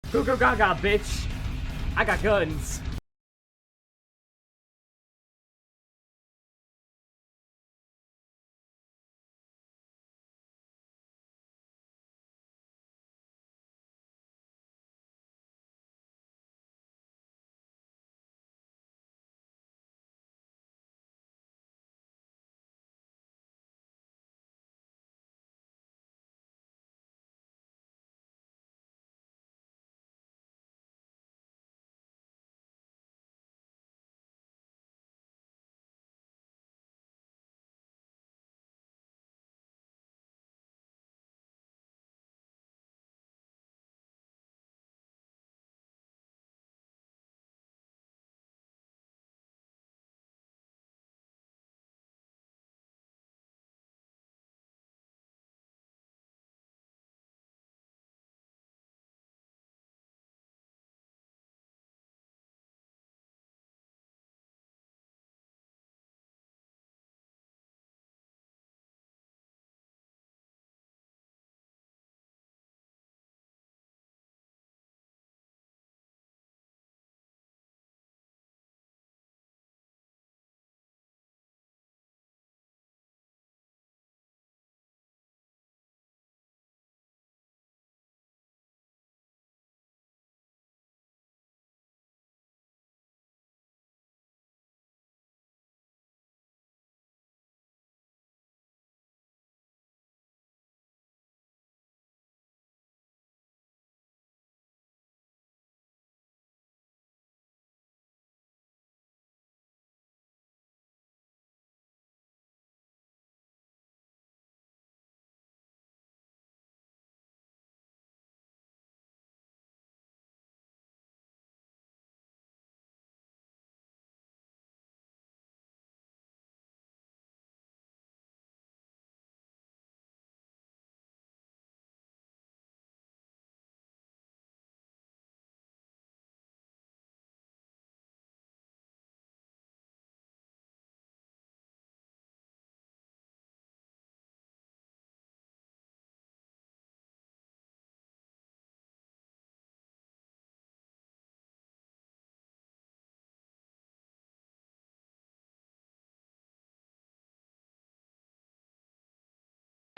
Goo goo gaga, bitch. I got guns.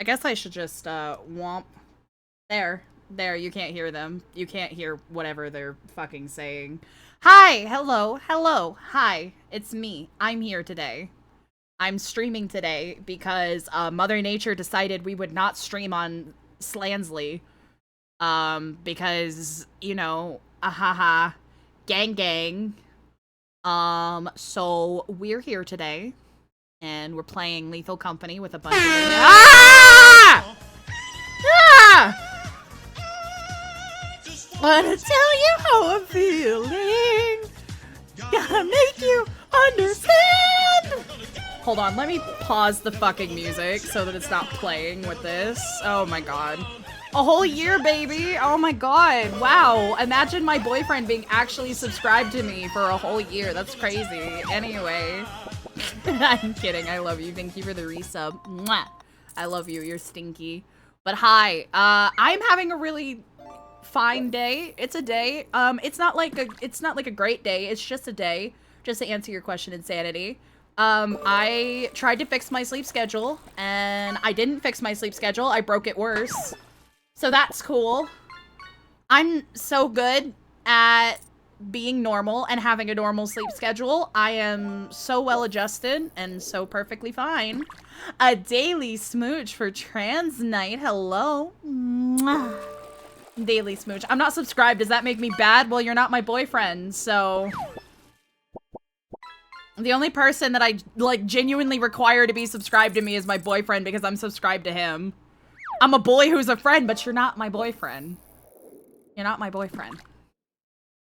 I guess I should just, womp. There, you can't hear them. You can't hear whatever they're fucking saying. Hi, hello, hi, it's me. I'm here today. I'm streaming today because, Mother Nature decided we would not stream on Slansley. Because, you know, ahaha, gang. So we're here today. And we're playing Lethal Company with a bunch of... Ah! Ah! Wanna tell you how I'm feeling. Gotta make you understand. Hold on, let me pause the fucking music so that it's not playing with this. Oh my god. A whole year, baby! Oh my god, wow. Imagine my boyfriend being actually subscribed to me for a whole year. That's crazy. Anyway... I'm kidding. I love you. Thank you for the resub. Mwah. I love you. You're stinky. But hi. I'm having a really fine day. It's a day. It's not like a great day. It's just a day. Just to answer your question, Insanity. I tried to fix my sleep schedule and I didn't fix my sleep schedule. I broke it worse. So that's cool. I'm so good at being normal and having a normal sleep schedule. I am so well adjusted and so perfectly fine. A daily smooch for trans night. Hello. Mwah. Daily smooch. I'm not subscribed. Does that make me bad? Well, you're not my boyfriend, so... The only person that I, like, genuinely require to be subscribed to me is my boyfriend because I'm subscribed to him. I'm a boy who's a friend, but you're not my boyfriend. You're not my boyfriend.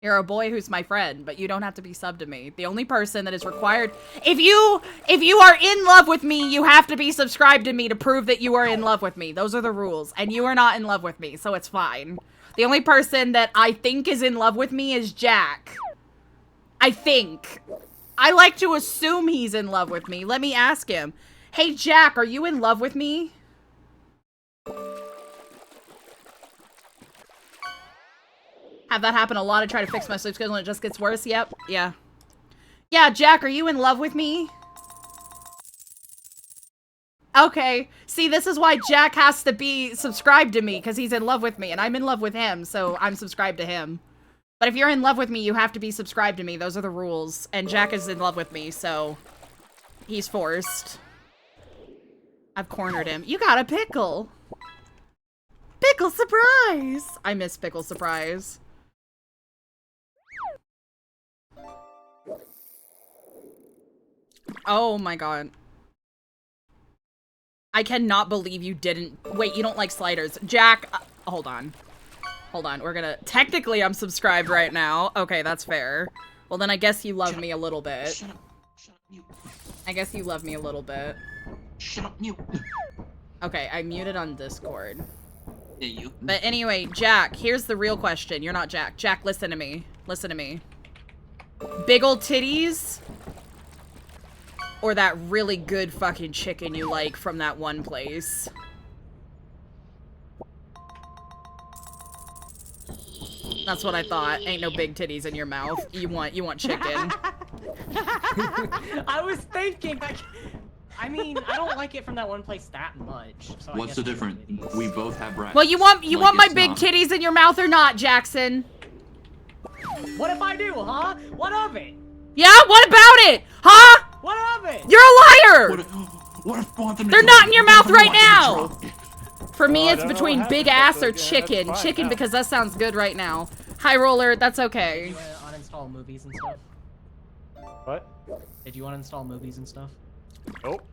You're a boy who's my friend, but you don't have to be sub to me. The only person that is required... If you are in love with me, you have to be subscribed to me to prove that you are in love with me. Those are the rules. And you are not in love with me, so it's fine. The only person that I think is in love with me is Jack. I think. I like to assume he's in love with me. Let me ask him. Hey, Jack, are you in love with me? Have that happen a lot. I try to fix my sleep schedule and it just gets worse. Yep. Yeah. Yeah, Jack, are you in love with me? Okay. See, this is why Jack has to be subscribed to me, because he's in love with me, and I'm in love with him, so I'm subscribed to him. But if you're in love with me, you have to be subscribed to me. Those are the rules. And Jack is in love with me, so he's forced. I've cornered him. You got a pickle. Pickle surprise. I miss pickle surprise. Oh my god. I cannot believe you didn't. Wait, you don't like sliders. Jack, hold on. Hold on, we're gonna... Technically, I'm subscribed right now. Okay, that's fair. Well, then I guess you love me a little bit. Shut up. Shut up. Mute. I guess you love me a little bit. Shut up. Mute. Okay, I muted on Discord. Yeah, you. But anyway, Jack, here's the real question. You're not Jack. Jack, listen to me. Listen to me. Big ol' titties? Or that really good fucking chicken you like from that one place? That's what I thought. Ain't no big titties in your mouth. You want chicken. I was thinking, like, I mean, I don't like it from that one place that much. So What's the difference? We both have breasts. Well, you want my big titties in your mouth or not, Jackson? What if I do, huh? What of it? Yeah, what about it? Huh? What of it? You're a liar! What if I want them to They're drop? not in your What if mouth I right want them to now! drop? For me, I it's don't know between what big happened, ass but or yeah, that's chicken. fine Chicken now. because that sounds good right now. High roller, that's okay. Did you uninstall movies and stuff? What? Did you uninstall movies and stuff? Nope.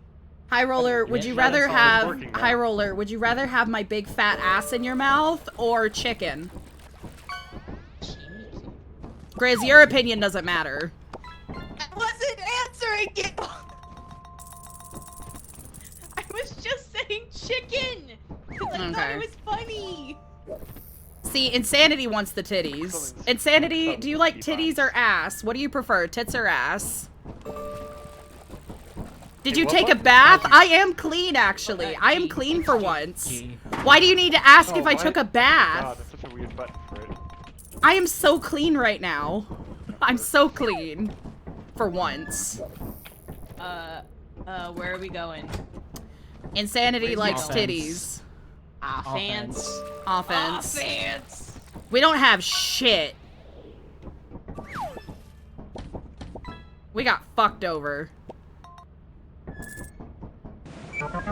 High roller, would Yeah, you that rather is all have working now. high roller? Would you rather have my big fat ass in your mouth or chicken? Grizz, your opinion doesn't matter. I wasn't answering it! I was just saying chicken! Because I thought Okay. it was funny! See, Insanity wants the titties. Insanity, do you like titties or ass? What do you prefer, tits or ass? Did Hey, you what take a button? bath? I am clean, actually. I am clean for once. Why do you need to ask if I took a God, bath? that's such a weird button for it. I am so clean right now. I'm so clean. For once. Where are we going? Insanity Where's likes offense? titties. Offense. Offense. Offense! We don't have shit. We got fucked over.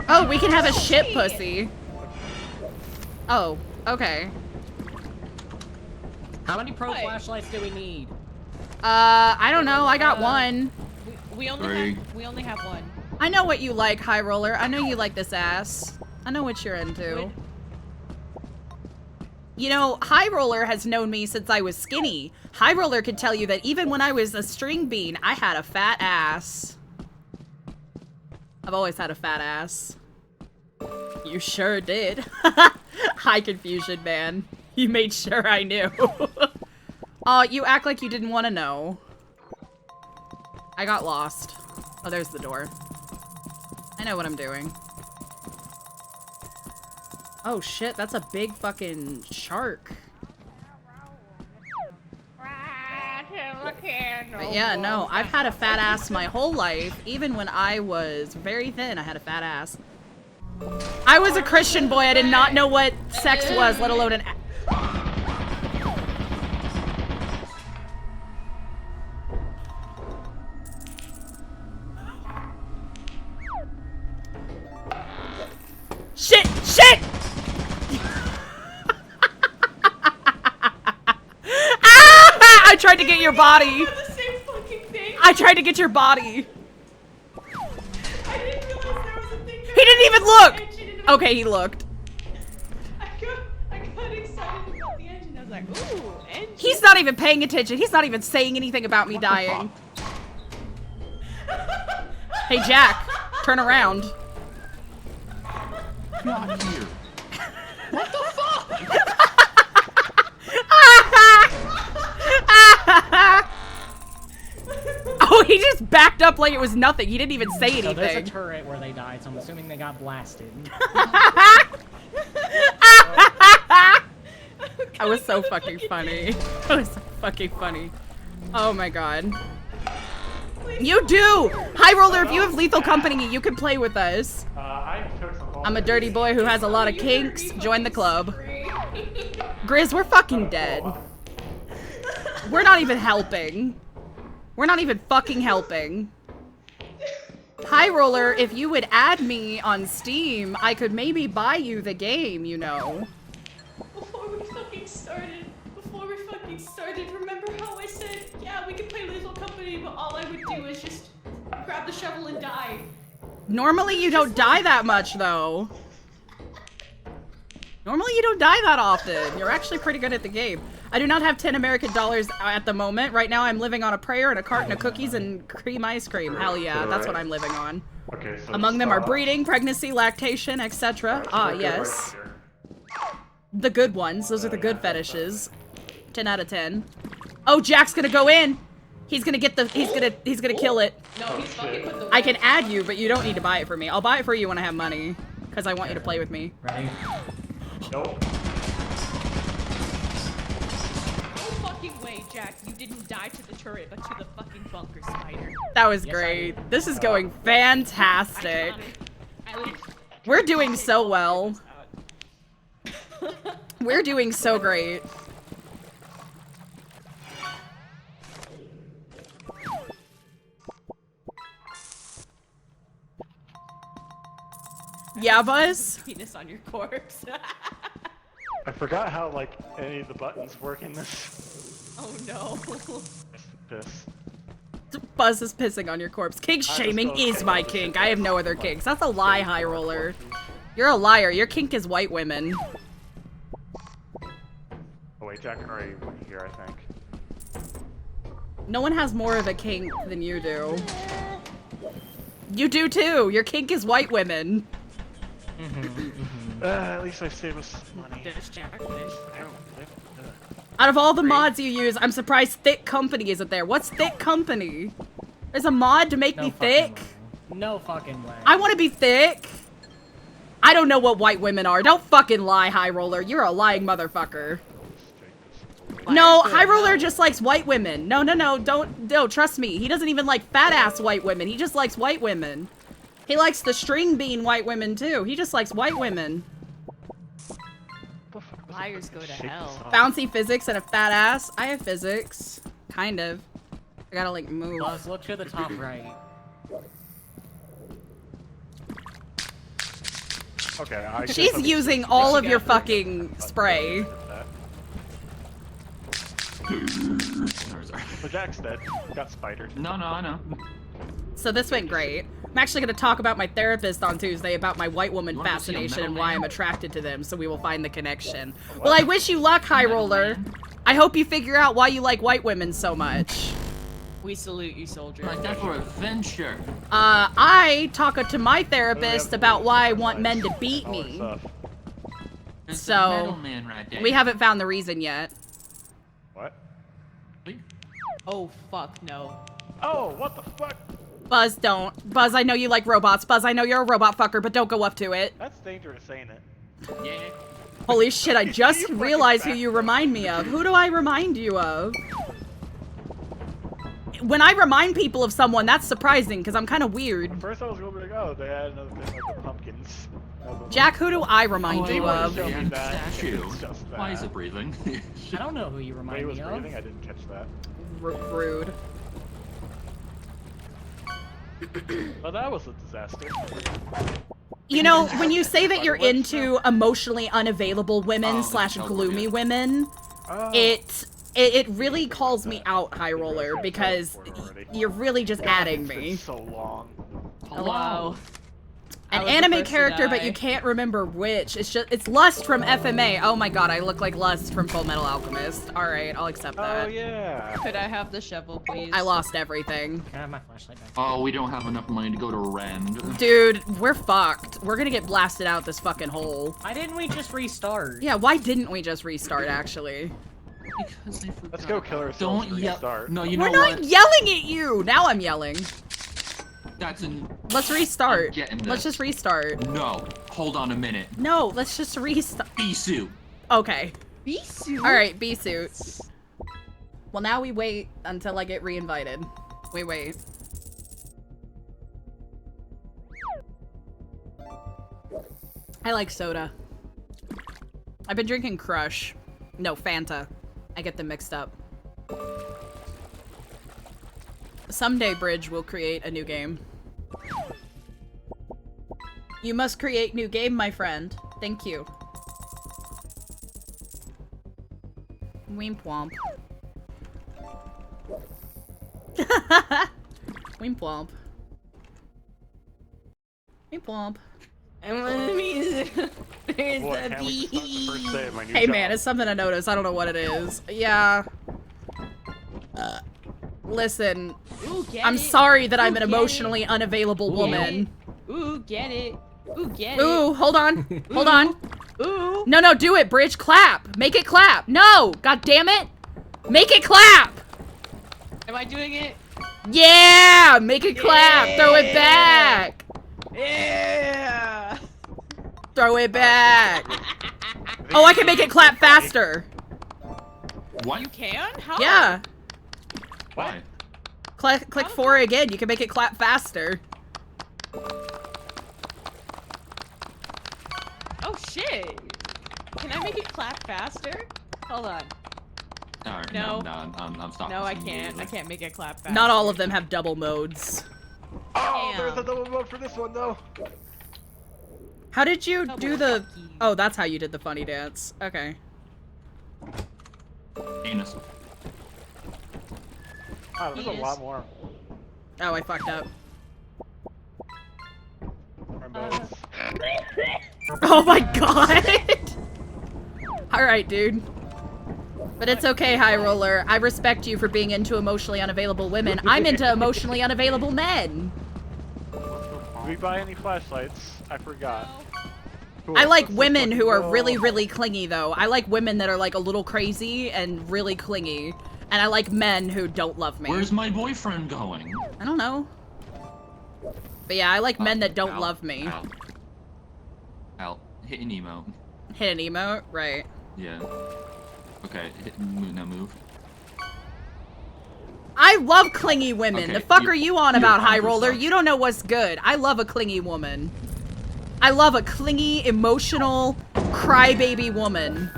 Oh, we can have a shit pussy. Oh, okay. How many pro Hey. flashlights do we need? I don't know. I got one. We only have one. I know what you like, High Roller. I know you like this ass. I know what you're into. You know, High Roller has known me since I was skinny. High Roller could tell you that even when I was a string bean, I had a fat ass. I've always had a fat ass. You sure did. High confusion, man. You made sure I knew. Aw, you act like you didn't want to know. I got lost. Oh, there's the door. I know what I'm doing. Oh shit, that's a big fucking shark. But yeah, no, I've had a fat ass my whole life. Even when I was very thin, I had a fat ass. I was a Christian boy. I did not know what sex was, let alone an Shit! Shit! Ah! I tried to get your body. The same fucking thing! I tried to get your body. I didn't realize there was a thing there. He didn't even look. Engine in the- Okay, he looked. I got excited about the engine. I was like, ooh, engine. He's not even paying attention. He's not even saying anything about me dying. Hey, Jack, turn around. Not here. What the fuck? Oh, he just backed up like it was nothing. He didn't even say So there's a anything. turret where they died, so I'm assuming they got blasted. That was so fucking funny. That was so fucking funny. Oh my god. You do! High Roller, if you have Lethal Company, you can play with us. I took some I'm a dirty boy who has a lot of kinks. Join the club. Grizz, we're fucking dead. We're not even helping. We're not even fucking helping. High Roller, if you would add me on Steam, I could maybe buy you the game, you know. Before we fucking started, remember how I said, yeah, we can play Lethal Company, but all I would do is just grab the shovel and die. Normally you don't die that much, though. Normally you don't die that often. You're actually pretty good at the game. I do not have 10 American dollars at the moment. Right now I'm living on a prayer and a carton of cookies and cream ice cream. Hell yeah, that's what I'm living on. Okay, so Among them are breeding, pregnancy, lactation, etc. Ah, yes. The good ones. Those are the good fetishes. 10 out of 10. Oh, Jack's gonna go in. He's gonna get the. He's gonna kill it. No, he's fucking with the I can add you, but you don't need to buy it for me. I'll buy it for you when I have money, because I want you to play with me. Ready? Nope. No fucking way, Jack. You didn't die to the turret, but to the fucking bunker spider. That was Yes, great. This is going fantastic. We're doing so well. We're doing so great. Yeah, Buzz? Penis on your corpse. I forgot how like any of the buttons work in this. Oh no. Piss. Buzz is pissing on your corpse. Kink shaming is my kink. I have no other kinks. That's a lie, High Roller. You're a liar. Your kink is white women. Oh wait, Jack already went here, I think. No one has more of a kink than you do. You do too. Your kink is white women. At least I saved us money. Finish, Jack. Finish. Out of all the mods you use, I'm surprised Thick Company isn't there. What's Thick Company? There's a mod to make me thick? No fucking way. I want to be thick. I don't know what white women are. Don't fucking lie, High Roller. You're a lying motherfucker. No, High Roller just likes white women. No, don't trust me. He doesn't even like fat-ass white women. He just likes white women. He likes the string bean white women, too. He just likes white women. Liars go to hell. Bouncy physics and a fat ass. I have physics. Kind of. I gotta, like, move. Buzz, look to the top right. Okay, I guess She's I'm using all of your fucking spray. Sorry. So Jack's dead. Got spidered. No, I know. So this went great. I'm actually going to talk about my therapist on Tuesday about my white woman You wanna go see a fascination metal and why man? I'm attracted to them, so we will find the connection. Well, I wish you luck, High Roller. I hope you figure out why you like white women so much. We salute you, soldier. Like that for adventure. I talk to my therapist about why I want men to beat All this me. stuff. That's So, a metal man right there. We haven't found the reason yet. What? Oh fuck no. Oh, what the fuck? Buzz, don't. Buzz, I know you like robots. Buzz, I know you're a robot fucker, but don't go up to it. That's dangerous saying it. Yeah. Holy shit, I just You fucking realized who bastard. you remind me of. Who do I remind you of? When I remind people of someone, that's surprising, because I'm kind of weird. First I was going to be like, oh, they had another thing like the pumpkins. Jack, who do I remind you Oh, of? show me And that. statue. It's just Why is that. it breathing? I don't know who you Ray remind was me breathing, of. I didn't catch that. Rude. Oh, that was a disaster. You know, when you say that you're into emotionally unavailable women Oh, slash that's gloomy good. women, Oh. it really calls me out, High Roller, because you're really just adding It's been me. so long. Hello. I An was the anime first to character, but die. you can't remember which. It's Lust from FMA. Oh my god, I look like Lust from Full Metal Alchemist. Alright, I'll accept that. Oh yeah. Could I have the shovel, please? I lost everything. Can I have my flashlight back? Oh, we don't have enough money to go to Rend. Dude, we're fucked. We're gonna get blasted out this fucking hole. Why didn't we just restart? Yeah, why didn't we just restart, actually? Because they forgot. Let's go kill ourselves. Don't and yell. restart. No, you We're know not what? yelling at you! Now I'm yelling. That's an. Let's restart. I'm getting this. Let's just restart. No. Hold on a minute. No, let's just restart. Isu. Okay. B-suit? Alright, B-suit. Well, now we wait until I get re-invited. We wait. I like soda. I've been drinking Crush. No, Fanta. I get them mixed up. Someday, Bridge will create a new game. You must create new game, my friend. Thank you. Wimp womp. Wimp womp. Wimp womp. And let me there's Boy, a can't wait to start the first day of my new Hey job. man, it's something I noticed. I don't know what it is. Yeah. Listen, Ooh, get I'm it. sorry that I'm Ooh, an get emotionally unavailable woman. Ooh, get it. Ooh, get Ooh, it. hold on. Hold on. Ooh. No, no, do it, Bridge. Clap. Make it clap. No! God damn it! Make it clap! Am I doing it? Yeah! Make it clap! Throw it back! Yeah. Throw it back! Oh, I can make it clap faster! What? You can? How? Yeah! Why? Click 4 again, you can make it clap faster. Oh shit. Can I make it clap faster? Hold on. Alright, No. no, I'm stopping. No, I this can't. I immediately. can't make it clap faster. Not all of them have double modes. Oh, Damn. there's a double mode for this one though. How did you do the... Fuck you. Oh, that's how you did the funny dance. Okay. Anus. Oh, there's a Yes. lot more. Oh, I fucked up. More modes. Oh my god! Alright, dude. But it's okay, High Roller. I respect you for being into emotionally unavailable women. I'm into emotionally unavailable men. Did we buy any flashlights? I forgot. Cool, I like let's women fucking who are go. really, really clingy, though. I like women that are, like, a little crazy and really clingy. And I like men who don't love me. Where's my boyfriend going? I don't know. But yeah, I like men that don't Ow, love me. Ow. Ow. Hit an emote. Hit an emote? Right. Yeah. Okay, now move. I love clingy women. Okay, The fuck you- are you on you're about, on High for Roller? stuff. You don't know what's good. I love a clingy woman. I love a clingy, emotional, crybaby woman.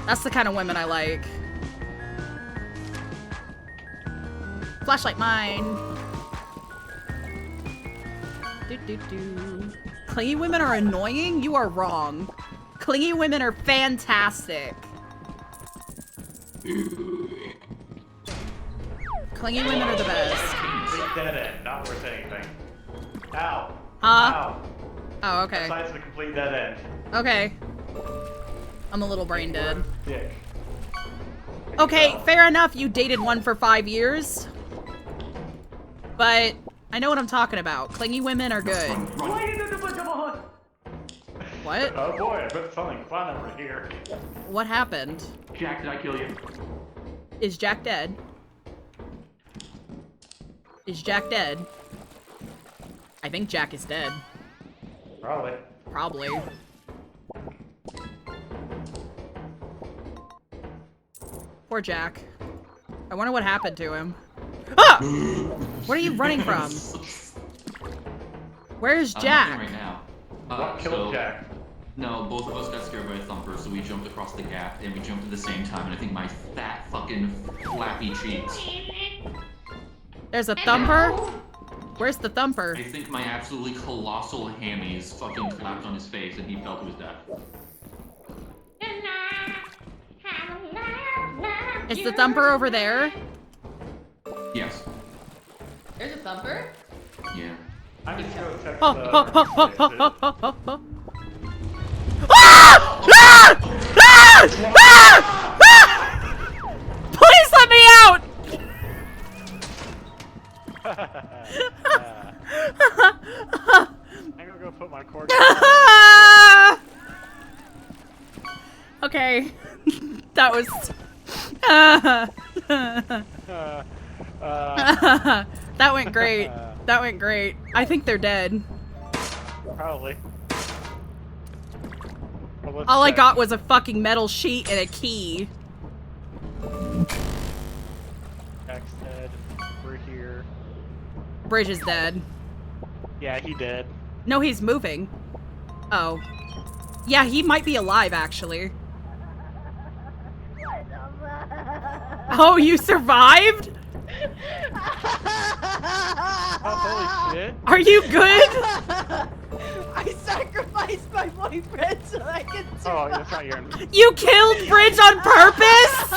That's the kind of women I like. Flashlight mine. Do. Clingy women are annoying? You are wrong. Clingy women are fantastic. Clingy women are the best. Complete dead end, not worth anything. Ow. Huh? Ow. Oh, okay. Besides the complete dead end. Okay. I'm a little brain dead. Dick. Okay, fair enough, you dated one for 5 years. But I know what I'm talking about. Clingy women are good. What? Oh boy, I bet something fun over here. What happened? Jack, did I kill you? Is Jack dead? Is Jack dead? I think Jack is dead. Probably. Probably. Poor Jack. I wonder what happened to him. Ah! What are you running from? Where's I'm Jack? looking right now. What killed Jack? No, both of us got scared by a thumper, so we jumped across the gap, and we jumped at the same time, and I think my fat fucking flappy cheeks. There's a thumper? Where's the thumper? I think my absolutely colossal hammies fucking clapped on his face, and he fell to his death. Is the thumper over there? Yes. There's a thumper? Yeah. I'm just gonna text Oh, the... oh, oh, oh, oh, oh, oh, oh. Ah! Ah! Ah! Ah! Ah! Please let me out! I'm gonna go put my cord. Ah! Okay. That was... That went great. That went great. I think they're dead. Probably. Well, All I got was a fucking metal sheet and a key. Jack's dead. We're here. Bridge is dead. Yeah, he did. No, he's moving. Oh. Yeah, he might be alive, actually. Oh, you survived? Oh, holy shit. Are you good? I sacrificed my boyfriend so I could Oh, survive. that's not your You killed Bridge on purpose?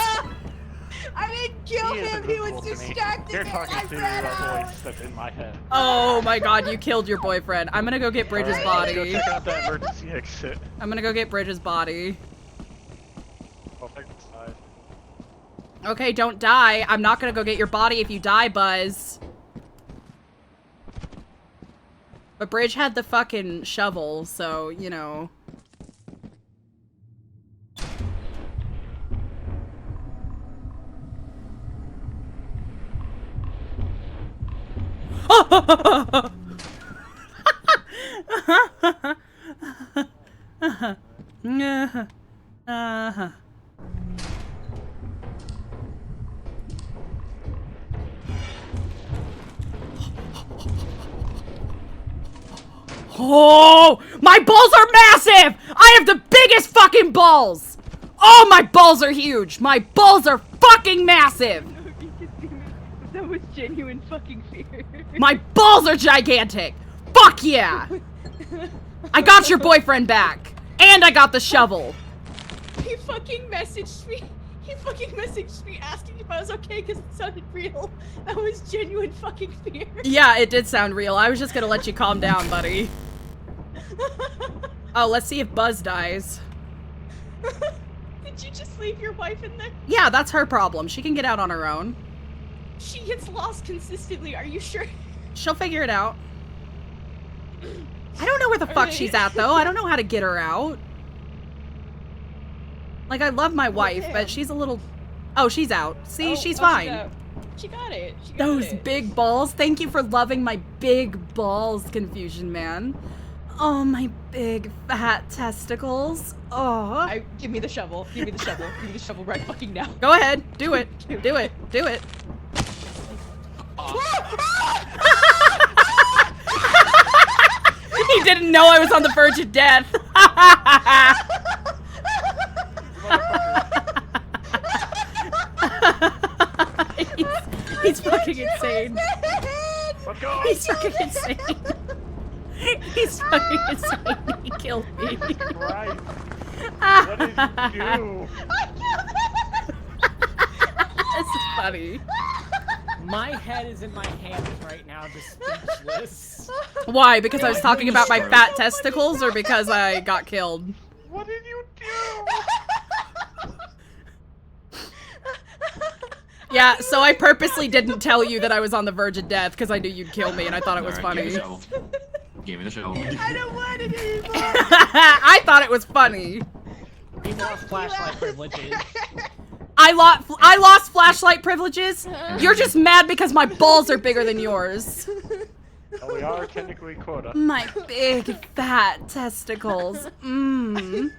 I didn't kill He is him, he was invisible to me. distracted You're and talking I to ran a out. voice that's in my head. Oh my god, you killed your boyfriend. I'm gonna go get Bridge's Alright, let's body. go check out that emergency exit. I'm gonna go get Bridge's body. I'll take the side. Okay, don't die. I'm not gonna go get your body if you die, Buzz. But Bridge had the fucking shovel, so, you know. Oh, my balls are massive! I have the biggest fucking balls! Oh, my balls are huge! My balls are fucking massive! That was genuine fucking fear. My balls are gigantic! Fuck yeah! I got your boyfriend back! And I got the shovel! He fucking messaged me. He fucking messaged me asking if I was okay because it sounded real. That was genuine fucking fear. Yeah, it did sound real. I was just gonna let you calm down, buddy. Oh, let's see if Buzz dies. Did you just leave your wife in there? Yeah, that's her problem. She can get out on her own. She gets lost consistently, are you sure? She'll figure it out. I don't know where the Are fuck they- she's at, though. I don't know how to get her out. Like, I love my wife, damn. but she's a little... Oh, she's out. See, Oh, she's oh, fine. She got it. She got Those it. big balls. Thank you for loving my big balls, Confusion Man. Oh, my big fat testicles. Oh. Give me the shovel. Give me the shovel. Give me the shovel right fucking now. Go ahead. Do it. Do it. Do it. He didn't know I was on the verge of death. he's fucking insane. Let's go! He's fucking insane. He's fucking insane. He killed me. Christ. What did you do? This is funny. My head is in my hands right now, just speechless. Why? Because I was talking about my fat testicles, or because I got killed? What did you do? Yeah, so I purposely didn't tell you that I was on the verge of death because I knew you'd kill me and I thought it was Alright, funny. Give me the shovel. I don't want it anymore. I thought it was funny. We lost flashlight privileges. I lost flashlight privileges? You're just mad because my balls are bigger than yours. Well, we are technically quota. My big fat testicles. Mmm.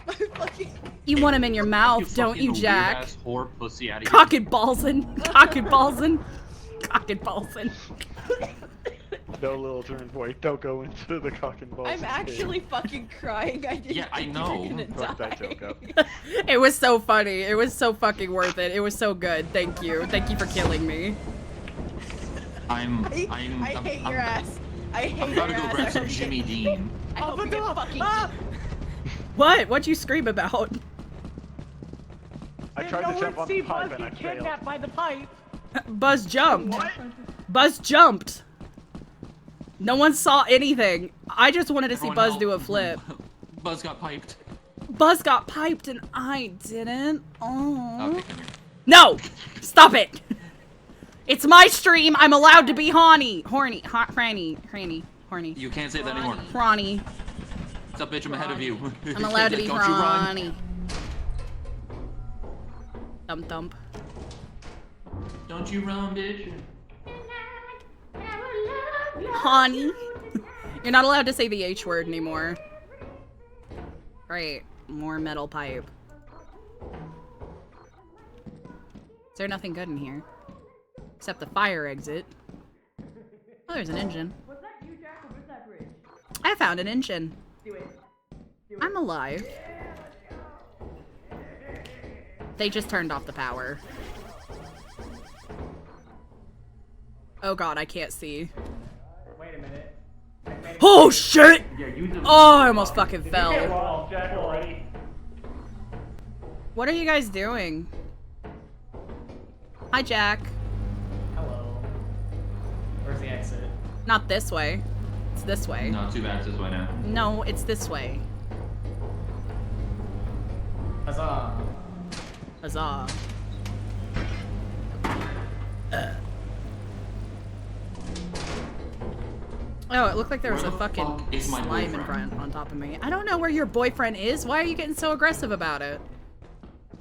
My fucking... You want them in your mouth, don't you, fucking Jack? weird-ass whore pussy out of here. Cock and ballsin'. Cock and ballsin'. Cock and ballsin'. No, little turn boy, don't go into the cock and balls. I'm actually fucking crying. I didn't Yeah, I think know. you were gonna Fuck that die. joke up. It was so funny. It was so fucking worth it. It was so good. Thank you. Thank you for killing me. I hate your ass. I hate I'm your about to go ass. grab I some hope you Jimmy get- Dean. I hope you get fucking... What? What'd you scream about? I tried to jump on the pipe and I get failed. kidnapped by the pipe. Buzz jumped. What? Buzz jumped. No one saw anything. I just wanted to see Everyone Buzz help. do a flip. Buzz got piped. Buzz got piped and I didn't. Oh. Okay, come here. No! Stop it! It's my stream. I'm allowed to be horny. Horny. Franny. Horny. You can't say that anymore. Ronnie. What's up, bitch? I'm ahead of you. I'm allowed to be Don't you run. Ronnie. Thump thump. Don't you run, bitch. Honey. You're not allowed to say the H word anymore. Great. More metal pipe. Is there nothing good in here? Except the fire exit. Oh, there's an engine. Was that you, Jack, or was that Bridge? I found an engine. Do it. I'm alive. They just turned off the power. Oh god, I can't see. Wait a minute. Oh shit! Yeah, you just... Oh, I almost fucking fell. Well, Jack already. What are you guys doing? Hi, Jack. Hello. Where's the exit? Not this way. It's this way. Not too bad this way now. No, it's this way. Huzzah. Huzzah. Oh, it looked like there was Where a the fucking fuck is my slime in boyfriend? front on top of me. I don't know where your boyfriend is. Why are you getting so aggressive about it?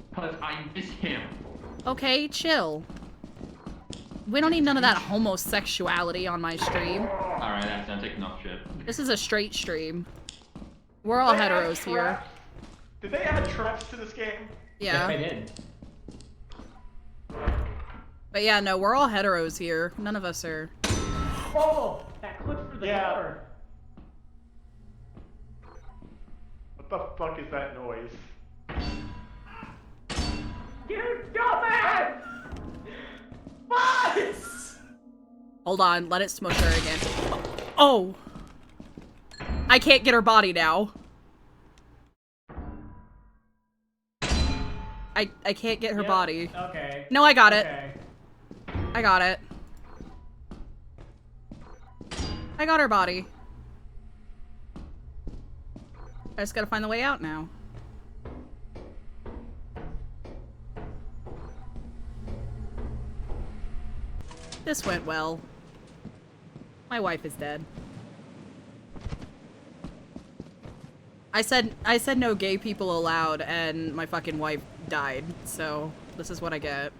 Because I miss him. Okay, chill. We don't need none of that homosexuality on my stream. Alright, that's taking enough shit. This is a straight stream. We're all They add heteros here. traps? Did they add traps to this game? Yes, they Yeah. did. But yeah, no, we're all heteros here. None of us are. Oh! That clip for the Yeah. door. What the fuck is that noise? You dumbass! Buzz! Hold on, let it smush her again. Oh! I can't get her body now. I can't get her Yep. body. Okay. No, I got it. Okay. I got it. I got her body. I just gotta find the way out now. This went well. My wife is dead. I said no gay people allowed, and my fucking wife died, so this is what I get.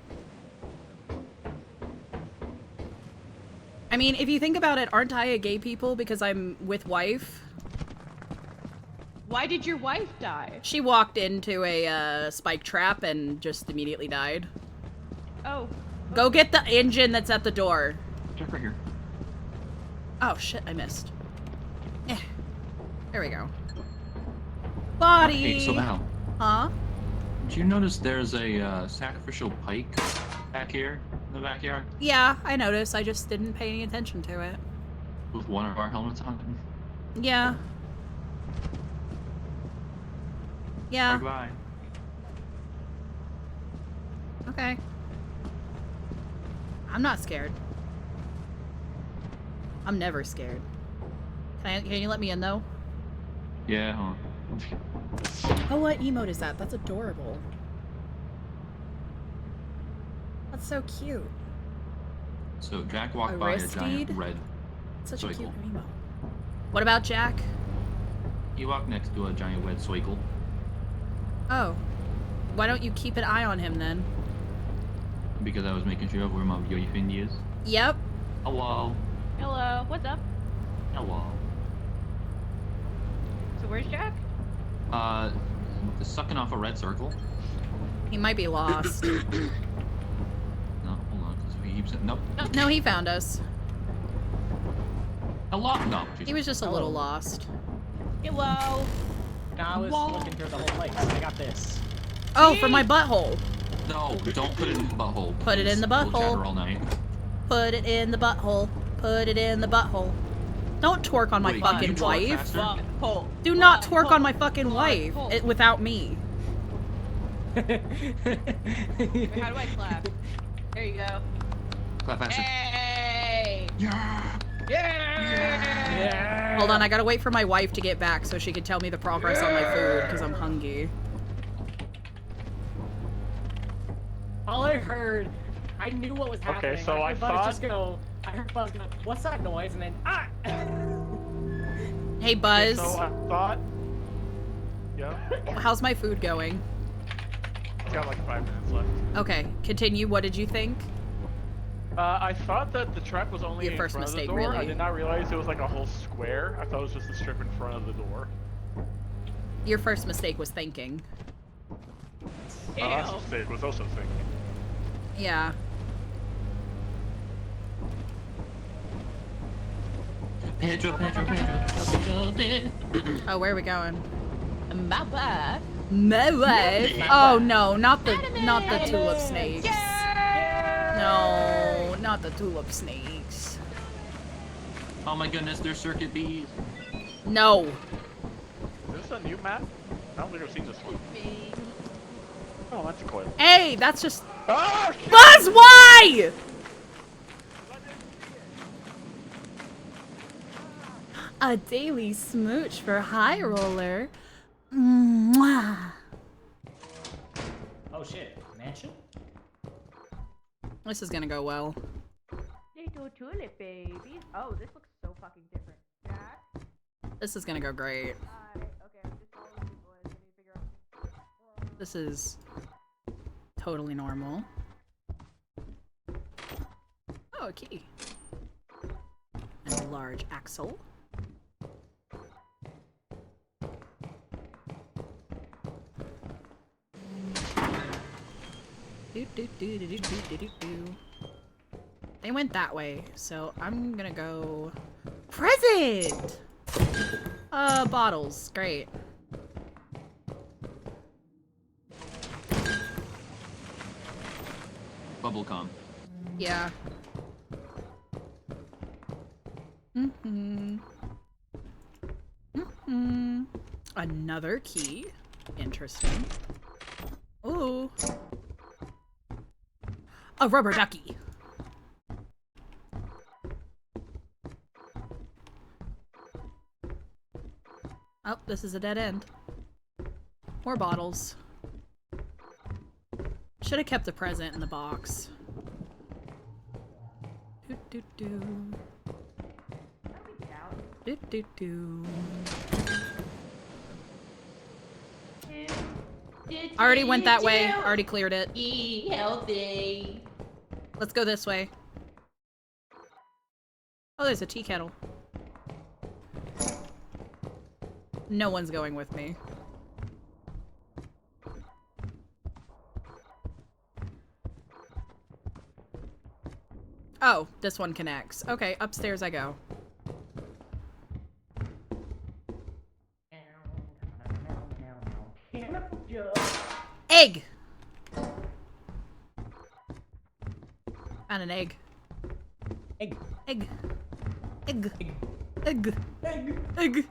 I mean, if you think about it, aren't I a gay people because I'm with wife? Why did your wife die? She walked into a spike trap and just immediately died. Oh. Go get the engine that's at the door. Check right here. Oh shit, I missed. Yeah. There we go. Body! Hey, so Val, Huh? did you notice there's a sacrificial pike back here in the backyard? Yeah, I noticed. I just didn't pay any attention to it. With one of our helmets on it? Yeah. Yeah. Bye. Okay. I'm not scared. I'm never scared. Can you let me in though? Yeah, huh? Oh, what emote is that? That's adorable. That's so cute. So Jack walked A by a wrist giant feed? red. Such a Soicle. cute emote. What about Jack? He walked next to a giant red soicle. Oh. Why don't you keep an eye on him then? Because I was making sure of where my boyfriend is. Yep. Hello. Hello. What's up? Hello. So where's Jack? Sucking off a red circle. He might be lost. No, hold on, because he keeps it. Nope. No, he found us. Hello. No. He was just a little lost. Hello. Nah, I was looking through the whole place. I got this. Oh, for my butthole. No, don't put it in the butthole. Put it in the We'll butthole. chatter all night. Put it in the butthole. Put it in the butthole. Don't twerk on my Wait, fucking you twerk wife. faster? Butthole. Do not twerk Butthole. on my fucking wife Butthole. without me. Wait, how do I clap? There you go. Clap faster. Hey! Yeah. Yeah. Hold on, I gotta wait for my wife to get back so she can tell me the progress on my food because I'm hungry. All I heard, I knew what was happening. Okay, so I heard Buzz thought- just go. I heard Buzz go, "What's that noise?" And then ah. Hey Buzz, So I thought. Yeah. how's my food going? It's got like 5 minutes left. Okay, continue. What did you think? I thought that the trap was only Your in first front of the mistake, door. I really. did not realize it was like a whole square. I thought it was just a strip in front of the door. Your first mistake was thinking. My last mistake was also thinking. Yeah. Pedro. Oh, where are we going? My wife. My wife. Oh no, not the tulip snakes. No, not the tulip snakes. Oh my goodness, they're circuit bees. No. Is this a new map? I don't think I've seen this one. Oh, that's cool. Hey, that's just Ah! Shit! Buzz. Why? A daily smooch for High Roller. Mwah. Oh shit, mansion? This is gonna go well. Little tulip babies. Oh, this looks so fucking different. Jack? This is gonna go great. Okay, I'm just following you boys. I need to figure out. This is totally normal. Oh, a key. And a large axle. They went that way, so I'm gonna go present. Bottles, great. Bubblegum. Yeah. Another key. Interesting. Ooh. A rubber ducky. Oh, this is a dead end. More bottles. Should have kept the present in the box. Do do do. Do do do. I already went that way. Already cleared it. Eat healthy. Let's go this way. Oh, there's a tea kettle. No one's going with me. Oh, this one connects. Okay, upstairs I go. Egg! Found an egg. Egg. Egg. Egg. Egg. Egg. Egg.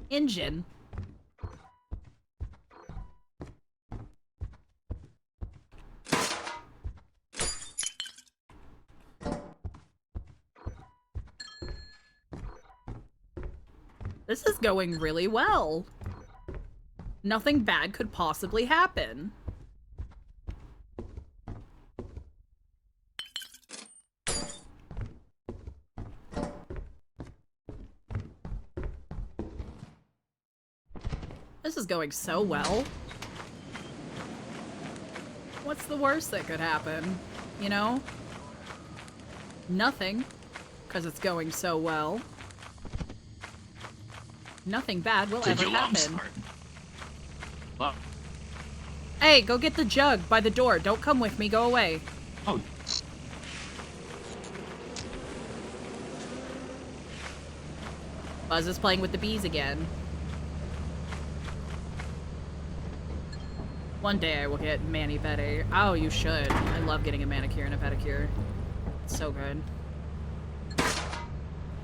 Engine. This is going really well. Nothing bad could possibly happen. This is going so well. What's the worst that could happen? You know? Nothing, because it's going so well. Nothing bad will ever happen. Well, Hey, go get the jug by the door. Don't come with me. Go away. oh, Buzz is playing with the bees again. One day I will get mani-pedi. Oh, you should. I love getting a manicure and a pedicure. It's so good.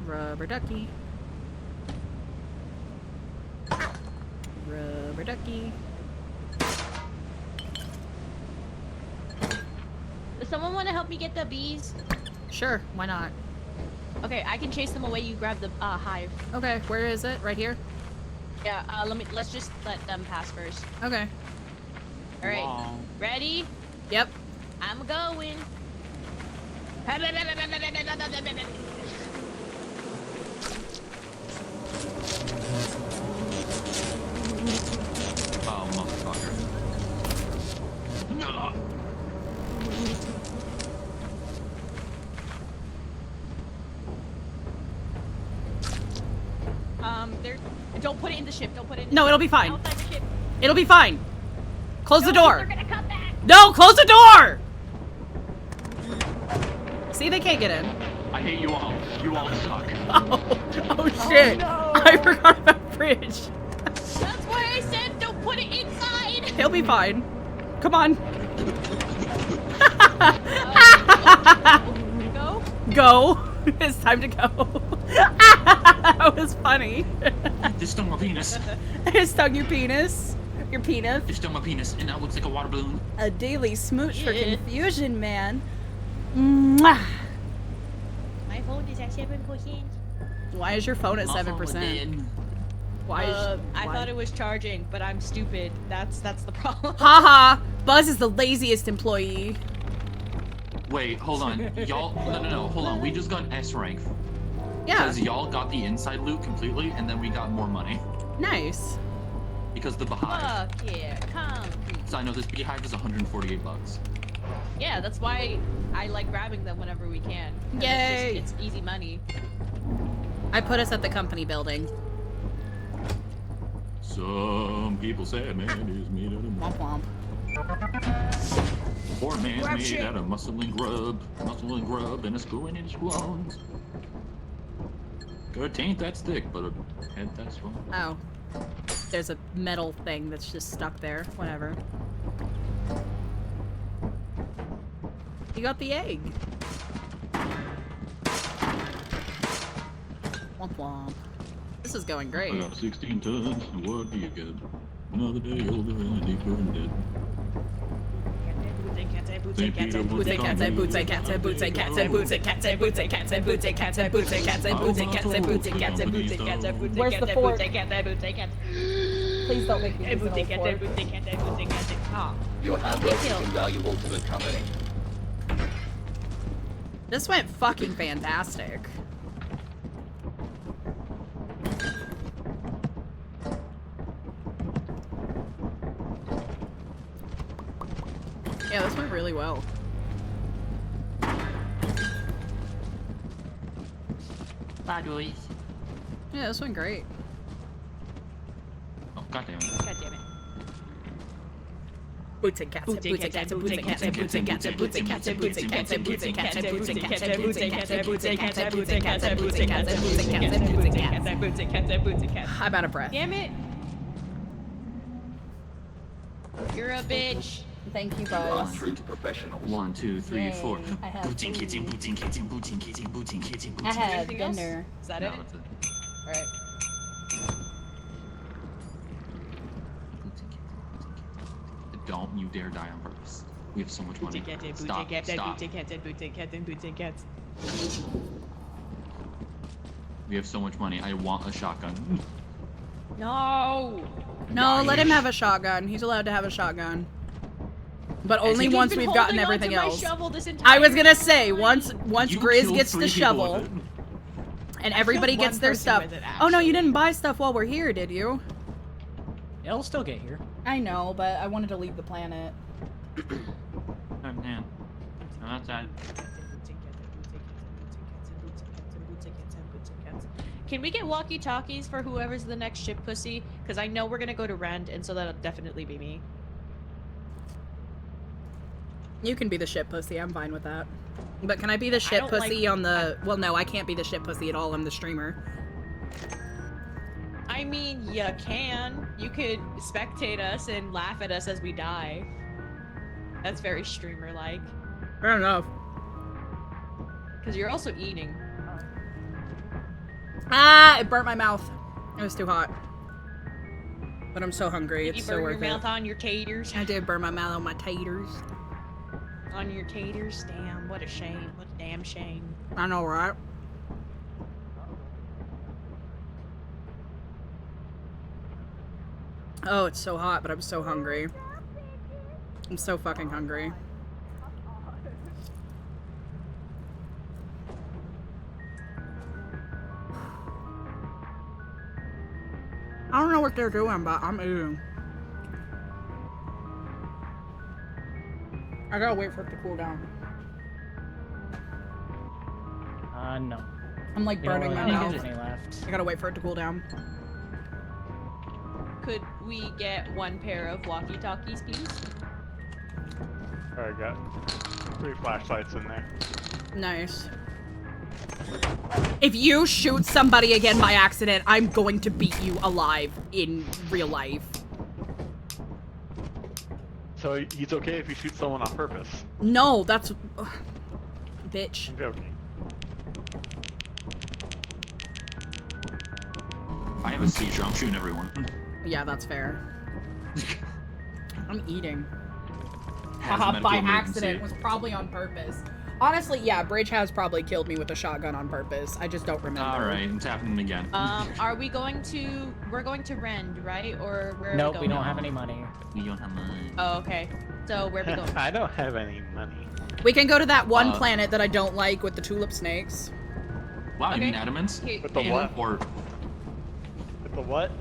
Rubber ducky. Rubber ducky. Does someone want to help me get the bees? Sure, why not? Okay, I can chase them away. You grab the hive. Okay, where is it? Right here? Yeah. Let's just let them pass first. Okay. All right. wow. Ready? Yep. I'm going. Oh, motherfucker. No. They're. Don't Don't put it in the ship. Don't put it in the No, ship. it'll be fine. Outside the ship. It'll be fine. Close the No, door. They're gonna come back. No, close the door! See, they can't get in. I hate you all. You all suck. Oh shit. no. I forgot about Bridge. That's why I said don't put it inside. He'll be fine. Come on. Go. Go. It's time to go. That was funny. This stung my penis. It stung your penis. Your penis. It stung my penis, and now it looks like a water balloon. A daily smooch for Yeah. confusion, man. Mwah. My phone is at 7%. Why is your phone at My phone 7%? dead. Why is I thought it was charging, but I'm stupid. That's the problem. Haha. Buzz is the laziest employee. Wait, hold on. Y'all, no, hold on. We just got S rank. Yeah. Because y'all got the inside loot completely, and then we got more money. Nice. Because the beehive. Fuck yeah, come. So I know this beehive is 148 bucks. Yeah, that's why I like grabbing them whenever we can. 'Cause Yay. It's easy money. I put us at the company building. Some people say man is made out of Womp womp. Poor man's Grab made shit. out of muscle and grub, and a screwing in his bones. Good taint that's thick, but a head that's strong. Oh. There's a metal thing that's just stuck there. Whatever. You got the egg. Womp womp. This is going great. I got 16 tons. What do you get? Another day older and deeper and dead. Boots and cats and boots and cats and boots and cats and boots and cats and boots and cats and boots and cats and boots and cats and boots and cats and boots and cats and boots and cats and boots and cats and boots and cats and boots and cats and boots and cats. Please don't make me use an old fork. You'll have everything valuable to the company. This went fucking fantastic. Yeah, this went really well. Bye, guys. Yeah, this went great. Oh, goddamn it. God damn it. Boots and cats and boots and cats and boots and cats and boots and cats and boots and cats and boots and cats and boots and cats and boots and cats and boots and cats and boots and cats and boots and cats and boots and cats and boots and cats and boots and cats. I'm out of breath. Damn it. You're a bitch. Thank you, You're on Buzz. through to professionals. 1, 2, 3, 4. Yay, I have Boots and kids and boots and kids and boots and kids and boots and kids and I boots and had Anything else? dinner. Is that No, it? that's it. Alright. Boots and kids and boots and kids. Don't you dare die on purpose. We have so much money. Stop. We have so much money. I want a shotgun. No. No, let him Nice. have a shotgun. He's allowed to have a shotgun. But As only if once You've been we've gotten holding everything onto my else. shovel this I entire was gonna say, time. once You Grizz killed gets the 3 people shovel with it. and I everybody killed gets one their person stuff. with it, Oh no, you actually. didn't buy stuff while we're here, did you? It'll still get here. I know, but I wanted to leave the planet. Oh, man. No, that's that. Can we get walkie-talkies for whoever's the next ship pussy? Because I know we're gonna go to Rend, and so that'll definitely be me. You can be the ship pussy, I'm fine with that. But can I be the ship don't pussy like- on the... Well, no, I can't be the ship pussy at all, I'm the streamer. I mean, you can. You could spectate us and laugh at us as we die. That's very streamer-like. Fair enough. Because you're also eating. Ah, it burnt my mouth. It was too hot. But I'm so hungry, Did it's you so burn your worth it. mouth on your taters? I did burn my mouth on my taters. On your taters? Damn, what a shame. What a damn shame. I know, right? Oh, it's so hot, but I'm so hungry. I'm so fucking hungry. I don't know what they're doing, but I'm eating. I gotta wait for it to cool down. No. I'm like You don't burning really my have mouth. any left. I gotta wait for it to cool down. could we get one pair of walkie-talkies, please? Alright, got 3 flashlights in there. Nice. If you shoot somebody again by accident, I'm going to beat you alive in real life. So it's okay if you shoot someone on purpose. No, that's... bitch. I'm joking. I have a seizure. I'm shooting everyone. Yeah, that's fair. I'm eating. Hazmat By emergency. accident. Was probably on purpose. Honestly, yeah, Bridge has probably killed me with a shotgun on purpose. I just don't remember. Alright, it's happening again. Are we going to... We're going to Rend, right? Or where are Nope, we we going? don't have any money. We don't have money. Oh, okay. So where are we going? I don't have any money. We can go to that one planet that I don't like with the tulip snakes. Wow, you Okay. mean adamants? Here- With the And- what? Or With the what?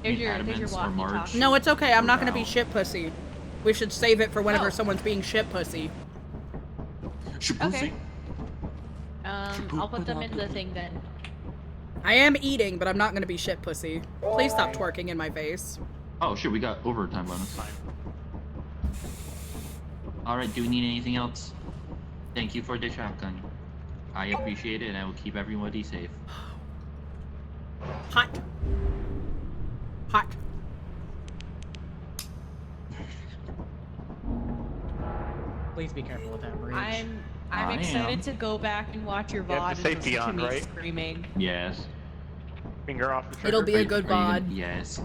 There's your Adamants or Marge? walkie-talkie. No, it's okay. I'm not gonna be Wow. shit pussy. We should save it for whenever Oh. someone's being shit pussy. Shabuzi? I'll put them in the thing then. I am eating, but I'm not gonna be shit pussy. Please stop twerking in my face. Oh shit, we got overtime bonus. Alright, do we need anything else? Thank you for the shotgun. I appreciate it and I will keep everybody safe. Hot. Hot. Please be careful with that bridge. I'm I excited am. to go back and watch your You have VOD to say and listen to Dion, me right? screaming. Yes. Finger off the trigger. It'll be a Are you- good are you gonna- VOD. Yes.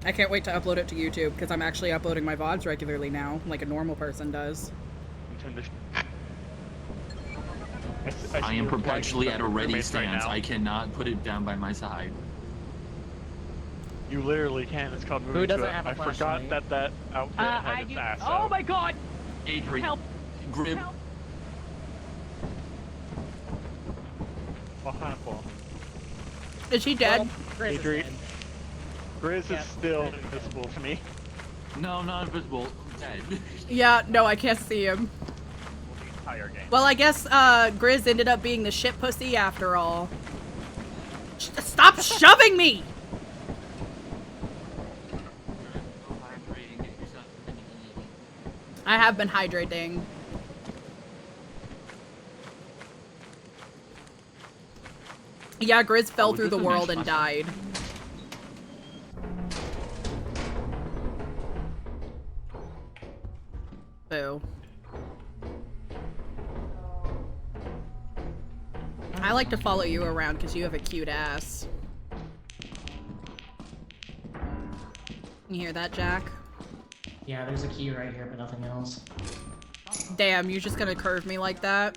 I can't wait to upload it to YouTube because I'm actually uploading my VODs regularly now, like a normal person does. I am perpetually at a ready roommates right stance. now. I cannot put it down by my side. You literally can. It's called moving doesn't to it. have a I forgot flashlight? that outfit had I its do. ass Oh out. my god! Adrian, Help! Grib, Help! Oh, pineapple. Is he dead? Grizz is Adrian. dead. Grizz Yeah. is still invisible to me. no, not invisible, dead. Yeah, no, I can't see him. The entire game. Well, I guess Grizz ended up being the shit pussy after all. Stop shoving me! I have been hydrating. Yeah, Grizz fell Oh, through the this is world nice and lesson. died. Boo. I like to follow you around because you have a cute ass. You hear that, Jack? Yeah, there's a key right here, but nothing else. Damn, you just gonna curve me like that?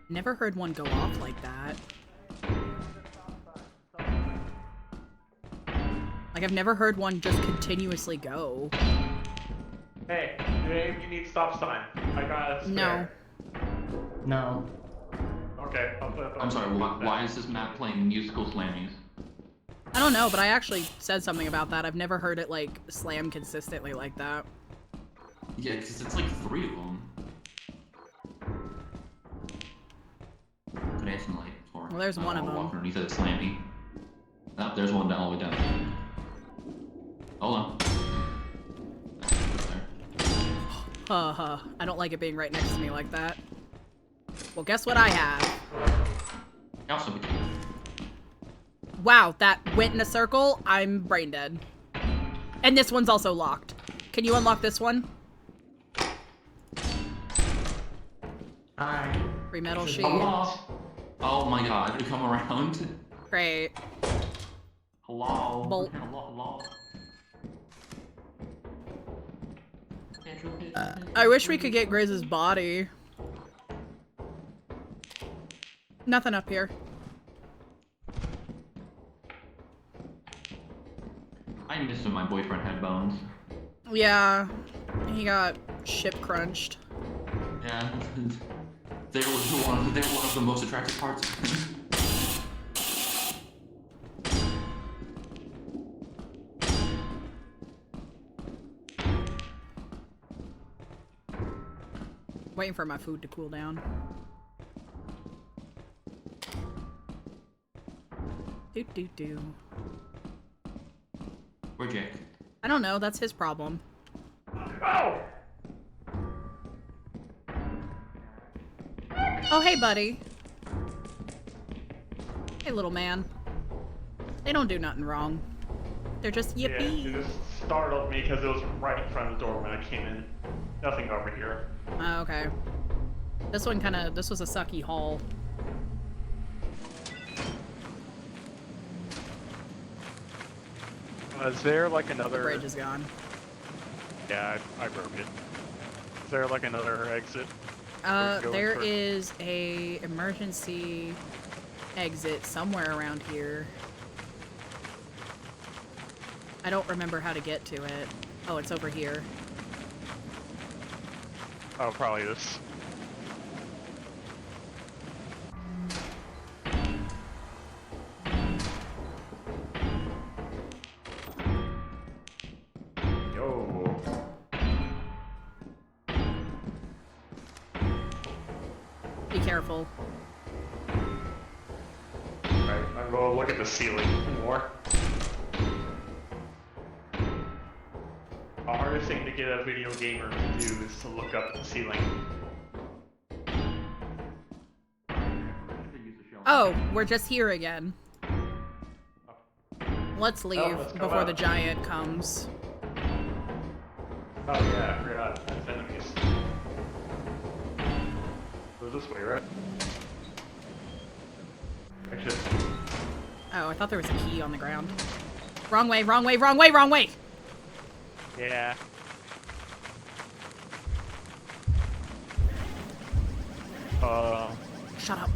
Never heard one go off like that. Like, I've never heard one just continuously go. Hey, do any of you need stop sign? I got a No. spare. No. Okay, I'll put it I'm sorry, why is this map playing musical slammies? I don't know, but I actually said something about that. I've never heard it, like, slam consistently like that. Yeah, because it's like 3 of them. But it's in like 4. Well, there's one of them. Walk underneath that slammy. Oh, there's one down all the way down. Hold on. Huh. I don't like it being right next to me like that. Well, guess what I have? Also, Wow, that went in a circle. I'm brain dead. And this one's also locked. Can you unlock this one? Hi. Free metal sheet. hello. Oh my god, come around. Great. Hello. Bolt. Hello. I wish we could get Grizz's body. Nothing up here. I missed when my boyfriend had bones. Yeah, he got ship crunched. Yeah. They were one of the most attractive parts of him. Waiting for my food to cool down. Do. Where Jake? I don't know, that's his problem. Oh! Oh, hey, buddy. Hey, little man. They don't do nothing wrong. They're just Yeah, yippee. it just startled me because it was right in front of the door when I came in. Nothing over here. Oh, okay. This one this was a sucky haul. Is there like The another... bridge is gone. Yeah, I broke it. Is there like another exit? Where we go There first? is a emergency exit somewhere around here. I don't remember how to get to it. Oh, it's over here. Oh, probably this. Yo. Be careful. Alright, I'm going to look at the ceiling more. The hardest thing to get a video gamer to do is to look up at the ceiling. Oh, we're just here again. Let's leave let's go before out. the giant comes. Oh yeah, I forgot. There's enemies. Go this way, right? Actually, Oh, I thought there was a key on the ground. Wrong way, wrong way, wrong way, wrong way! yeah. Shut up.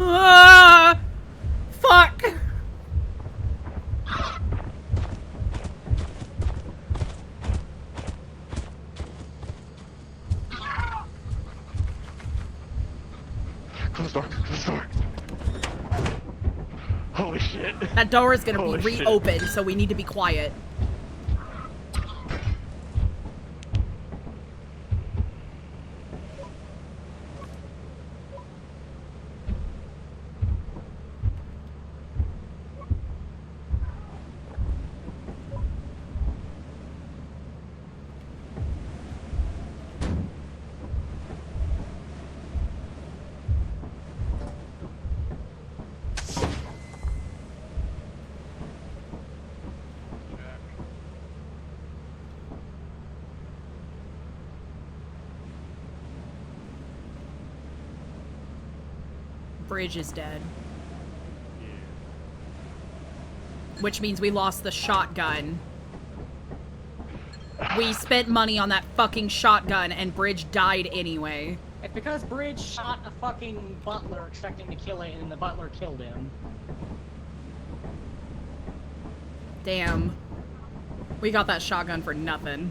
Ah! Fuck! Close the door, close the door. Holy shit. That door is gonna Holy be shit. reopened, so we need to be quiet. Bridge is dead. Which means we lost the shotgun. We spent money on that fucking shotgun and Bridge died anyway. It's because Bridge shot a fucking butler expecting to kill it, and the butler killed him. Damn. We got that shotgun for nothing.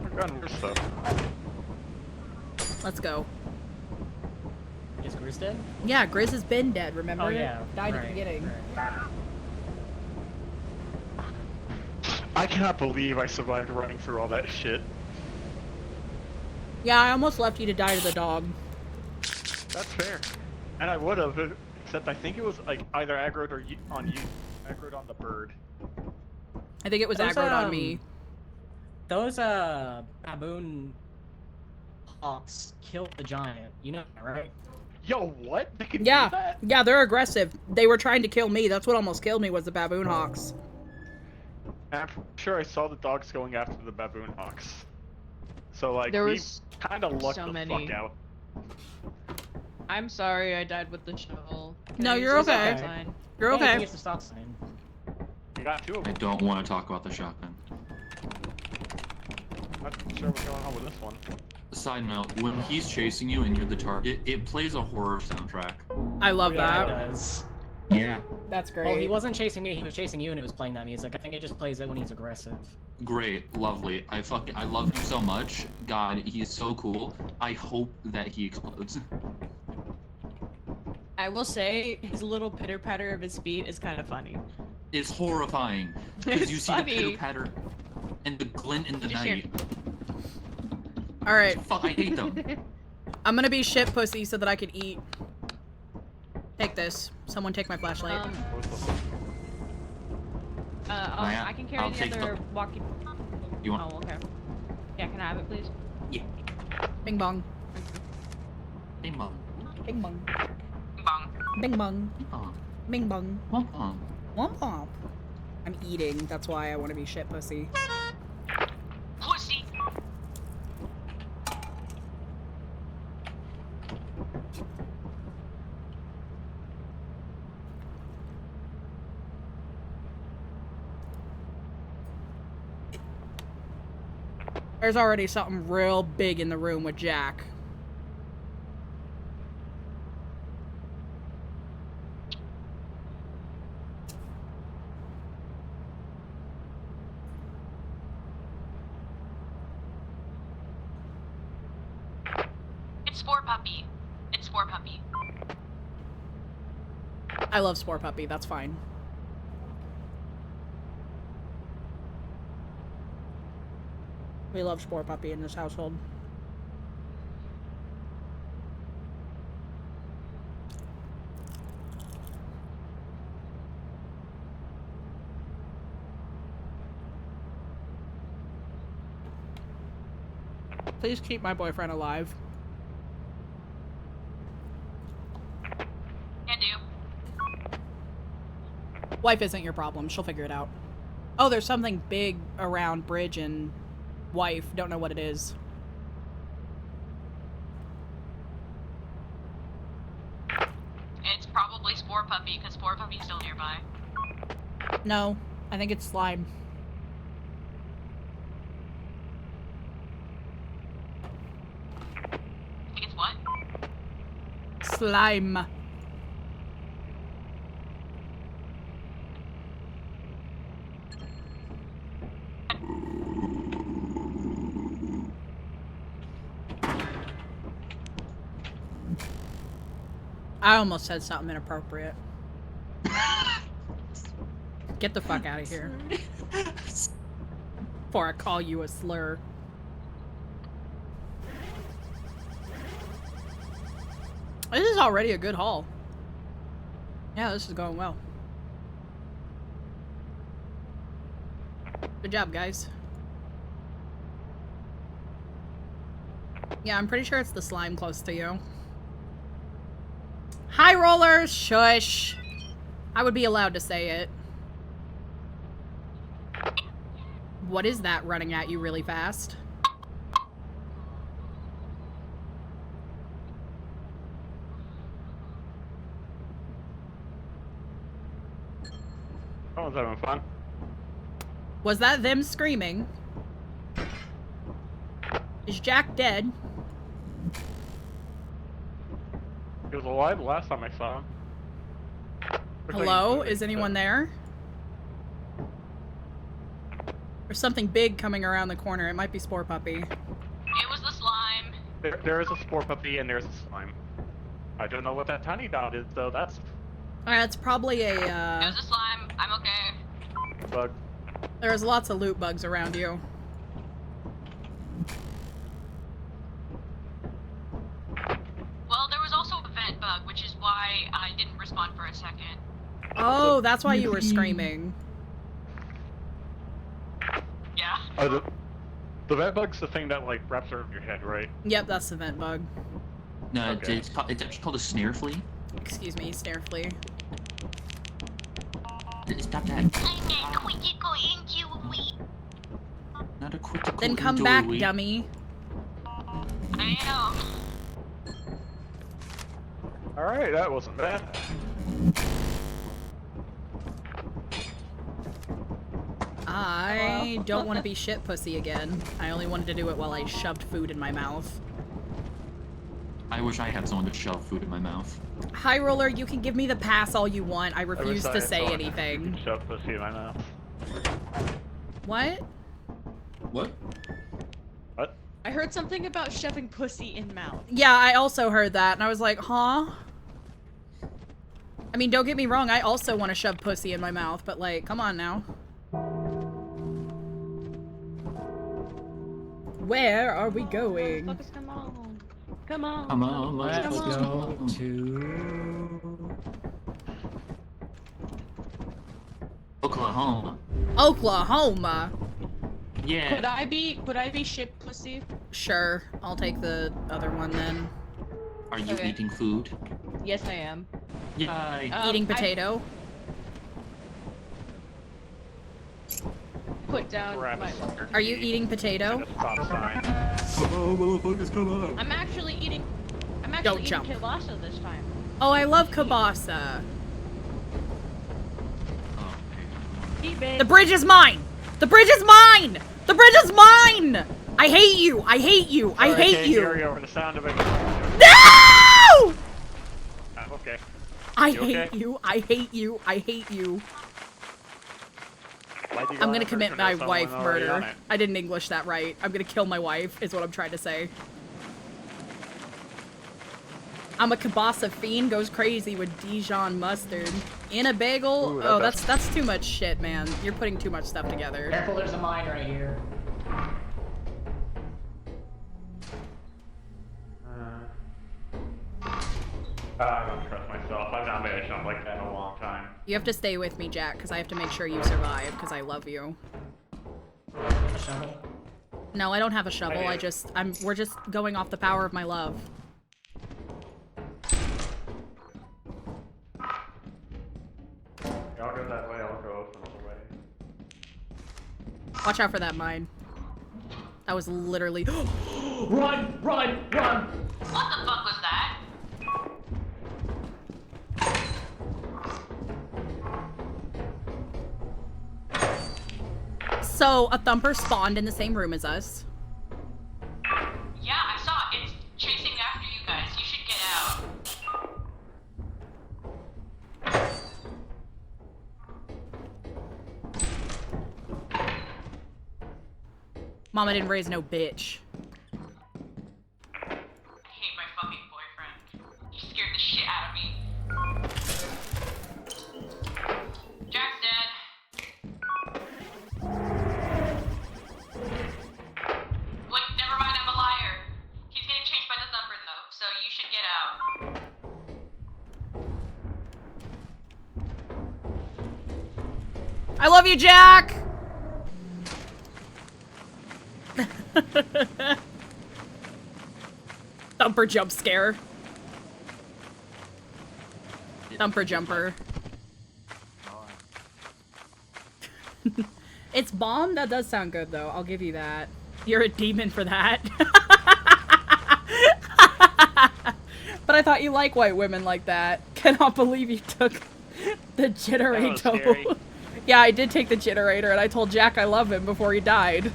I've gotten worse stuff. Let's go. Is Grizz dead? Yeah, Grizz has been dead, remember? Oh yeah. Died at right, the beginning. right. I cannot believe I survived running through all that shit. Yeah, I almost left you to die to the dog. That's fair. And I would have, except I think it was like either aggroed or on you. Aggroed on the bird. I think it was Those, aggroed on me. Those baboon hawks killed the giant. You know that, right? Yo, what? They can do Yeah, that? yeah, they're aggressive. They were trying to kill me. That's what almost killed me was the baboon hawks. I'm sure I saw the dogs going after the baboon hawks. So like, There we was kind of lucked so the many. fuck out. I'm sorry I died with the shovel. No, you're It's okay. Fine. You're Hey, I think okay. it's the stop sign. You got two of I them. don't want to talk about the shotgun. Not sure what's going on with this one. Side note, when he's chasing you and you're the target, it plays a horror soundtrack. I love Yeah, it that. does. Yeah. That's great. Well, he wasn't chasing me, he was chasing you and it was playing that music. I think it just plays it when he's aggressive. Great, lovely. I love him so much. God, he is so cool. I hope that he explodes. I will say his little pitter patter of his feet is kind of funny. It's horrifying because It's you see funny. the pitter patter and the glint in the Just here. night. All right, Fuck, I hate them. I'm gonna be shit pussy so that I can eat. Take this. Someone take my flashlight. Maya, I can carry I'll the take other walkie. You want? Oh, okay. Yeah, can I have it, please? Bing bong. Hey, mom. Bing bong. Bong. Bing bong. Oh, Bing bong. mom. Womp womp. I'm eating. That's why I want to be shit pussy. Pussy. There's already something real big in the room with Jack. It's Spore Puppy. It's Spore Puppy. I love Spore Puppy. That's fine. We love Spore Puppy in this household. Please keep my boyfriend alive. Can do. Wife isn't your problem. She'll figure it out. Oh, there's something big around Bridge and wife. Don't know what it is. It's probably Spore Puppy, because Spore Puppy's still nearby. No, I think it's slime. I think it's what? Slime. I almost said something inappropriate. Get the fuck out of here. Before I call you a slur. This is already a good haul. Yeah, this is going well. Good job, guys. Yeah, I'm pretty sure it's the slime close to you. High rollers, shush. I would be allowed to say it. What is that running at you really fast? Someone's having fun. Was that them screaming? Is Jack dead? He was alive the last time I saw him. Looks like Hello? he's moving, Is anyone so- there? There's something big coming around the corner. It might be Spore Puppy. It was the slime. There is a Spore Puppy and there's a slime. I don't know what that tiny dot is though. That's It's probably It a, was a slime. I'm okay. a bug. there's lots of loot bugs around you. Well, there was also a vent bug, which is why I didn't respond for a second. Oh, that's why you were screaming. Yeah. Oh, the vet bug's the thing that like wraps around your head, right? Yep, that's the vent bug. No, Okay. it's actually called a snare flea. Excuse me, snare flea. Stop that. I'm a critical injury. Not a critical Then come injury. back, dummy. I am. All right, that wasn't bad. I don't want to be shit pussy again. I only wanted to do it while I shoved food in my mouth. I wish I had someone to shove food in my mouth. High Roller, you can give me the pass all you want. I I wish refuse I to had say someone who anything. could shove pussy in my mouth. What? What? What? I heard something about shoving pussy in mouth. Yeah, I also heard that, and I was like, huh? I mean, don't get me wrong, I also want to shove pussy in my mouth, but like, come on now. Where are we going? Motherfuckers, come on. Come on. Come on, Let's let's go go. to... Oklahoma. Oklahoma. Yeah. Could I be shit pussy? Sure, I'll take the other one then. Are you Okay. eating food? Yes, I am. Yay. Eating potato. Put down Grab a my. sucker Are you key eating potato? and a stop sign. Come on, motherfuckers, come on. I'm actually eating. I'm Don't actually jump. eating kielbasa this time. Oh, I love kielbasa. Oh, Eat babe. The bridge is mine! The bridge is mine! The bridge is mine! I hate you! I hate you! I Sorry, hate can't hear you! you over the sound of it. No! Okay. I You hate okay? you! I hate you! I hate you! Why'd you go I'm on gonna a commit first my with someone wife already on murder. it? I didn't English that right. I'm gonna kill my wife, is what I'm trying to say. I'm a kielbasa fiend, goes crazy with Dijon mustard. In a bagel? Ooh, Oh, that's- that's too much shit, man. You're putting too much stuff together. Careful, there's a mine right here. I don't trust myself. I've not made a jump like that in a long time. You have to stay with me, Jack, because I have to make sure you survive, because I love you. A shovel. No, I don't have a shovel. I do. We're just going off the power of my love. Y'all go that way, I'll go another way. Watch out for that mine. That was literally. Run! Run! Run! What the fuck was that? So, a thumper spawned in the same room as us. Yeah, I saw it. It's chasing after you guys. You should get out. Mama didn't raise no bitch. I hate my fucking boyfriend. He scared the shit out of me. Jack's dead. Wait, never mind, I'm a liar. He's getting chased by the thumper though, so you should get out. I love you, Jack! Thumper jump scare. Thumper jumper. It's bomb? That does sound good, though. I'll give you that. You're a demon for that. But I thought you like white women like that. Cannot believe you took the generator. scary. Yeah, I did take the generator, and I told Jack I love him before he died.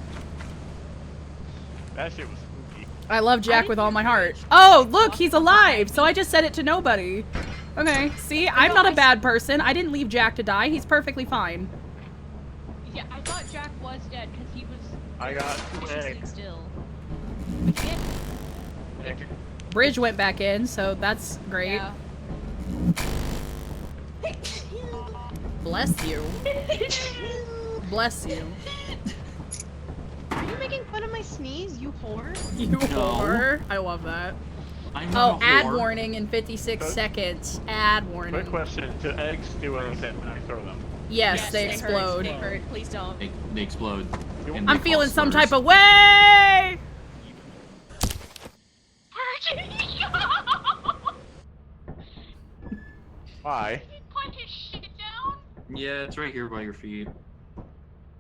That shit was spooky. I love Jack with all my heart. Oh, look, he's alive! So I just said it to nobody. Okay, see? I'm not a bad person. I didn't leave Jack to die. He's perfectly fine. Yeah, I thought Jack was dead because he was I got two sitting eggs. still. Bridge went back in, so that's great. Yeah. Bless you. Bless you. Are you making fun of my sneeze, you whore? You No. whore. I love that. I'm Oh, not a ad whore. warning in 56 Good. seconds. Ad Quick warning. question, do eggs do anything when I throw them? Yes, they hurt, explode. They hurt. Please don't. They explode. And I'm they feeling cause some slurs. type of way! Why? Put his shit down. Yeah, it's right here by your feet.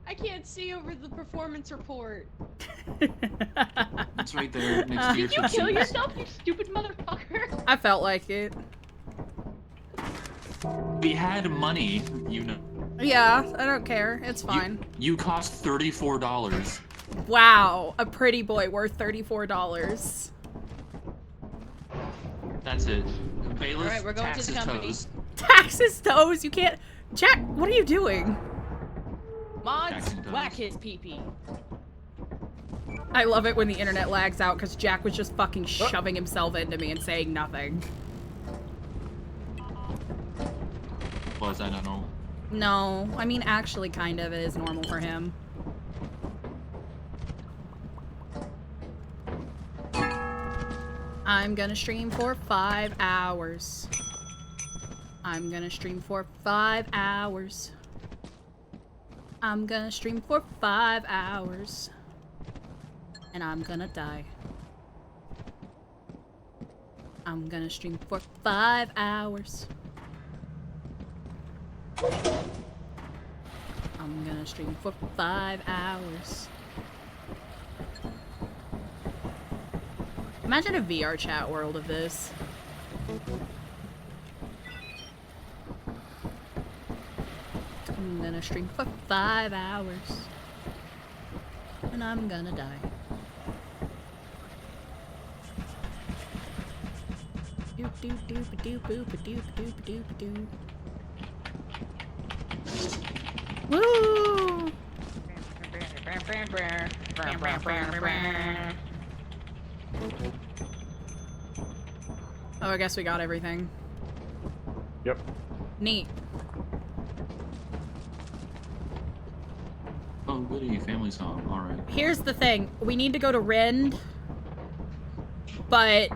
I can't see over the performance report. It's right there next to your Did you kill tootsies. yourself, you stupid motherfucker? I felt like it. We had money, you know. Yeah, I don't care. It's fine. You cost $34. Wow, a pretty boy worth $34. That's it. Bailiff, Alright, we're going to taxes the company. toes. Taxes toes, you can't. Jack, what are you doing? Mods, Jackson does. whack his pee-pee. I love it when the internet lags out because Jack was just fucking shoving himself into me and saying nothing. Was I don't know. No, I mean actually kind of it is normal for him. I'm gonna stream for 5 hours. I'm gonna stream for 5 hours. I'm gonna stream for 5 hours. And I'm gonna die. I'm gonna stream for 5 hours. I'm gonna stream for 5 hours. Imagine a VR chat world of this. I'm gonna stream for 5 hours. And I'm gonna die. Doop doop doop doop doop doop doop doop doop. Woo! Oh, I guess we got everything. Yep. Neat. Oh, goody, family song. Alright. Here's the thing. We need to go to Rend, but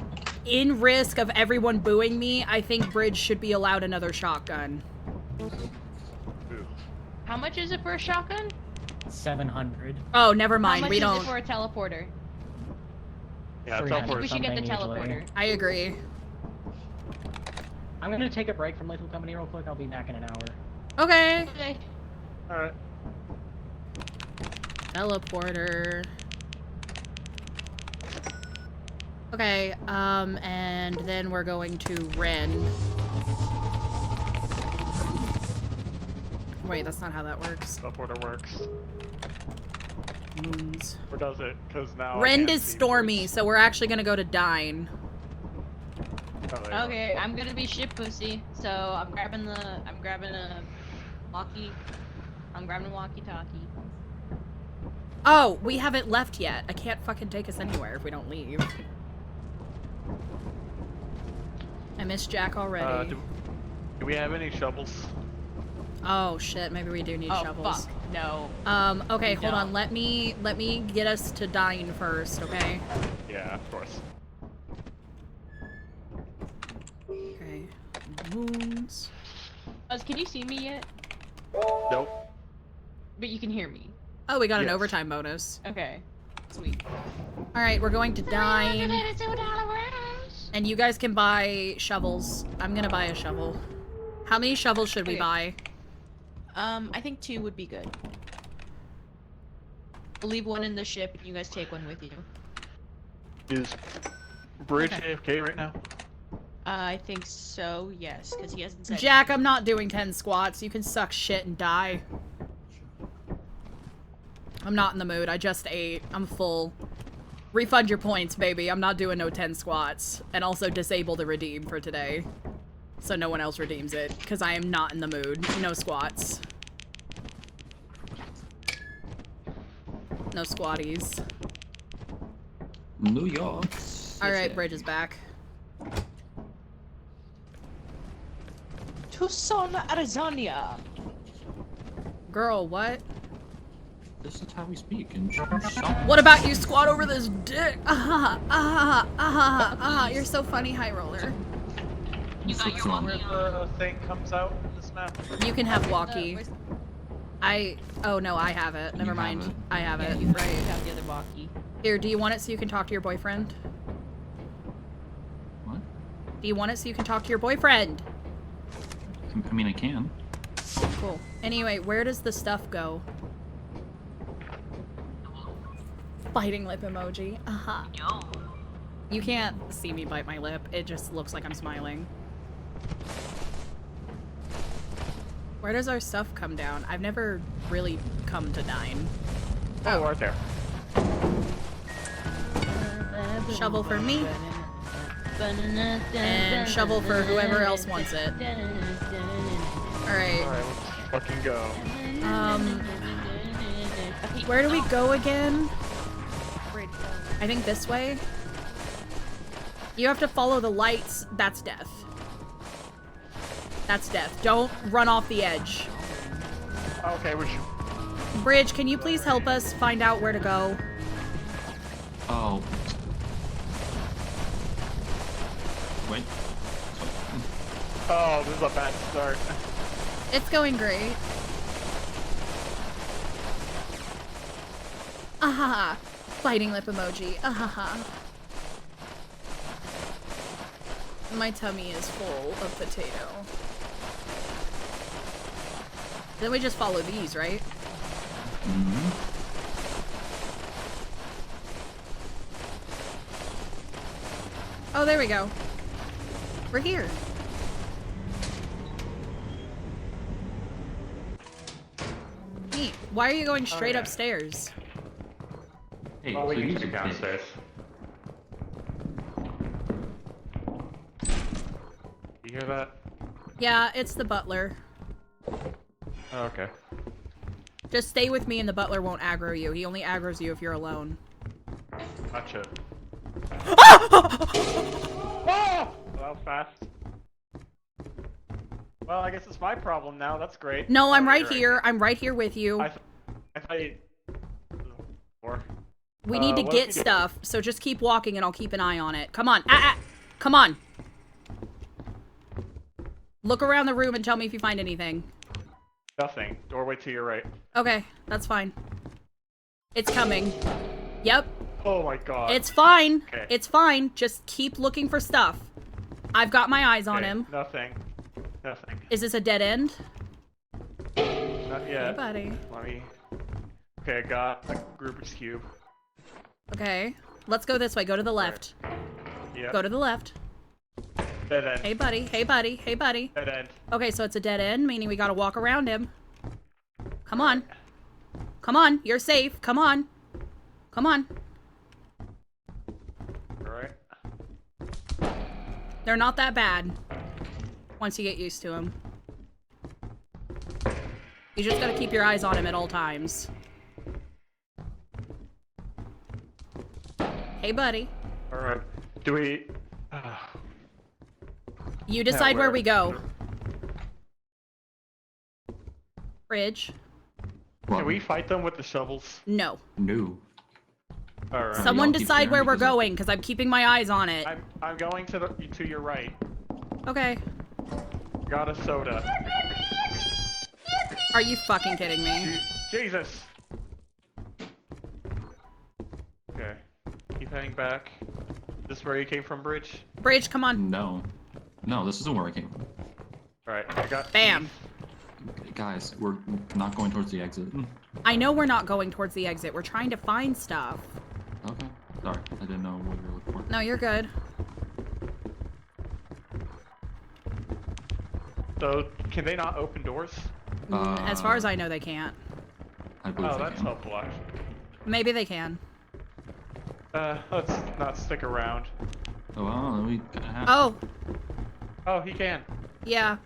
in risk of everyone booing me, I think Bridge should be allowed another shotgun. How much is it for a shotgun? 700. Oh, never How mind. much We is don't. it for a teleporter? Yeah, Three tell hundred. I think we should get the Something usually. teleporter. I agree. I'm gonna take a break from Lethal Company real quick. I'll be back in an hour. Okay. Okay. Alright. Teleporter. Okay, and then we're going to Ren. Wait, that's not how that works. Teleporter works. Moons. Or does it? Because now. I Rend can't is see stormy, Bruce. so we're actually gonna go to Dine. Oh, there you go. Okay, I'm gonna be shit pussy, so I'm grabbing a walkie. I'm grabbing a walkie-talkie. Oh, we haven't left yet. I can't fucking take us anywhere if we don't leave. I miss Jack already. Do we have any shovels? Oh shit, maybe we do need Oh shovels. fuck, no. Okay, hold No. on. Let me get us to Dine first, okay? Yeah, of course. Okay. Moons. Buzz, can you see me yet? Nope. But you can hear me. Oh, we got an Yes. overtime bonus. Okay. Sweet. Alright, we're going to Dine. And you guys can buy shovels. I'm gonna buy a shovel. How many shovels should we Okay. buy? I think 2 would be good. We'll leave one in the ship and you guys take one with you. Is Bridge Okay. AFK right now? I think so, yes, because he hasn't said Jack, I'm not doing 10 squats. You can suck shit and die. I'm not in the mood. I just ate. I'm full. Refund your points, baby. I'm not doing no 10 squats. And also disable the redeem for today. So no one else redeems it. Because I am not in the mood. No squats. No squatties. New York. Alright, Bridge is back. Tucson, Arizona. Girl, what? This is how we speak in What about you squat over this dick? You're so funny, high roller. You got your Tucson. Where the thing comes out in this map? You can have walkie. Oh no, I have it. Never You mind. have it. I have it. You Right. have the other walkie. Here, do you want it so you can talk to your boyfriend? What? Do you want it so you can talk to your boyfriend? I mean, I can. Cool. Anyway, where does the stuff go? Biting lip emoji. You can't see me bite my lip. It just looks like I'm smiling. Where does our stuff come down? I've never really come to 9. Oh, right there. Shovel for me. And shovel for whoever else wants it. Alright. Alright, let's fucking go. Where do we go again? I think this way. You have to follow the lights. That's death. That's death. Don't run off the edge. Okay, we should... Bridge, can you please help us find out where to go? Oh. Wait. Oh, this is a bad start. It's going great. Ahaha. Biting lip emoji. Ahaha. My tummy is full of potato. Then we just follow these, right? Mm-hmm. Oh, there we go. We're here. Neat. Why are you going straight yeah. upstairs? Hey, Oh, so we can use take it a bitch. downstairs. You hear that? Yeah, it's the butler. Oh, okay. Just stay with me and the butler won't aggro you. He only aggroes you if you're alone. Gotcha. Oh! That was fast. Well, I guess it's my problem now. That's great. No, I'm Oh, right you're here. I'm right here with you. I thought you... Or... We need to what get if you do- stuff, so just keep walking and I'll keep an eye on it. Come on. Come on. Look around the room and tell me if you find anything. Nothing. Doorway to your right. Okay, that's fine. It's coming. Yep. Oh my god. It's fine. Okay. It's fine. Just keep looking for stuff. I've got my eyes on Okay, him. Nothing. Nothing. Is this a dead end? Not Hey, yet. buddy. Let me... Okay, I got a Rubik's Cube. Okay. Let's go this way. Go to the left. Yeah. Go to the left. Dead end. Hey, buddy. Hey, buddy. Hey, buddy. Dead end. Okay, so it's a dead end, meaning we gotta walk around him. Come on. Come on. You're safe. Come on. Come on. Alright. They're not that bad. Once you get used to them. You just gotta keep your eyes on him at all times. Hey, buddy. Alright. Do we... You decide where where? we go. Bridge. Can we fight them with the shovels? No. No. Alright. Someone y'all keep decide staring where we're because of- going, because I'm keeping my eyes on it. I'm going to your right. Okay. Got a soda. Are you fucking kidding me? Jesus! Okay. Keep heading back. This where you came from, Bridge? Bridge, come on. No. No, this isn't where I came from. Alright, I got... Bam. Guys, we're not going towards the exit. I know we're not going towards the exit. We're trying to find stuff. Okay. Sorry, I didn't know what you were looking for. No, you're good. So, can they not open doors? As far as I know, they can't. I believe Oh, they that's can. helpful, actually. Maybe they can. Let's not stick around. Oh, well, then we kinda have Oh, Oh, he can. yeah.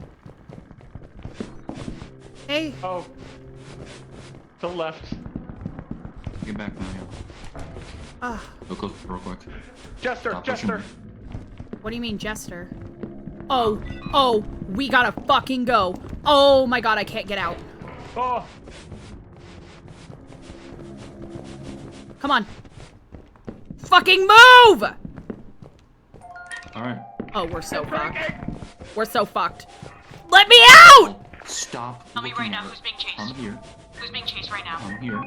Hey. Oh. To the left. to get back now, yeah. Ah, Go close real quick. Jester! Stop pushing Jester! me. what do you mean, Jester? Oh, we gotta fucking go. Oh my god, I can't get out. Oh! Come on. Fucking move! Alright. Oh, we're so fucked. We're so fucked. Let me out! Stop. Tell me looking right now at who's it. being chased. I'm here. Who's being chased right now? I'm here.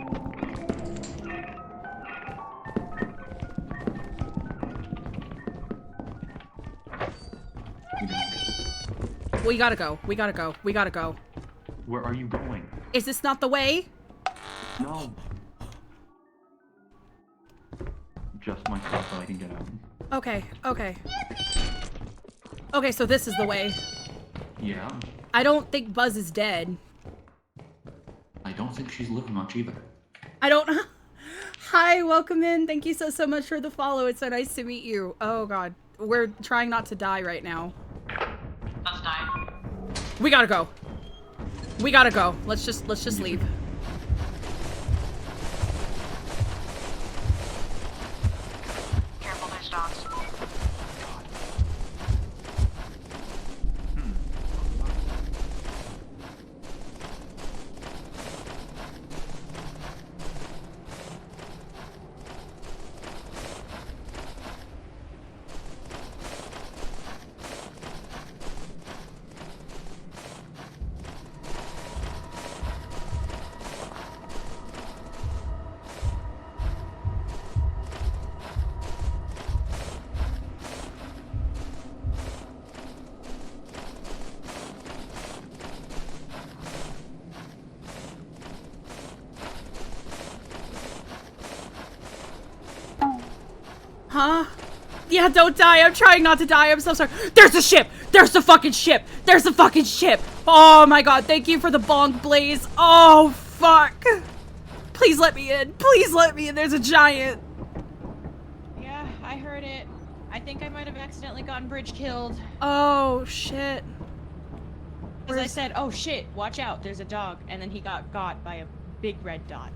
We don't. We gotta go. We gotta go. We gotta go. Where are you going? Is this not the way? No. Just myself so I can get out. Okay, okay. Okay, so this is the way. Yeah. I don't think Buzz is dead. I don't think she's living much either. I don't. Hi, welcome in. Thank you so much for the follow. It's so nice to meet you. Oh god, we're trying not to die right now. Let's die. We gotta go. We gotta go. Let's just leave. Careful, there's dogs. Huh? Yeah, don't die. I'm trying not to die. I'm so sorry. There's a ship! There's the fucking ship! There's the fucking ship! Oh my god, thank you for the bonk, Blaze. Oh, fuck. Please let me in. Please let me in. There's a giant. Yeah, I heard it. I think I might have accidentally gotten bridge killed. Oh, shit. Because I said, oh shit, watch out, there's a dog. And then he got by a big red dot.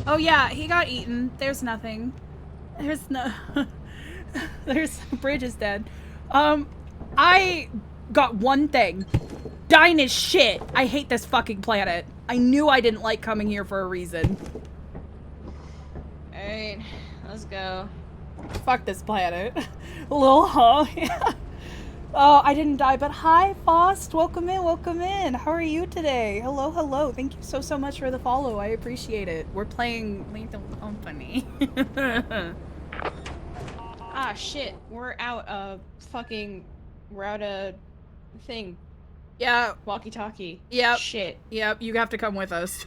Oh yeah, he got eaten. There's nothing. There's no... There's... Bridge is dead. I got one thing. Dying is shit. I hate this fucking planet. I knew I didn't like coming here for a reason. Alright, let's go. Fuck this planet. Lil huh? Yeah. Oh, I didn't die, but hi, Faust. Welcome in, welcome in. How are you today? Hello, hello. Thank you so much for the follow. I appreciate it. We're playing Lethal Company. Ah, shit. We're out of thing. Yeah. Walkie-talkie. Yep. Shit. Yep, you have to come with us.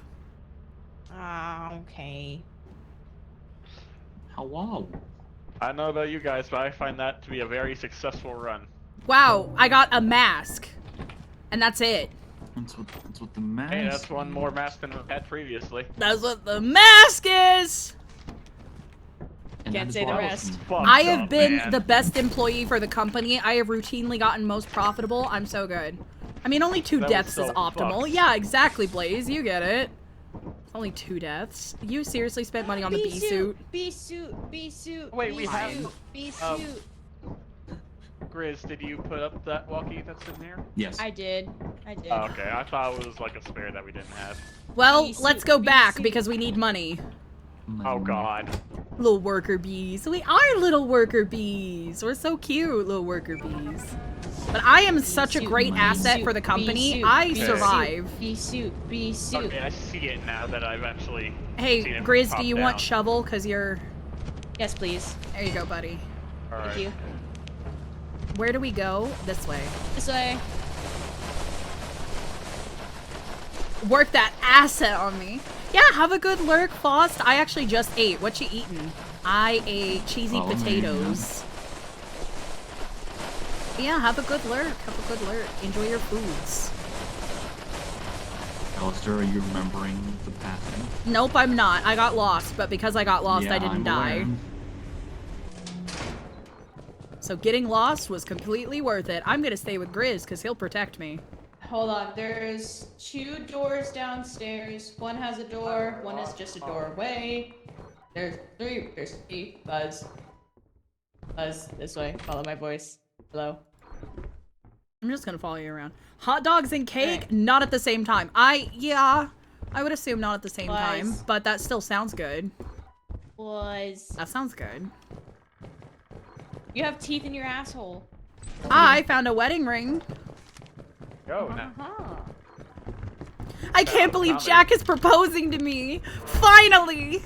Ah, okay. Hello. I don't know about you guys, but I find that to be a very successful run. Wow, I got a mask. And that's it. That's what the mask. Hey, that's one more mask than we had previously. That's what the mask is! And Can't that is say the why rest. Fucked I have up, been man. the best employee for the company. I have routinely gotten most profitable. I'm so good. I mean, only 2 That was deaths so is optimal. fucked. Yeah, exactly, Blaze. You get it. Only 2 deaths. You seriously spent money on the bee suit? Bee suit. Wait, we have- Bee um, suit. Grizz, did you put up that walkie that's in there? Yes. I did. Oh, okay, I thought it was like a spare that we didn't have. Well, Bee suit, let's go bee back suit. because we need money. Oh god. Little worker bees. We are little worker bees. We're so cute, little worker bees. But I am such a suit, great bee asset suit, for the bee company. suit, I bee suit, survive. Bee suit. Okay, I see it now that I've actually Hey, seen it Grizz, pop do you down. want shovel? Because you're... Yes, please. There you go, buddy. Alright. Thank you. Where do we go? This way. This way. Work that asset on me. Yeah, have a good lurk, Faust. I actually just ate. What you eating? I ate cheesy Follow me, potatoes. Yeah, have a good lurk. Have a good lurk. Enjoy your foods. Alistair, are you remembering the pathing? Nope, I'm not. I got lost, but because I got lost, Yeah, I didn't I'm die. aware. So getting lost was completely worth it. I'm gonna stay with Grizz because he'll protect me. Hold on, there's 2 doors downstairs. One has a door, one is just a doorway. There's 3. Buzz. Buzz, this way. Follow my voice. Hello. I'm just gonna follow you around. Hot dogs and cake, Okay. not at the same time. Yeah, I would assume not at the same time, Was. but that still sounds good. That sounds good. You have teeth in your asshole. I found a wedding ring. Go now. Uh-huh. I can't believe comedy. Jack is proposing to me. Finally!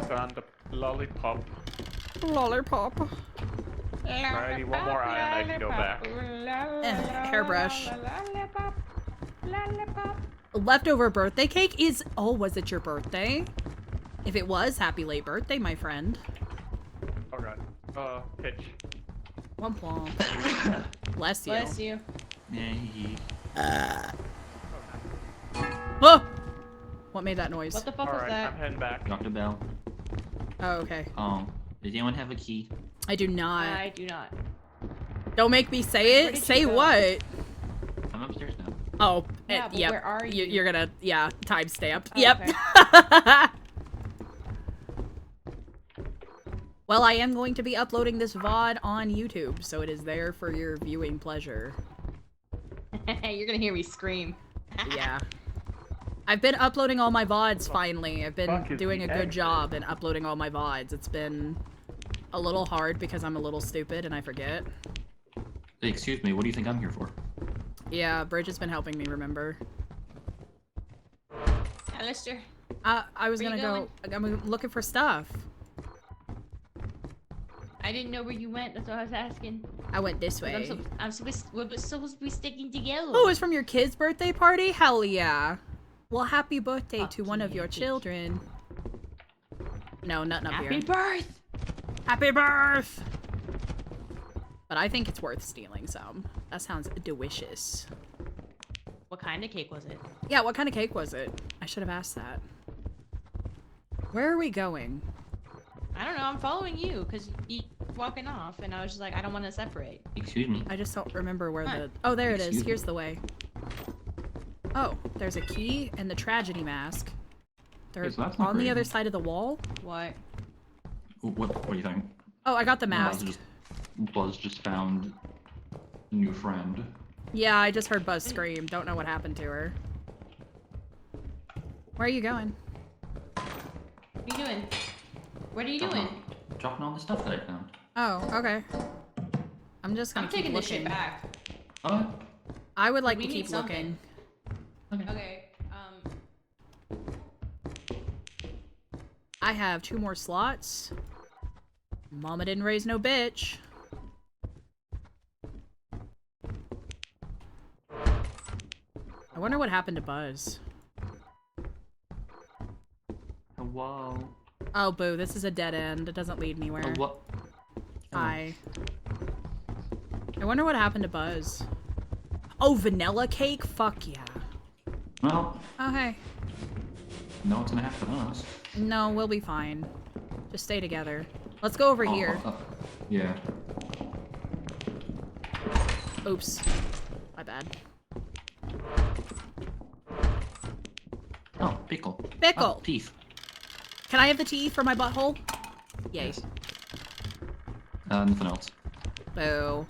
Found the lollipop. Lollipop. Alrighty, one more eye and I can go back. Hairbrush. Leftover birthday cake is... Oh, was it your birthday? If it was, happy late birthday, my friend. Oh god. Pitch. Womp womp. Bless you. Bless you. Yeah, Oh! What made that noise? What the fuck was Alright, I'm that? heading back. Dr. Bell. Oh, okay. Does anyone have a key? I do not. I do not. Don't make me say Where it. did you Say go? what? I'm upstairs now. Oh, Yeah, but yep. where are you? You're gonna, yeah, timestamp. Oh, Yep. okay. Well, I am going to be uploading this VOD on YouTube, so it is there for your viewing pleasure. You're gonna hear me scream. Yeah. I've been uploading all my VODs finally. I've been Fuck is doing the a good exit? job in uploading all my VODs. It's been a little hard because I'm a little stupid and I forget. Hey, excuse me, what do you think I'm here for? Yeah, Bridge has been helping me remember. Alistair. I was Where you gonna go. I'm looking for stuff. I didn't know where you went, that's what I was asking. I went this way. we're supposed to be sticking together. Oh, it's from your kid's birthday party? Hell yeah. Well, happy birthday Fuck to one of yeah, your bitch. children. No, nothing up Happy here. birth! Happy birth! But I think it's worth stealing some. That sounds delicious. What kind of cake was it? Yeah, what kind of cake was it? I should have asked that. Where are we going? I don't know, I'm following you, because you walking off, and I was just like, I don't want to separate. Excuse me. I just don't remember where Huh. the... Oh, there it is. Excuse me. Here's the way. Oh, there's a key and the tragedy mask. They're Okay, so that's not on the great. other side of the wall. What? What do you think? Oh, I got the mask. Buzz just found a new friend. Yeah, I just heard Buzz scream. Don't know what happened to her. Where are you going? What are you doing? What are you doing? Dropping all the stuff that I found. Oh, okay. I'm just gonna I'm keep taking this looking. shit back. Oh, I would like We to need keep something. looking. Okay, I have 2 more slots. Mama didn't raise no bitch. I wonder what happened to Buzz. Hello. Oh, boo, this is a dead end. It doesn't lead anywhere. What? Hi. I wonder what happened to Buzz. Oh, vanilla cake? Fuck yeah. Well, Oh, hey. no one's gonna happen to us. No, we'll be fine. Just stay together. Let's go over here. Yeah. Oops. My bad. Oh, pickle. Pickle! Oh, teeth. Can I have the tea for my butthole? Yay. Yes. Nothing else. Boo.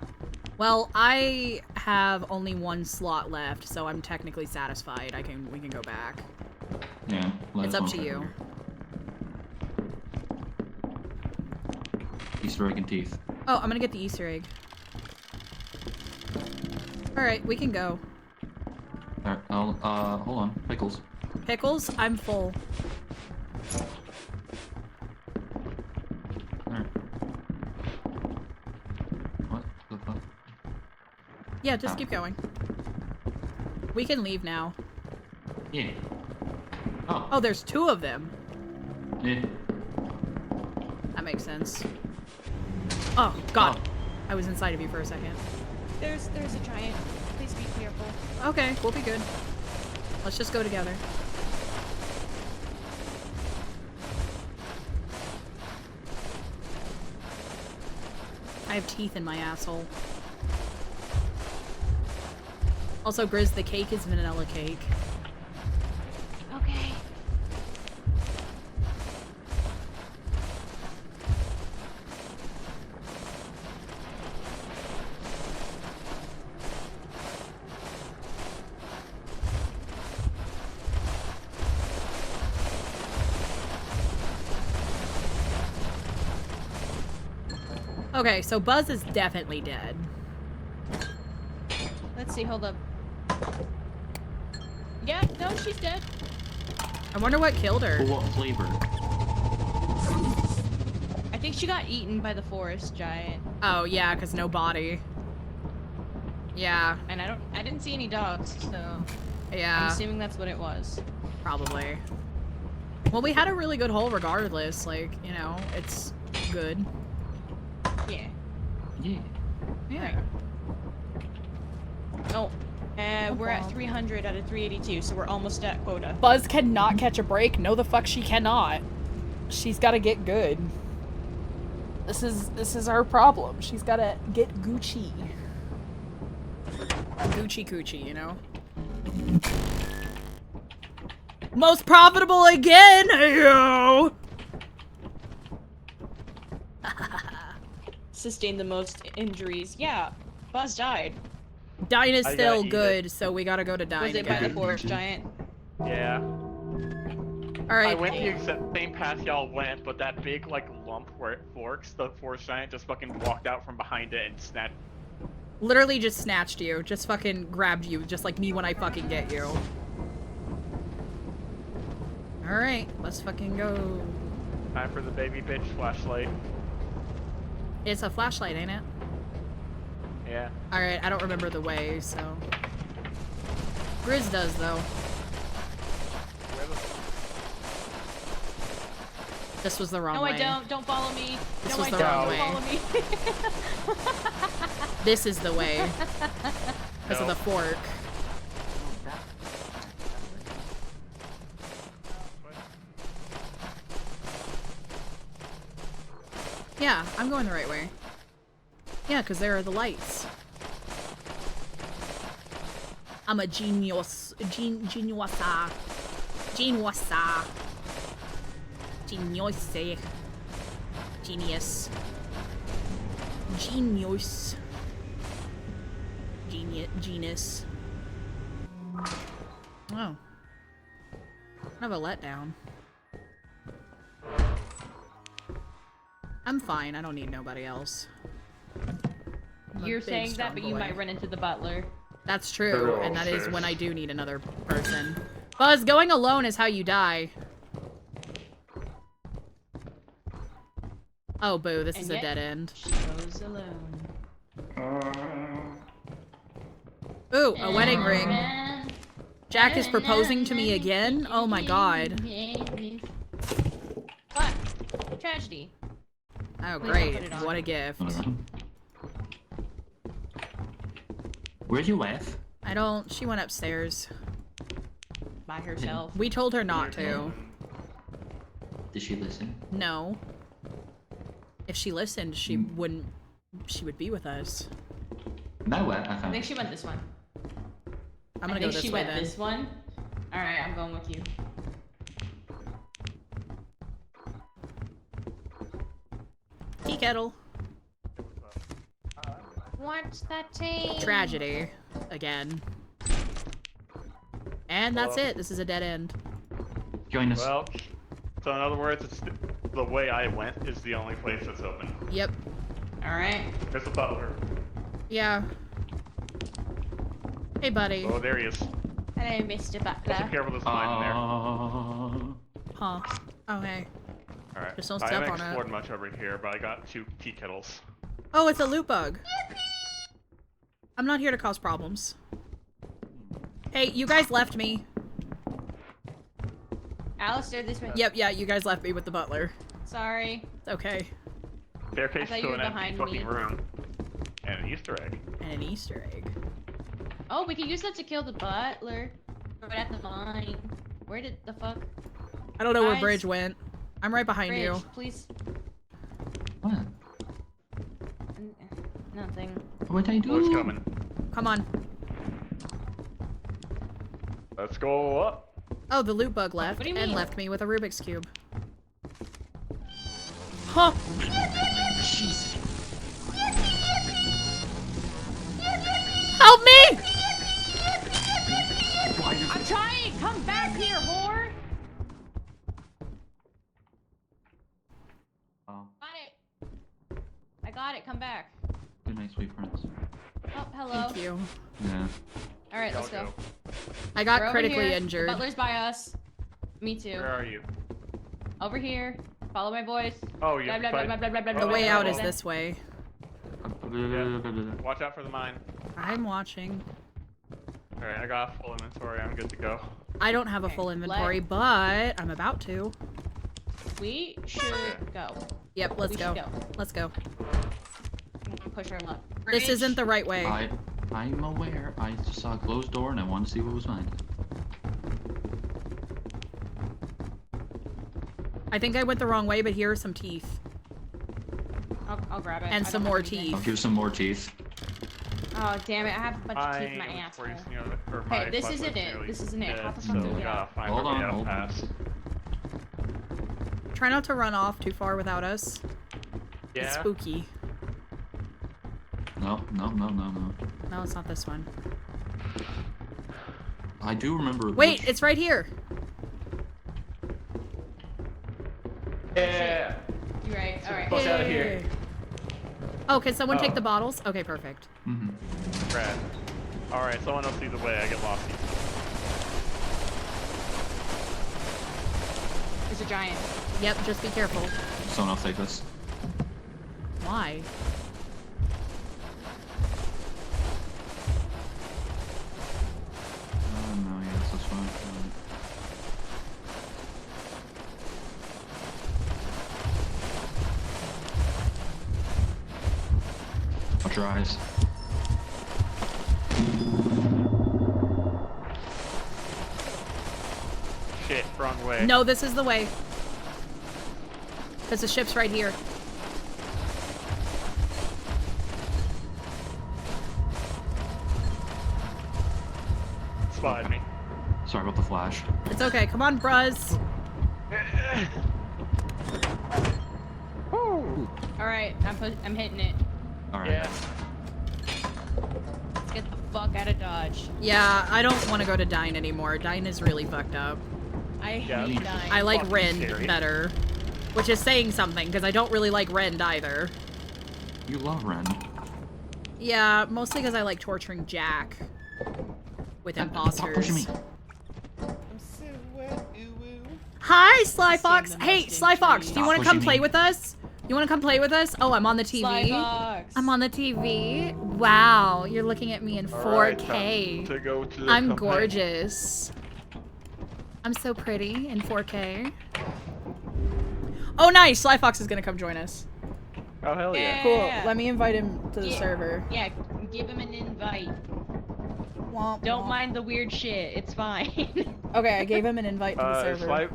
Well, I have only 1 slot left, so I'm technically satisfied. We can go back. Yeah. It's up to you. Easter egg and teeth. Oh, I'm gonna get the Easter egg. Alright, we can go. Alright, hold on. Pickles. Pickles, I'm full. Alright. What the fuck? Yeah, just Oh. keep going. We can leave now. Yeah. Oh. Oh, there's 2 of them. Yeah. That makes sense. Oh, God. Oh. I was inside of you for a second. There's a giant. Please be careful. Okay, we'll be good. Let's just go together. I have teeth in my asshole. Also, Grizz, the cake is vanilla cake. Okay. Okay, so Buzz is definitely dead. Let's see, hold up. Yeah, no, she's dead. I wonder what killed her. But what flavor? I think she got eaten by the forest giant. Oh, yeah, because no body. Yeah, And I didn't see any dogs, so I'm yeah, assuming that's what it was. probably. Well, we had a really good haul regardless. Like, you know, it's good. Yeah. Yeah. Yeah. Oh, We're at 300 out of 382, so we're almost at quota. Buzz cannot catch a break. No, the fuck she cannot. She's gotta get good. This is our problem. She's gotta get Gucci. Gucci coochie, you know? Most profitable again! Yo! Sustained the most injuries. Yeah, Buzz died. Dine is I still gotta eat good, so we gotta go to Dine Was it by the again. forest giant? Yeah. I Alright, went the exact same path y'all went, but that big like lump where it forks, the forest giant just fucking walked out from behind it and snatched. literally just snatched you. Just fucking grabbed you, just like me when I fucking get you. Alright, let's fucking go. Time for the baby bitch flashlight. It's a flashlight, ain't it? Yeah. Alright, I don't remember the way, so... Grizz does, though. This was the wrong No, way. I don't. Don't follow me. This No, was I the don't. wrong Don't way. follow me. This is the way. Because of No. the fork. Yeah, I'm going the right way. Yeah, because there are the lights. I'm a genius. Geniusa. Genius. Genius. Genius. Genus. Oh. Kind of a letdown. I'm fine. I don't need nobody else. I'm a You're big, saying that, strong but you boy. might run into the butler. That's They're true, all and that is upstairs. when I do need another person. Buzz, going alone is how you die. Oh, boo, this is And a yet- dead end. She goes alone. Ooh, a wedding ring. Jack is proposing to me again? Oh my god. What? Tragedy. Oh, Please don't great. put it on. What a gift. Where's your wife? I don't... She went upstairs. By herself. We told her not to. Did she listen? No. If she listened, she wouldn't... She would be with us. No, I I found think she went this one. I'm gonna I go think this she way went then. this one. Alright, I'm going with you. Tea kettle. What's that tea? Tragedy. Again. And that's Well. it. This is a dead end. Join us. Well, so in other words, it's the way I went is the only place that's open. Yep. Alright. There's a butler. Yeah. Hey, buddy. Oh, there he is. Hello, Mr. Also, Butler. careful, there's a mine in there. Huh. Oh, hey. Alright. Just don't I step haven't on it. explored much over here, but I got 2 tea kettles. Oh, it's a loot bug. I'm not here to cause problems. Hey, you guys left me. Alistair, this way. Yep, yeah, you guys left me with the butler. Sorry. It's okay. Staircase thought you to were an empty behind fucking me. room. And an Easter egg. And an Easter egg. Oh, we can use that to kill the butler. Right at the mine. Where did the fuck? I don't know where Guys. Bridge went. I'm right behind Bridge, you. please. What? Nothing. What I do? What's coming? Come on. Let's go up. Oh, the loot bug left What do you and mean? left me with a Rubik's Cube. Huh. Jesus. Help me! I'm trying! Come back here, whore! Oh, Got it! I got it, come back. good night, sweet prince. Oh, hello. Thank you. Yeah. Alright, let's Y'all go. I got We're over critically here. injured. The butler's by us. Me too. Where are you? Over here. Follow my voice. Oh, you Blah, have blah, to blah, fight. blah, blah, blah, The blah, way blah, out blah, is blah. this way. Watch out for the mine. I'm watching. Alright, I got a full inventory. I'm good to go. I don't have a Okay, full inventory, but I'm about to. We should go. Yep, let's We go. should go. Let's go. Push our luck. This isn't the right way. I I'm aware. I just saw a closed door and I wanted to see what was behind it. I think I went the wrong way, but here are some teeth. I'll grab it. And I some don't more have anything. teeth. I'll give some more teeth. Oh damn it! I have a bunch of teeth in my My asshole. inventory's nearly- or Okay, my this flashlight's isn't it. nearly This isn't it. How dead, the so fuck do we we gotta find Hold a way on, out hold on. fast. Try not to run off too far without us. It's Yeah. spooky. No. No, it's not this one. I do remember. Wait, which- it's right here. Yeah. You're right. All right. Fuck out of here. Yay. Oh, can someone take Oh. the bottles? Okay, perfect. Mhm. Rad. Alright, someone else lead the way. I get lost. There's a giant. Yep, just be careful. Someone else take this. Why? Oh no, yes, that's fine. Watch your eyes. Shit, wrong way. No, this is the way. Because the ship's right here. Spotted me. Sorry about the flash. It's okay. Come on, bruz. All right. I'm hitting it. All right. Yeah. Let's get the fuck out of Dodge. Yeah, I don't want to go to Dine anymore. Dine is really fucked up. I Yeah, hate me- dying. I like Fucking Rend scary. better. Which is saying something, because I don't really like Rend either. You love Ren. Yeah, mostly because I like torturing Jack. With Stop pushing me. imposters. Hi, Sly Fox! the Hey, most Sly Fox, do you Stop want to come pushing play me. with us? You want to come play with us? Oh, I'm on the TV. Sly Fox. I'm on the TV. Wow, you're looking at me in Alright, 4K. time to go to the I'm company. gorgeous. I'm so pretty in 4K. Oh, nice! Sly Fox is gonna come join us. Oh, hell yeah. Cool. Yeah. Let me invite him to the Yeah. server. Yeah, give him an invite. Womp, Don't womp. mind the weird shit. It's fine. Okay, I gave him an invite to the server.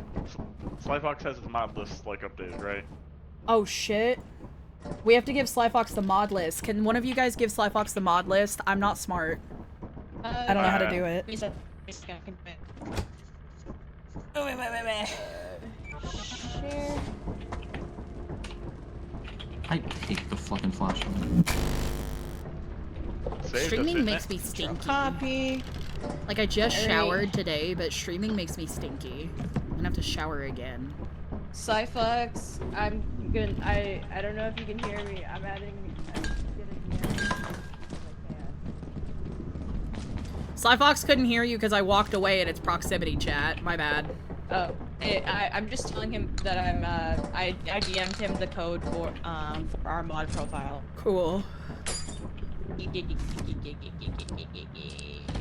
Sly Fox has his mod list, like, updated, right? Oh shit. We have to give Sly Fox the mod list. Can one of you guys give Sly Fox the mod list? I'm not smart. I don't know how to do it. Share. I hate the fucking flash. Saved us, Streaming didn't makes it? me stinky. Copy. Like I just Alright. showered today, but streaming makes me stinky. I'm gonna have to shower again. Cyfox, I'm good. I don't know if you can hear me. I'm getting Sly Fox couldn't hear you because I walked away in its proximity chat. My bad. Oh, I'm just telling him that I DM'd him the code for our mod profile. Cool.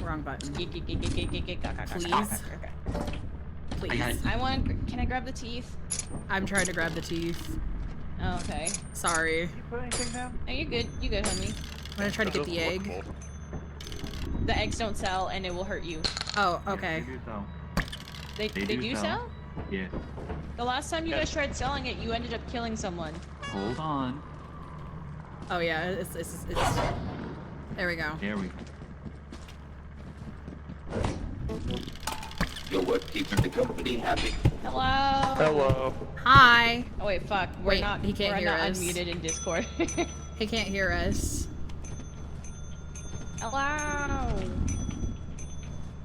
Wrong button. Please. Please. I want. Can I grab the teeth? I'm trying to grab the teeth. Oh, okay. Sorry. You put anything down? No, you're good. You good, homie. I'm gonna try to get the egg. Look, The eggs don't sell, and it will hurt you. Oh, okay. They do sell? Yeah. The last time you Yes. guys tried selling it, you ended up killing someone. Hold on. Oh yeah, it's there we go. There we go. Your work keeps the company happy. Hello. Hello. Hi. Oh wait, fuck. We're Wait, not. he can't we're hear not us. unmuted in Discord. He can't hear us. Hello. Ah,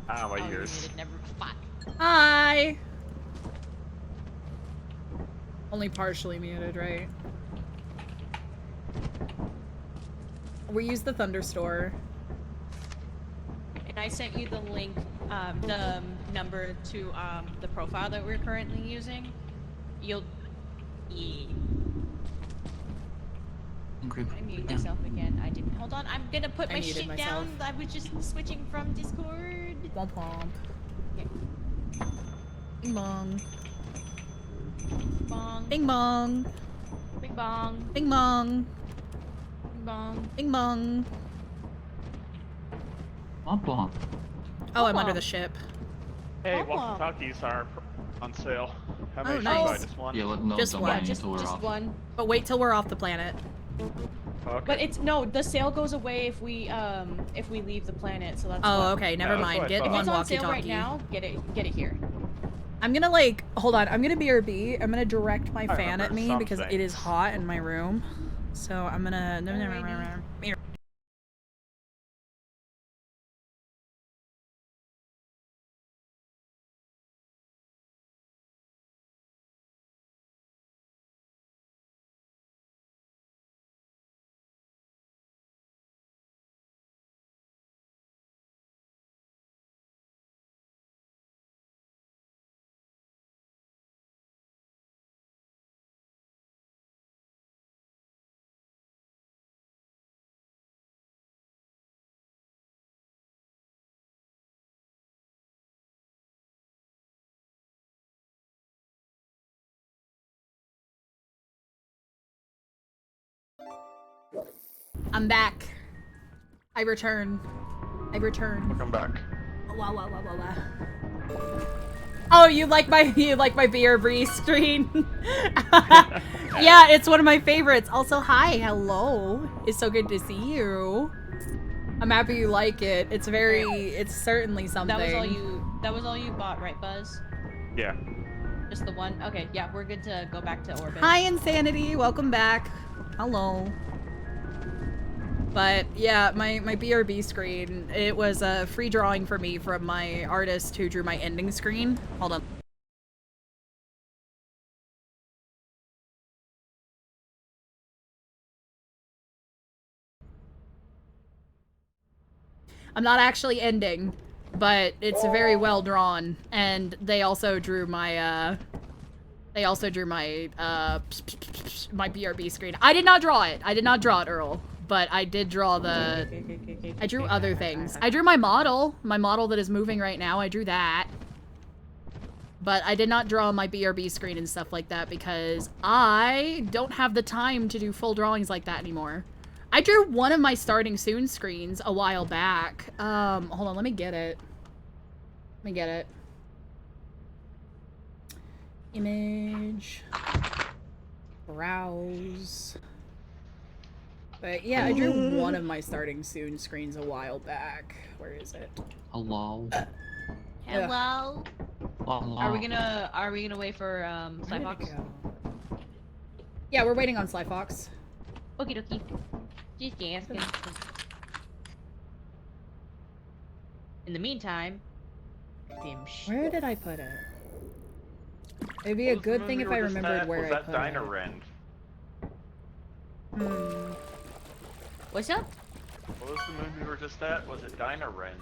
my Oh, you're ears. muted, never. Fuck. Hi. Only partially muted, right? We use the Thunderstore. And I sent you the link, the number to the profile that we're currently using. You'll. Yeah. I muted myself again. I didn't. Hold on. I'm gonna put I my muted shit myself. down. I was just switching from Discord. Womp womp. Okay. Bing bong. Bong. Bing bong. Bing bong. Bing bong. Bing bong. Bing bong. Bump bump. Oh, I'm under the ship. Hey, Womp womp. walkie-talkies are on sale. How Oh, many should I buy? nice. Just one? Yeah, no, Just don't one. buy any Just until we're off. one. But wait till we're off the planet. Okay. But it's no, the sale goes away if we leave the planet, so that's Oh, why. okay, never that's what mind. I Get thought. If one it's on sale walkie-talkie. right now, get it here. I'm gonna like, hold on, I'm gonna BRB. I'm gonna direct my I fan at remember me some because it is things. hot in my room. So I'm gonna. I'm back. I return. Welcome back. Wow. Oh, you like my BRB screen? Yeah, it's one of my favorites. Also, hi, hello. It's so good to see you. I'm happy you like it. It's certainly something. That was all you bought, right, Buzz? Yeah. Just the one? Okay, yeah, we're good to go back to orbit. Hi, Insanity. Welcome back. Hello. But yeah, my BRB screen, it was a free drawing for me from my artist who drew my ending screen. Hold on. I'm not actually ending, but it's very well drawn, and they also drew my my BRB screen. I did not draw it. Earl. But I did draw I drew other things. I drew my model that is moving right now. I drew that. But I did not draw my BRB screen and stuff like that because I don't have the time to do full drawings like that anymore. I drew one of my starting soon screens a while back. Hold on, let me get it. Image. Browse. But yeah, I drew one of my starting soon screens a while back. Where is it? Hello. Hello? Hello. Are we gonna wait for Where did Slyfox? it go? Yeah, we're waiting on Slyfox. Okie dokie. Just asking. In the meantime, Where did I put it? It'd be a What was the good moon thing we if were I just remembered at? where was I that put Diner it. Rend? What's up? What was the moon we were just at? Was it Diner Rend?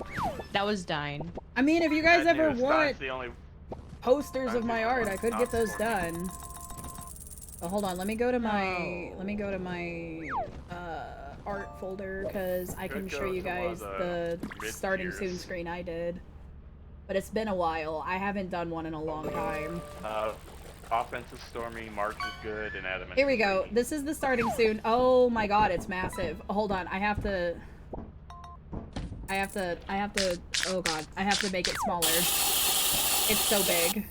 That was Dine. I mean, if you guys Bad ever news, want Dine's the only... posters of Dine's my the art, only I could one get those not for me. done. But hold on, let me go to my art folder because I can Could show go you to one of guys the mid starting tiers. soon screen I did. But it's been a while. I haven't done one in a long time. Offense is stormy, March is good, and Adamant Here we is go. rainy. This is the starting soon. Oh my god, it's massive. Hold on, I have to, oh god, I have to make it smaller. It's so big.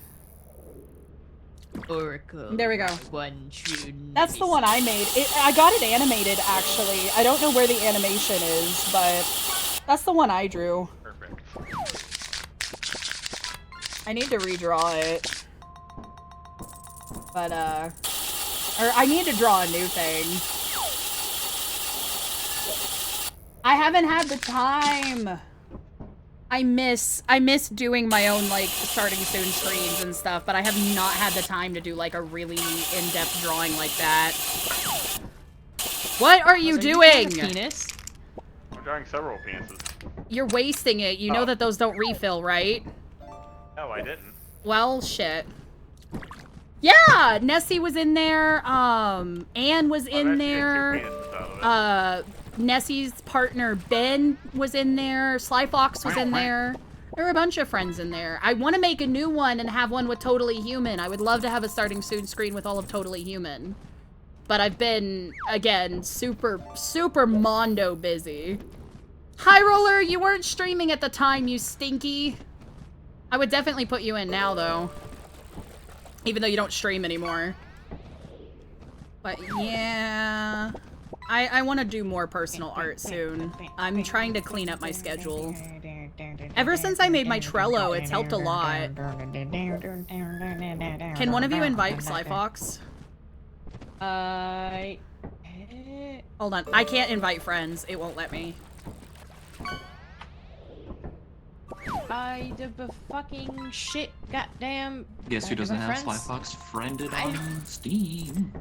Oracle. There we go. One true. That's the one I made. I got it animated, actually. I don't know where the animation is, but that's the one I drew. Perfect. I need to redraw it. But, or I need to draw a new thing. I haven't had the time. I miss doing my own, like, starting soon screens and stuff, but I have not had the time to do, like, a really in-depth drawing like that. What are you doing? Penis. I'm drawing several penises. You're wasting it. You know that those don't refill, right? No, I didn't. Well, shit. Yeah! Nessie was in there, Anne was in there, Nessie's partner Ben was in there, Slyfox was in there. There were a bunch of friends in there. I want to make a new one and have one with Totally Human. I would love to have a starting soon screen with all of Totally Human. But I've been, again, super mondo busy. High Roller, you weren't streaming at the time, you stinky. I would definitely put you in now, though. Even though you don't stream anymore. But yeah... I want to do more personal art soon. I'm trying to clean up my schedule. Ever since I made my Trello, it's helped a lot. Can one of you invite Sly Fox? Hold on. I can't invite friends. It won't let me. The fucking shit, goddamn. Guess who doesn't have friends? Sly Fox friended on Steam?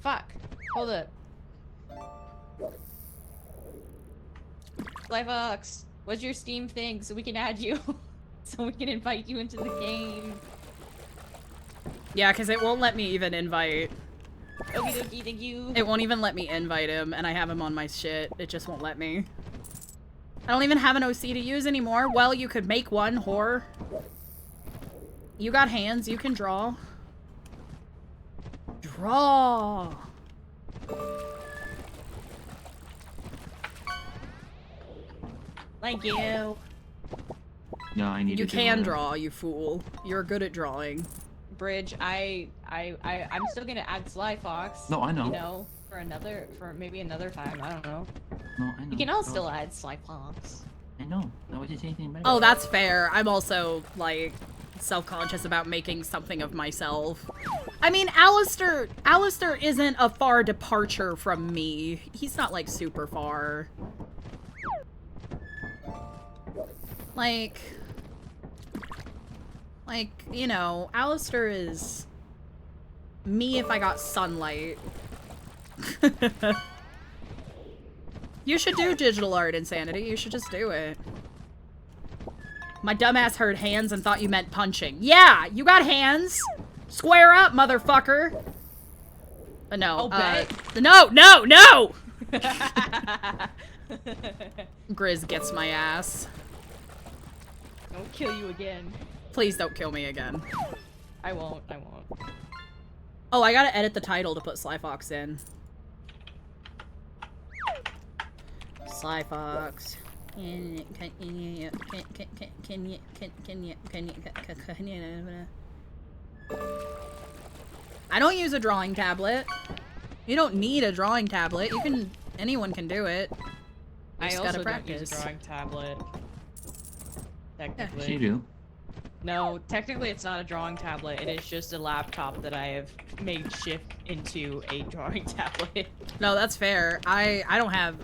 Fuck. Hold up. Sly Fox, what's your Steam thing so we can add you? So we can invite you into the game. Yeah, because it won't let me even invite. Okie dokie, thank you. It won't even let me invite him, and I have him on my shit. It just won't let me. I don't even have an OC to use anymore. Well, you could make one, whore. You got hands, you can draw. Draw! Thank you. No, I need You to can draw, you fool. You're good at drawing. Bridge, I'm still gonna add Sly Fox. No, I know. You know, for maybe another time, I don't know. No, I know. You can all still add Sly Fox. I know. That was just anything better. Oh, that's fair. I'm also, like, self-conscious about making something of myself. I mean, Alistair isn't a far departure from me. He's not, like, super far. Like, you know, Alistair is me if I got sunlight. You should do digital art, Insanity. You should just do it. My dumbass heard hands and thought you meant punching. Yeah, you got hands. Square up, motherfucker. But no. No! Grizz gets my ass. Don't kill you again. Please don't kill me again. I won't. Oh, I gotta edit the title to put Sly Fox in. Sly Fox. I don't use a drawing tablet. You don't need a drawing tablet. Anyone can do it. I just also gotta don't use practice. a drawing tablet. Technically. Yes, you do. No, technically it's not a drawing tablet. It is just a laptop that I have made shift into a drawing tablet. No, that's fair. I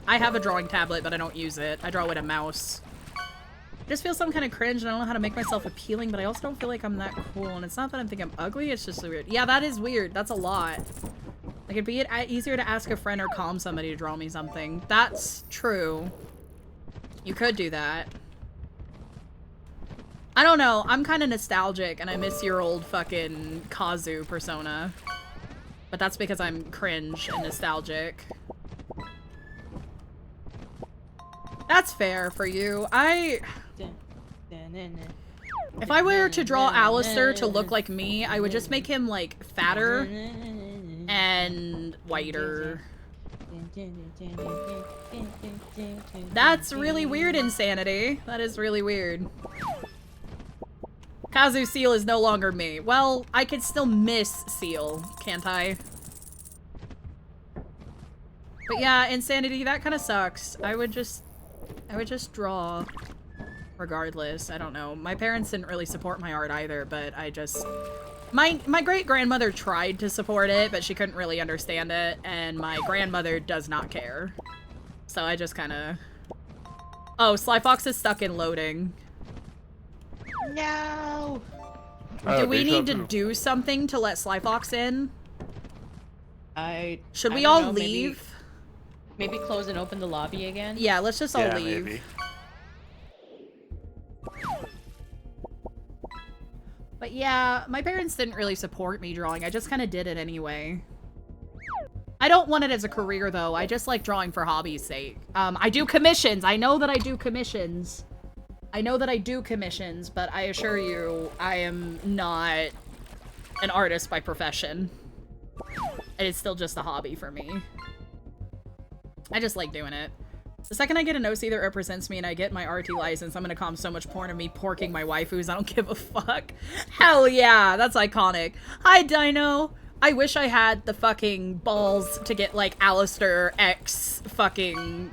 have a drawing tablet, but I don't use it. I draw with a mouse. I just feel some kind of cringe, and I don't know how to make myself appealing, but I also don't feel like I'm that cool. And it's not that I think I'm ugly, it's just so weird. Yeah, that is weird. That's a lot. Like, it'd be easier to ask a friend or calm somebody to draw me something. That's true. You could do that. I don't know. I'm kind of nostalgic, and I miss your old fucking Kazu persona. But that's because I'm cringe and nostalgic. That's fair for you. If I were to draw Alistair to look like me, I would just make him, like, fatter and whiter. That's really weird, Insanity. That is really weird. Kazu Seal is no longer me. Well, I could still miss Seal, can't I? But yeah, Insanity, that kind of sucks. I would just draw regardless. I don't know. My parents didn't really support my art either, but I just... My great-grandmother tried to support it, but she couldn't really understand it, and my grandmother does not care. So I just kind of... Oh, Sly Fox is stuck in loading. No! Do we need to do something to let Sly Fox in? Should we I all don't know, leave? Maybe close and open the lobby again? Yeah, let's just all Yeah, leave. maybe. But yeah, my parents didn't really support me drawing. I just kind of did it anyway. I don't want it as a career, though. I just like drawing for hobby's sake. I do commissions. I know that I do commissions. But I assure you, I am not an artist by profession. And it's still just a hobby for me. I just like doing it. The second I get an OC that represents me and I get my RT license, I'm gonna calm so much porn of me porking my waifus. I don't give a fuck. Hell yeah, that's iconic. Hi, Dino. I wish I had the fucking balls to get, like, Alistair X fucking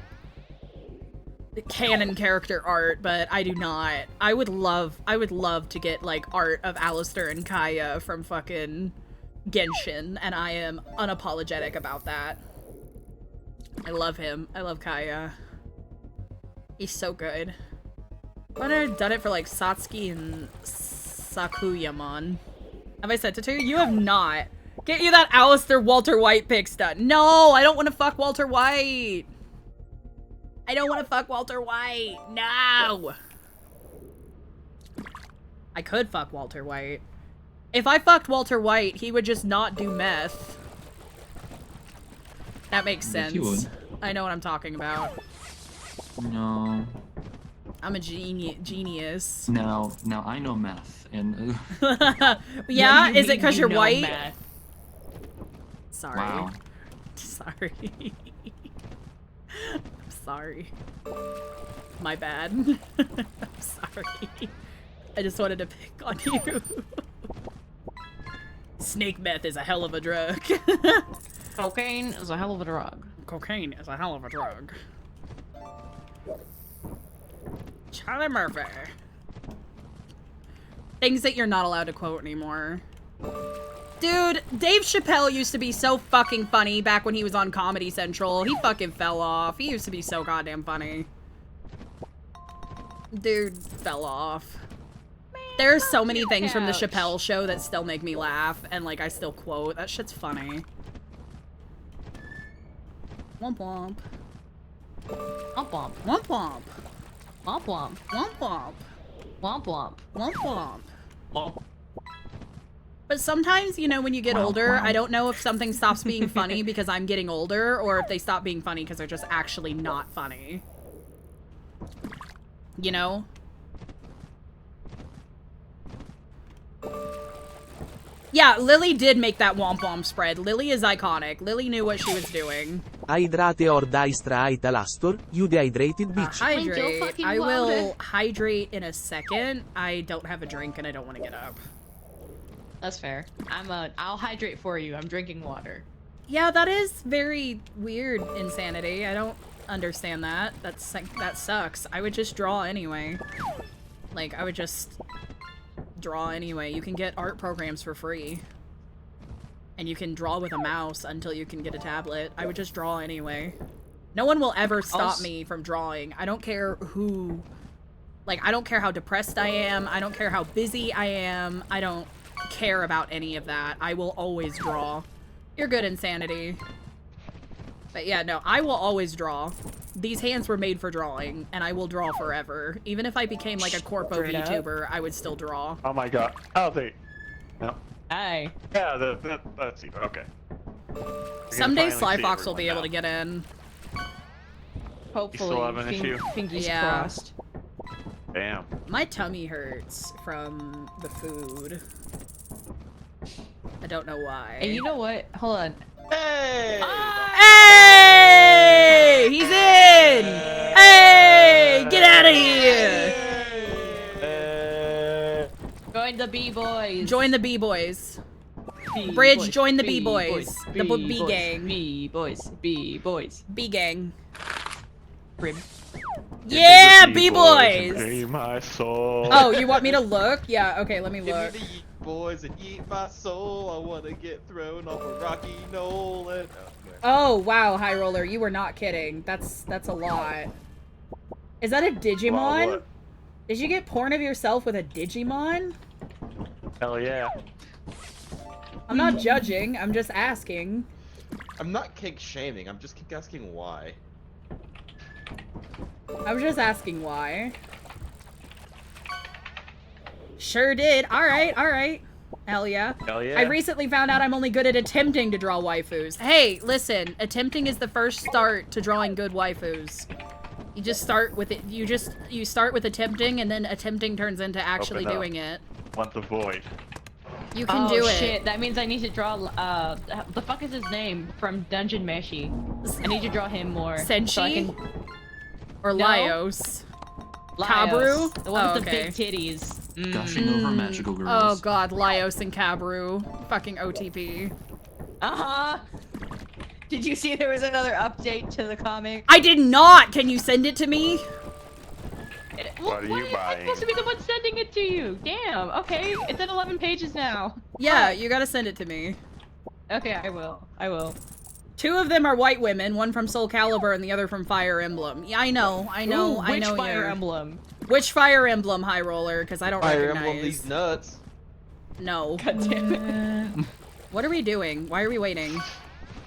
canon character art, but I do not. I would love to get, like, art of Alistair and Kaya from fucking Genshin, and I am unapologetic about that. I love him. I love Kaya. He's so good. I would have done it for, like, Satsuki and Sakuyamon. Have I sent it to you? You have not. Get you that Alistair Walter White pic done. No, I don't want to fuck Walter White. I don't want to fuck Walter White. No. I could fuck Walter White. If I fucked Walter White, he would just not do meth. That makes sense. Yes, he would. I know what I'm talking about. No. I'm a genius. Now I know meth, and yeah, No, is it because you you're know white? math. Sorry. wow. Sorry. I'm sorry. My bad. I'm sorry. I just wanted to pick on you. Snake meth is a hell of a drug. Cocaine is a hell of a drug. Cocaine is a hell of a drug. Charlie Murphy. Things that you're not allowed to quote anymore. Dude, Dave Chappelle used to be so fucking funny back when he was on Comedy Central. He fucking fell off. He used to be so goddamn funny. Dude fell off. There's so many things from the Chappelle show that still make me laugh, and like I still quote. That shit's funny. Womp womp. Womp womp. Womp womp. Womp womp. Womp womp. Womp womp. Womp womp. Womp. But sometimes, you know, when you get older, I don't know if something stops being funny because I'm getting older, or if they stop being funny because they're just actually not funny. You know? Yeah, Lily did make that womp womp spread. Lily is iconic. Lily knew what she was doing. Hydrate or distraite Alastor, you dehydrated bitch. Hydrate. I will hydrate in a second. I don't have a drink and I don't want to get up. That's fair. I'll hydrate for you. I'm drinking water. Yeah, that is very weird insanity. I don't understand that. That sucks. I would just draw anyway. Like, I would just draw anyway. You can get art programs for free. And you can draw with a mouse until you can get a tablet. I would just draw anyway. No one will ever stop me from drawing. I don't care who... Like, I don't care how depressed I am. I don't care how busy I am. I don't care about any of that. I will always draw. You're good, Insanity. But yeah, no, I will always draw. These hands were made for drawing, and I will draw forever. Even if I became like a corpo VTuber, I would still draw. Oh my god. Oh, they... No. Hey. Yeah, that's it. Okay. Someday Slyfox will be able to get in. Hopefully. You still have an issue? Fingers Yeah. crossed. Damn. My tummy hurts from the food. I don't know why. And you know what? Hold on. Hey! Hey! He's in! Hey! Get out of here! Join the B-boys. Join the B-boys. Bridge, join the B-boys. The B-gang. B-boys. B-boys. B-gang. Rib. Yeah, B-boys! Free my soul. Oh, you want me to look? Yeah, okay, let me look. Give me the yeet boys and eat my soul. I wanna get thrown off a rocky knoll and... Oh, wow, High Roller, you were not kidding. That's a lot. Is that a Digimon? What? Did you get porn of yourself with a Digimon? Hell yeah. I'm not judging, I'm just asking. I'm not kink shaming, I'm just kink asking why. I was just asking why. Sure did. Alright, alright. Hell yeah. Hell yeah. I recently found out I'm only good at attempting to draw waifus. Hey, listen, attempting is the first start to drawing good waifus. You just start with it. You start with attempting, and then attempting turns into actually doing it. Want the void. You can do it. Oh shit, that means I need to draw, the fuck is his name from Dungeon Meshi? I need to draw him more. Senshi? So I can... Or No. Laios? Laios, Kabru? the one Oh, with the okay. big titties. Gushing over magical Oh girls. god, Laios and Kabru. Fucking OTP. Uh-huh. Did you see there was another update to the comic? I did not! Can you send it to me? What are you I'm buying? supposed to be the one sending it to you. Damn. Okay, it's at 11 pages now. Yeah, you gotta send it to me. Okay, I will. I will. 2 of them are white women, one from Soul Calibur and the other from Fire Emblem. Yeah, I know, Ooh, I which know Fire you're... Emblem? Which Fire Emblem, High Roller? Because I don't Fire recognize. Emblem these nuts. No. God damn it. What are we doing? Why are we waiting?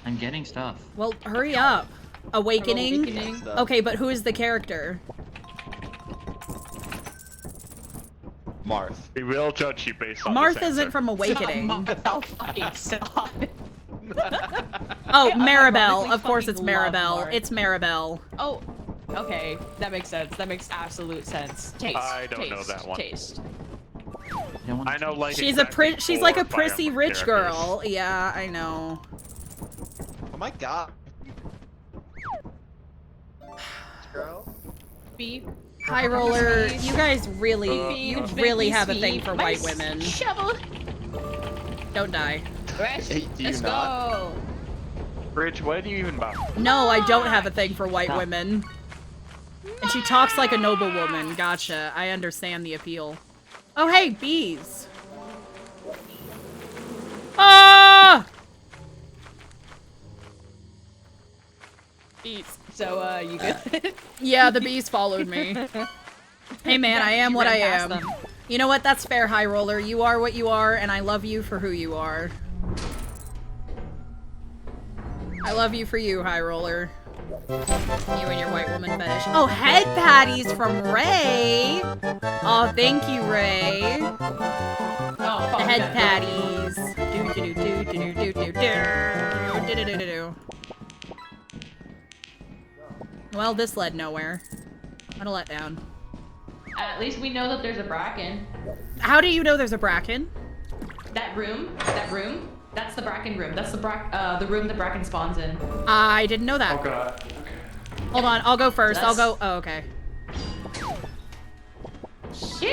I'm getting stuff. Well, hurry up. Awakening? Awakening. Okay, but who is the character? Marth. We will judge you based on Marth this isn't answer. from Awakening. Oh, fucking stop it. Oh, I Maribel. unironically Of course it's fucking love Maribel. Marth. It's Maribel. Oh, okay. That makes sense. That makes absolute sense. Taste. I don't taste, know that one. Taste. I know like She's exactly she's like a 4 Fire prissy Emblem rich characters. girl. Yeah, I know. Oh my god. Girl. Beef. High Roller, you guys really, you Beef, really beef, have a beef, thing for my white women. Shovel. Don't die. Hey, do you Let's not? go. Bridge, what do you even buy? No, I don't have a thing for white women. And she talks like a noble woman. Gotcha. I understand the appeal. Oh, hey, bees. Ah! Beef. So, you good? Yeah, the bees followed me. Hey, man, I am You what I ran past am. them. You know what? That's fair, High Roller. You are what you are, and I love you for who you are. I love you for you, High Roller. You and your white woman fetish. Oh, head patties from Ray! Oh, thank you, Ray. Oh, The head patties. Do-do-do-do-do-do-do-do. Well, this led nowhere. What a letdown. At least we know that there's a Bracken. How do you know there's a Bracken? That room, that's the Bracken room. That's the room that Bracken spawns in. I didn't know that. Oh god. Hold on, I'll go first. I'll That's- go. Oh, okay. Sheesh!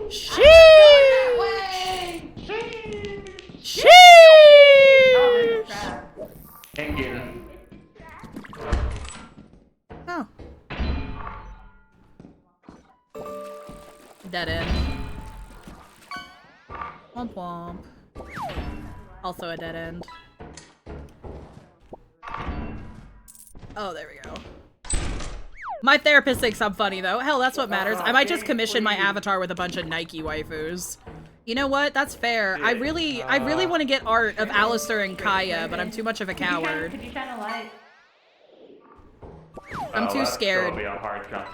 Sheesh! That way! Sheesh! Oh, there's a Sheesh! trap. Can't get it. Oh. Dead end. Womp womp. Also a dead end. Oh, there we go. My therapist thinks I'm funny though. Hell, that's what matters. I might just commission my avatar with a bunch of Nike waifus. You know what? That's fair. I really want to get art of Alistair and Kaya, but I'm too much of a coward. Could you shine a light? I'm too scared. That'll be a hard cut.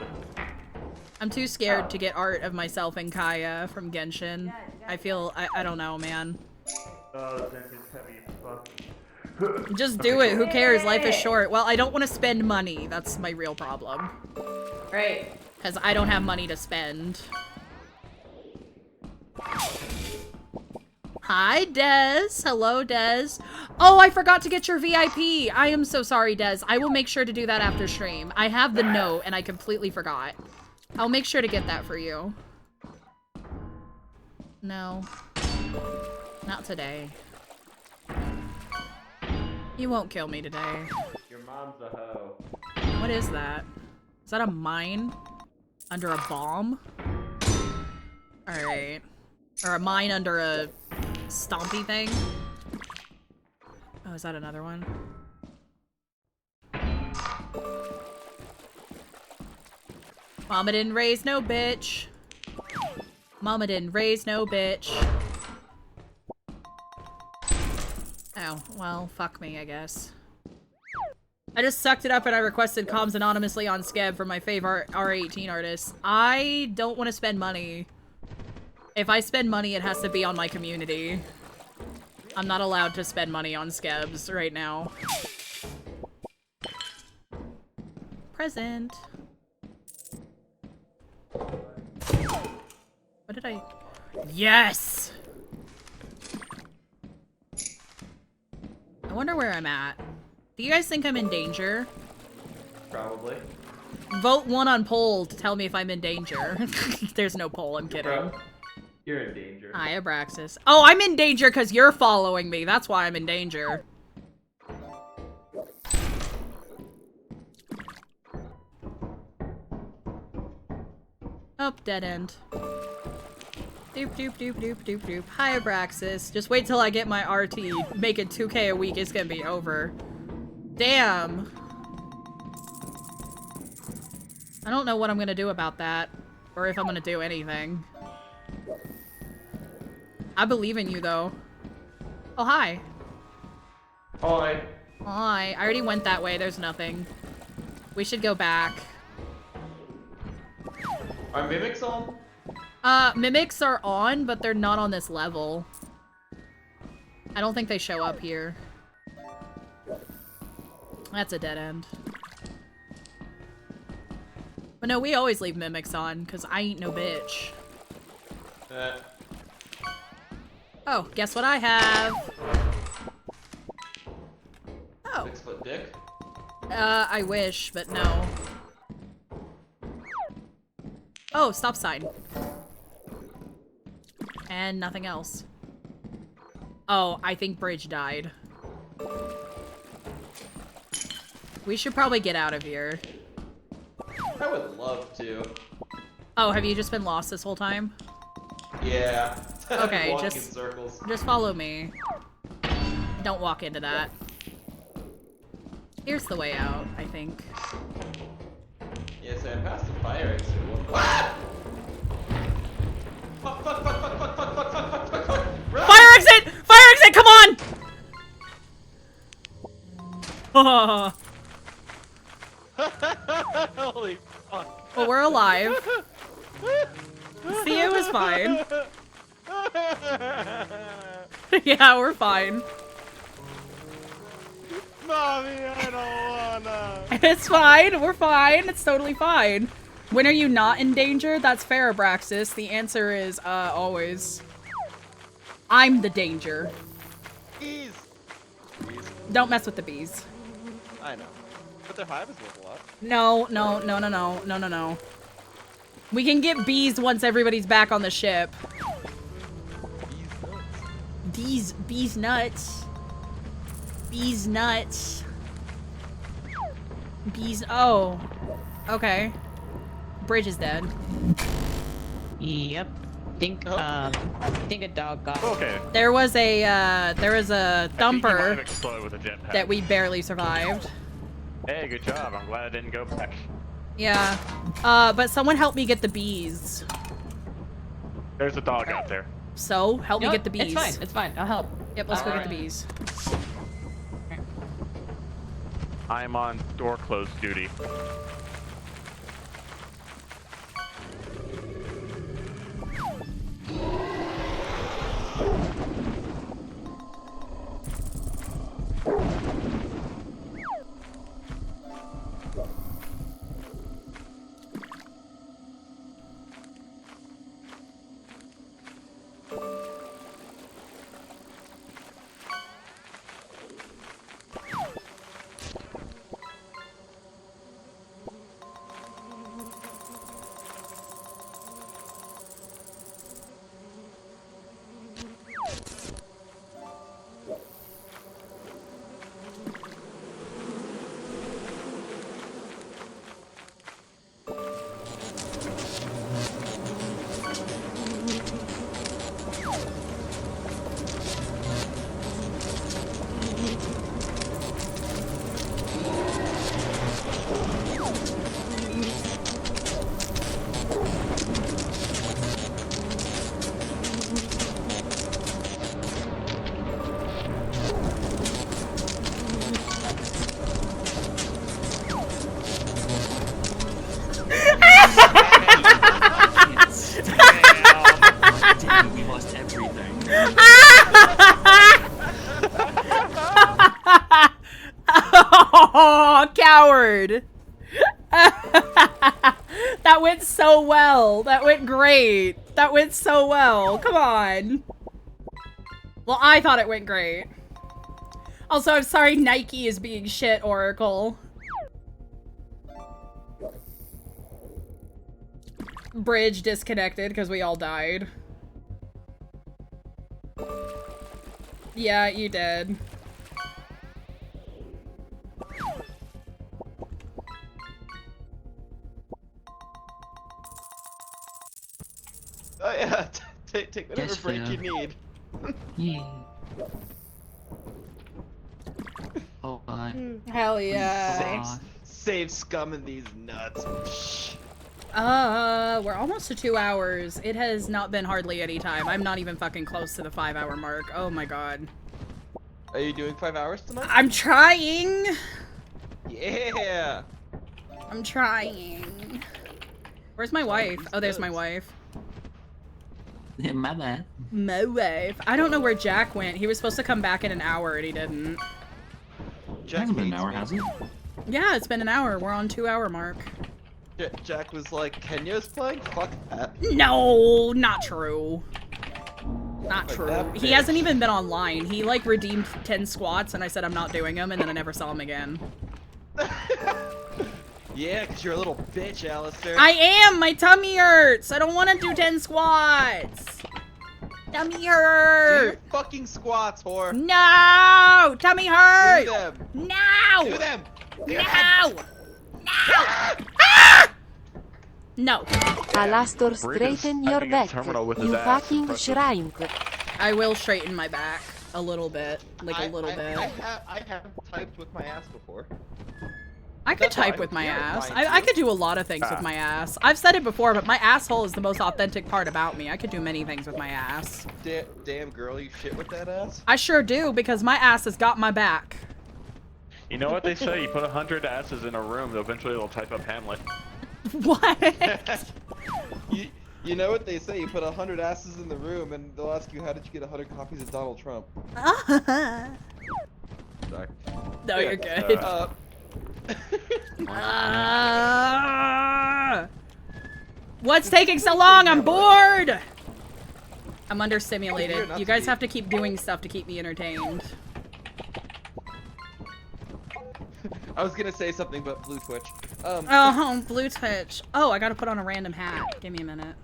I'm too scared to get art of myself and Kaya from Genshin. I feel, I don't know, man. Oh, this engine's heavy as fuck. Just do it, who cares? Life is short. Well, I don't want to spend money. That's my real problem. Right. Because I don't have money to spend. Hi, Des. Hello, Des. Oh, I forgot to get your VIP. I am so sorry, Des. I will make sure to do that after stream. I have the note, and I completely forgot. I'll make sure to get that for you. No. Not today. You won't kill me today. Your mom's a hoe. What is that? Is that a mine? Under a bomb? Alright. Or a mine under a stompy thing? Oh, is that another one? Mama didn't raise no bitch. Mama didn't raise no bitch. Oh, well, fuck me, I guess. I just sucked it up and I requested comms anonymously on Skeb for my favorite R18 artists. I don't want to spend money. If I spend money, it has to be on my community. I'm not allowed to spend money on Skebs right now. Present. What did I... Yes! I wonder where I'm at. Do you guys think I'm in danger? Probably. Vote 1 on poll to tell me if I'm in danger. There's no poll, I'm kidding. Bro, you're in danger. Hi, Abraxas. Oh, I'm in danger because you're following me. That's why I'm in danger. Oh, dead end. Doop doop doop doop doop doop. Hi, Abraxas. Just wait till I get my RT. Making 2K a week is gonna be over. Damn. I don't know what I'm gonna do about that. Or if I'm gonna do anything. I believe in you, though. Oh, hi. Hi. Hi. I already went that way. There's nothing. We should go back. Are mimics on? Mimics are on, but they're not on this level. I don't think they show up here. That's a dead end. But no, we always leave mimics on, because I ain't no bitch. Oh, guess what I have? Oh. 6-foot dick? I wish, but no. Oh, stop sign. And nothing else. Oh, I think Bridge died. We should probably get out of here. I would love to. Oh, have you just been lost this whole time? Yeah. Okay, Walking in circles. just follow me. Don't walk into that. Here's the way out, I think. Yes, I passed the fire exit. Ah! Fuck, fuck, fuck, fuck, fuck, fuck, fuck, fuck, fuck, fuck, fuck. Run! Fire exit! Fire exit! Come on! Oh. Holy fuck. Well, we're alive. See, it was fine. Yeah, we're fine. Mommy, I don't wanna. It's fine. We're fine. It's totally fine. When are you not in danger? That's fair, Abraxas. The answer is, always. I'm the danger. Bees! Don't mess with the bees. I know. But their hive is level up. No, no, no, no, no, no, no, no. We can get bees once everybody's back on the ship. Bees nuts. Bees nuts. Bees, oh. Okay. Bridge is dead. Yep. Think a dog got. Okay. There was a thumper Explode with a jetpack. that we barely survived. Hey, good job. I'm glad I didn't go back. Yeah. But someone help me get the bees. There's a dog out there. So, help me No, get the bees. It's fine. It's fine. I'll help. Yep, let's go get Alright. the bees. I'm on door close duty. Damn, we lost everything. Oh, coward! That went so well. That went great. That went so well. Come on. Well, I thought it went great. Also, I'm sorry Nike is being shit, Oracle. Bridge disconnected because we all died. Yeah, you did. Oh yeah, take whatever Yes, break Phil. you need. Yeah. Oh, bye. Hell yeah. Save scum in these nuts. We're almost to 2 hours. It has not been hardly any time. I'm not even fucking close to the 5-hour mark. Oh my god. Are you doing 5 hours tonight? I'm trying! Yeah! I'm trying. Where's my wife? Oh, there's my wife. Yeah, my bad. My wife. I don't know where Jack went. He was supposed to come back in an hour and he didn't. It hasn't been an hour, has it? Yeah, it's been an hour. We're on 2-hour mark. Jack was like, Kenya's playing? Fuck that. No, not true. Not Like true. that He bitch. hasn't even been online. He like redeemed 10 squats and I said I'm not doing them and then I never saw him again. Yeah, because you're a little bitch, Alistair. I am! My tummy hurts! I don't want to do 10 squats! Tummy Do your hurt! fucking squats, whore. No! Tummy hurt! Do them. No! Do them. Do them. No! No! Ah! No. Alastor, Brandon's straighten your typing a back. terminal with his You ass. fucking Impressive. shrink. I will straighten my back. A little bit. Like a little bit. I have typed with my ass before. I could That's type fine. with my You're ass. fine, I too. could do a lot of things with my ass. I've said it before, but my asshole is the most authentic part about me. I could do many things with my ass. Damn girl, you shit with that ass? I sure do, because my ass has got my back. You know what they say? You put 100 asses in a room, eventually they'll type up Hamlet. What? You know what they say? You put 100 asses in the room, and they'll ask you, how did you get 100 copies of Donald Trump? Sorry. No, you're good. What's taking so long? I'm bored! I'm understimulated. You guys have to keep doing stuff to keep me entertained. I was gonna say something, but blue twitch. Oh, blue twitch. Oh, I gotta put on a random hat. Give me a minute.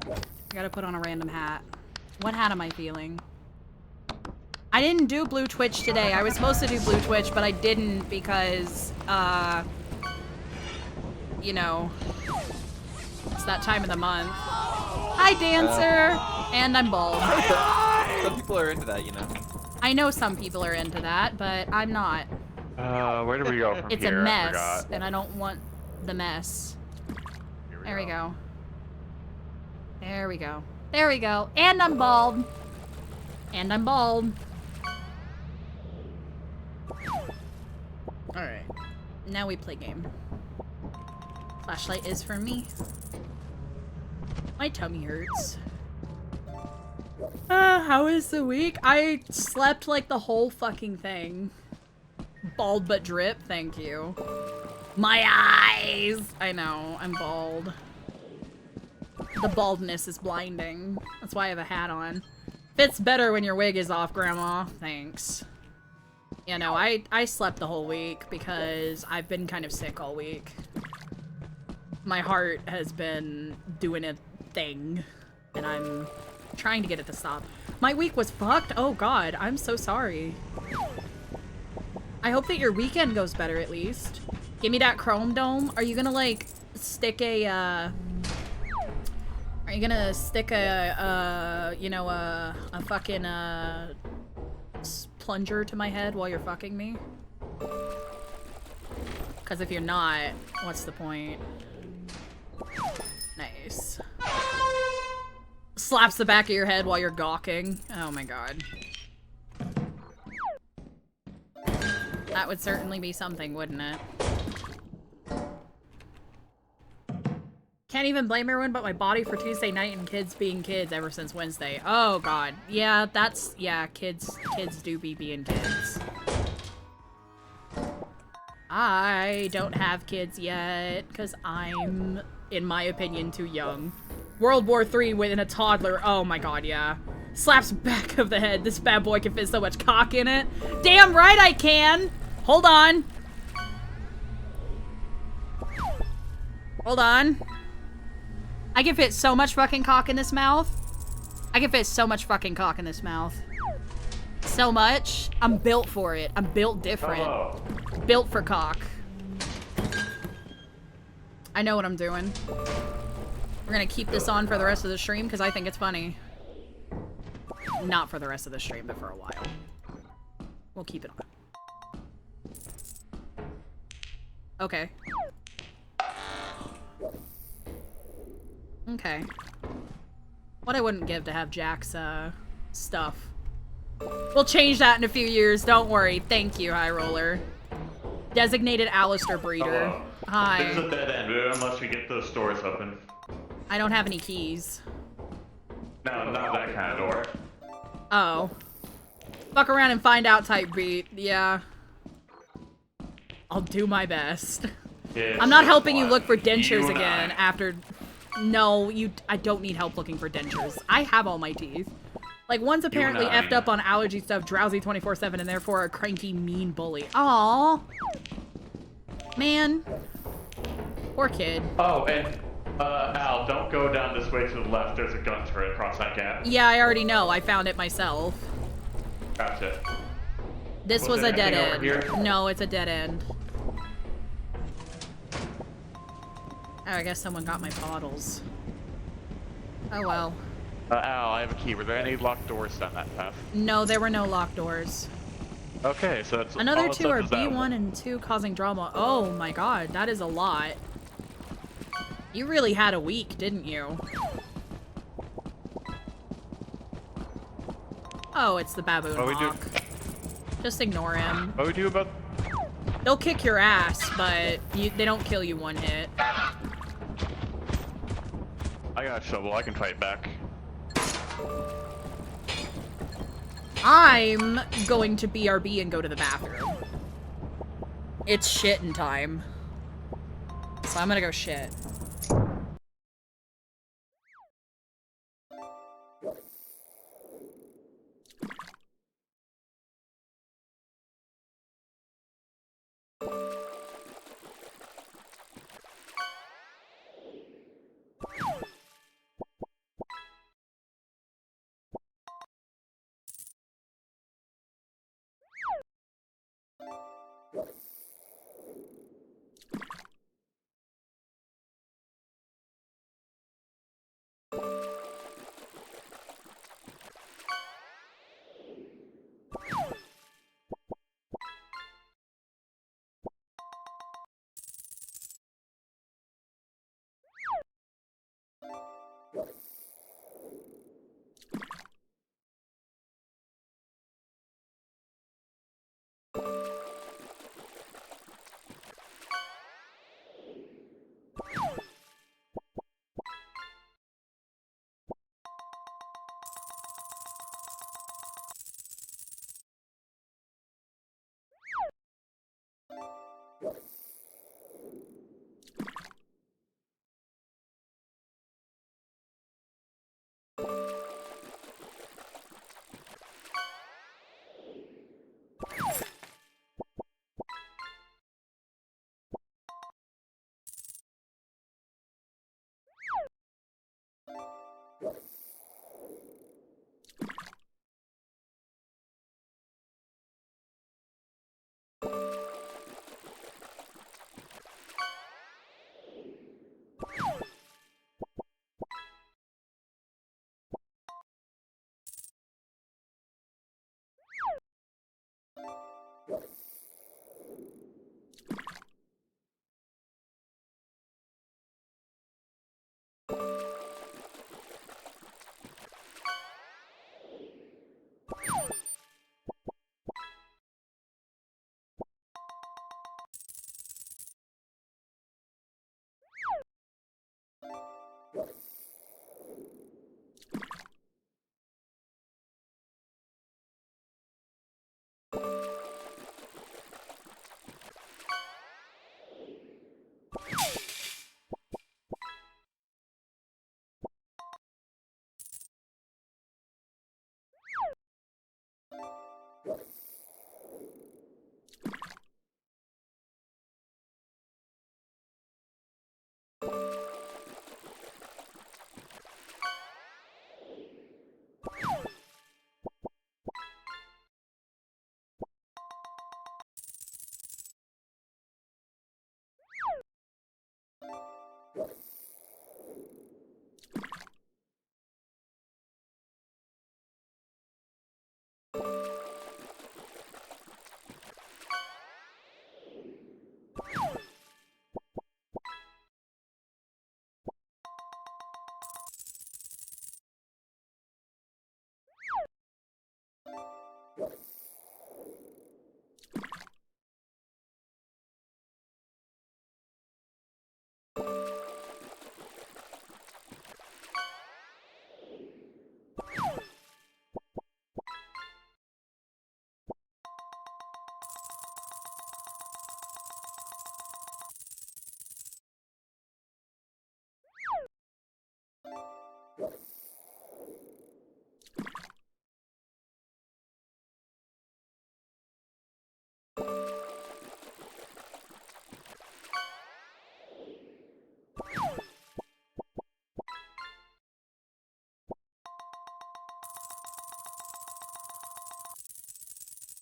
I gotta put on a random hat. What hat am I feeling? I didn't do blue twitch today. I was supposed to do blue twitch, but I didn't because, you know, it's that time of the month. Hi, dancer! And I'm bald. Some people are into that, you know. I know some people are into that, but I'm not. Where do we go from It's here? a I mess, forgot. and I don't want the mess. There we go. There we go. There we go. And I'm bald. And I'm bald. Alright. Now we play game. Flashlight is for me. My tummy hurts. How is the week? I slept like the whole fucking thing. Bald but drip, thank you. My eyes! I know, I'm bald. The baldness is blinding. That's why I have a hat on. Fits better when your wig is off, Grandma. Thanks. You know, I slept the whole week because I've been kind of sick all week. My heart has been doing a thing, and I'm trying to get it to stop. My week was fucked? Oh god, I'm so sorry. I hope that your weekend goes better at least. Give me that chrome dome. Are you gonna like stick a are you gonna stick a you know, a fucking plunger to my head while you're fucking me? Cause if you're not, what's the point? Nice. Slaps the back of your head while you're gawking. Oh my god. That would certainly be something, wouldn't it? Can't even blame everyone but my body for Tuesday night and kids being kids ever since Wednesday. Oh god. Yeah, that's, yeah, kids do be being kids. I don't have kids yet, because I'm, in my opinion, too young. World War III with a toddler. Oh my god, yeah. Slaps back of the head. This bad boy can fit so much cock in it. Damn right I can! Hold on. Hold on. I can fit so much fucking cock in this mouth. I can fit so much fucking cock in this mouth. So much. I'm built for it. I'm built different. Hello. Built for cock. I know what I'm doing. We're gonna keep this on for the rest of the stream because I think it's funny. Not for the rest of the stream, but for a while. We'll keep it on. Okay. Okay. What I wouldn't give to have Jack's, stuff. We'll change that in a few years, don't worry. Thank you, High Roller. Designated Alistair breeder. Hello. Hi. This is a dead end unless we get those doors open. I don't have any keys. No, not that kind of door. Oh. Fuck around and find out type beat. Yeah. I'll do my best. It's I'm not helping you fine. look for dentures You and again I. after... No, I don't need help looking for dentures. I have all my teeth. Like, one's apparently I. effed up on allergy stuff, drowsy 24/7, and therefore a cranky, mean bully. Aww. Man. Poor kid. Oh, and Al, don't go down this way to the left. There's a gun turret across that gap. Yeah, I already know. I found it myself. Gotcha. This Was was a there dead anything over end. here? No, it's a dead end. Oh, I guess someone got my bottles. Oh well. Al, I have a key. Were there any locked doors down that path? No, there were no locked doors. Okay, so that's Another all that's two up are is that B1 one. and 2 causing drama. Oh my god, that is a lot. You really had a week, didn't you? Oh, it's the baboon What we do? hawk. Just ignore him. What do we do about? They'll kick your ass, but they don't kill you one hit. I got a shovel. I can fight back. I'm going to BRB and go to the bathroom. It's shitting time. So I'm gonna go shit.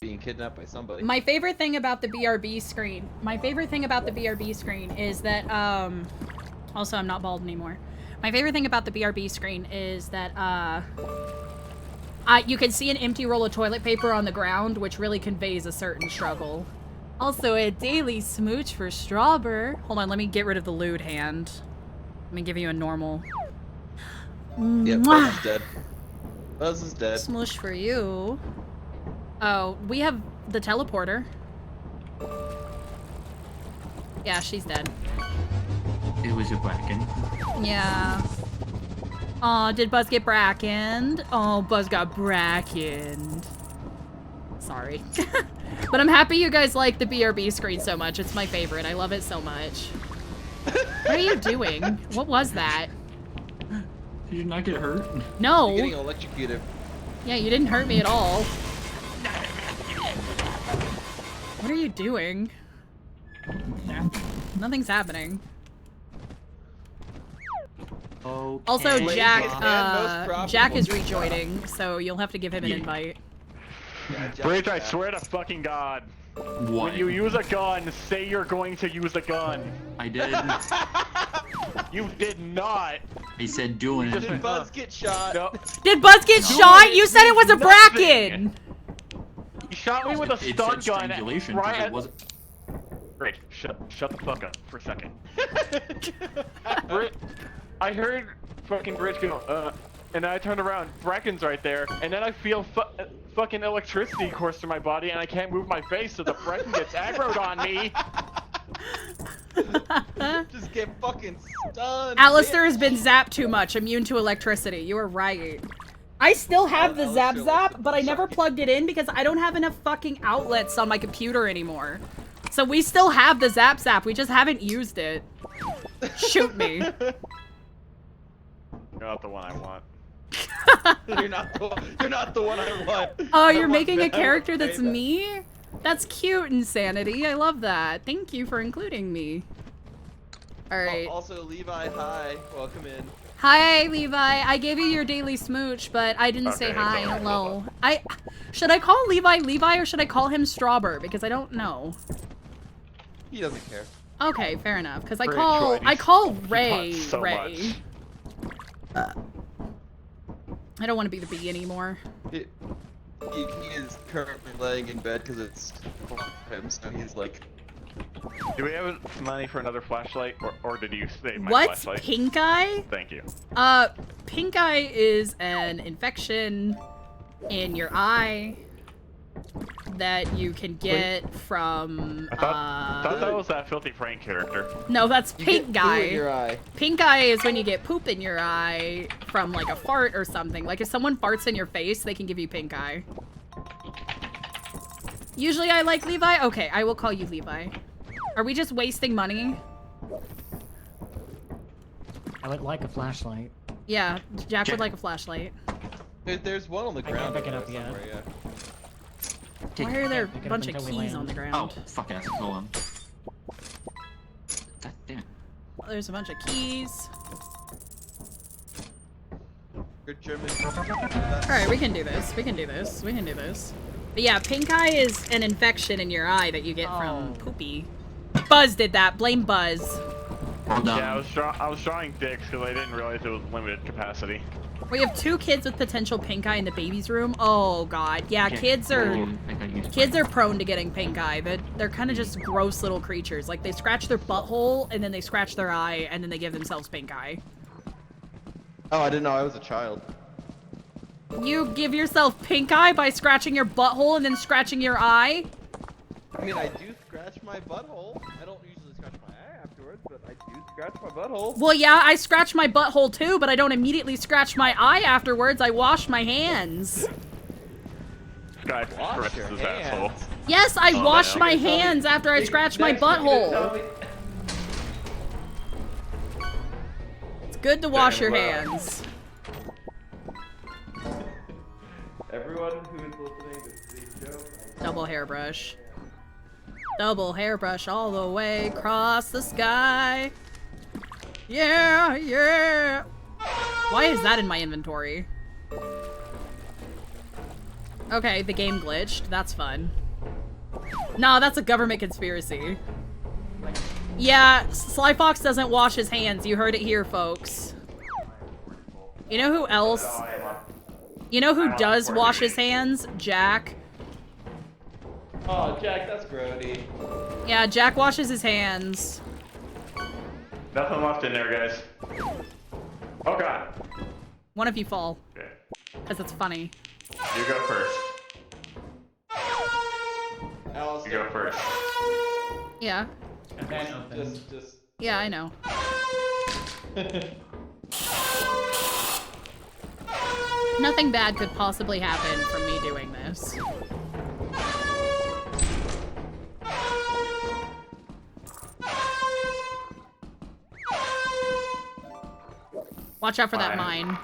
being kidnapped by somebody. My favorite thing about the BRB screen. Is that also I'm not bald anymore. My favorite thing about the BRB screen is that you can see an empty roll of toilet paper on the ground, which really conveys a certain struggle. Also, a daily smooch for Strawber. Hold on, let me get rid of the lewd hand. Let me give you a normal. Yeah, Buzz is dead. Buzz is dead. Smoosh for you. Oh, we have the teleporter. Yeah, she's dead. It was a bracken. Yeah. Aw, did Buzz get brackened? Oh, Buzz got brackened. Sorry. But I'm happy you guys like the BRB screen so much. It's my favorite. I love it so much. What are you doing? What was that? Did you not get hurt? No. You're getting electrocuted. Yeah, you didn't hurt me at all. What are you doing? Nothing's happening. Okay. Also, Jack, Jack is rejoining, so you'll have to give him an invite. Yeah, Jack, Bridge, I swear to fucking God. What? When you use a gun, say you're going to use a gun. I did. You did not. I said doing it. Did Buzz get shot? No. Did Buzz get shot? You said it was a bracken! He shot me with a It stun said gun strangulation, right because it at... wasn't. Bridge, shut the fuck up for a second. I heard fucking Bridge go, and then I turned around, Bracken's right there, and then I feel fucking electricity course through my body, and I can't move my face, so the Bracken gets aggroed on me. Just get fucking stunned. Alistair has been zapped too much, immune to electricity. You were right. I still have the zap, but I never plugged it in because I don't have enough fucking outlets on my computer anymore. So we still have the zap, we just haven't used it. Shoot me. You're not the one I want. You're not the one I want. Oh, you're making a character that's me? That's cute, Insanity. I love that. Thank you for including me. Alright. Also, Levi, hi. Welcome in. Hi, Levi. I gave you your daily smooch, but I didn't say Okay, hi. sorry. Hello. Should I call Levi or should I call him Strawber? Because I don't know. He doesn't care. Okay, fair enough. Because I Pretty call sure Ray he's so Ray. much. I don't want to be the bee anymore. He is currently laying in bed because it's him, so he's like... Do we have money for another flashlight, or did you save my What's flashlight? pink eye? Thank you. Pink eye is an infection in your eye that you can get from, I thought that was that Filthy Frank character. No, that's pink guy. In your eye. Pink eye is when you get poop in your eye from like a fart or something. Like if someone farts in your face, they can give you pink eye. Usually I like Levi. Okay, I will call you Levi. Are we just wasting money? I would like a flashlight. Yeah, Jack would like a flashlight. There's one on the ground. can't pick it up somewhere, yet. Yeah. Why are there a pick it up bunch of until we keys land. on the Oh, ground? fuck ass. Hold on. God damn it. Well, there's a bunch of keys. Good German. Alright, we can do this. We can do this. We can do this. But yeah, pink eye is an infection in your eye that you get from poopy. Buzz did that. Blame Buzz. Hold on. Yeah, I was drawing dicks because I didn't realize it was limited capacity. We have 2 kids with potential pink eye in the baby's room. Oh god. Yeah, Okay. kids are I got you. kids are prone to getting pink eye, but they're kind of just gross little creatures. Like they scratch their butthole and then they scratch their eye and then they give themselves pink eye. Oh, I didn't know I was a child. You give yourself pink eye by scratching your butthole and then scratching your eye? I mean, I do scratch my butthole. I don't usually scratch my eye afterwards, but I do scratch my butthole. Well, yeah, I scratch my butthole too, but I don't immediately scratch my eye afterwards. I wash my hands. This guy Wash scratches your his hands. asshole. Yes, I wash no. my hands after I scratch my butthole. It's good to wash your hands. Everyone who is listening to this show. Double hairbrush. Double hairbrush all the way across the sky. Yeah, yeah. Why is that in my inventory? Okay, the game glitched. That's fun. Nah, that's a government conspiracy. Yeah, Sly Fox doesn't wash his hands. You heard it here, folks. You know who else? You know who does wash his hands? Jack. Oh, Jack, that's grody. Yeah, Jack washes his hands. Nothing left in there, guys. Oh god. One of you fall. Okay. Because it's funny. You go first. Alice, You go first. Yeah. Event open. just. Yeah, I know. Nothing bad could possibly happen from me doing this. Watch out for that mine.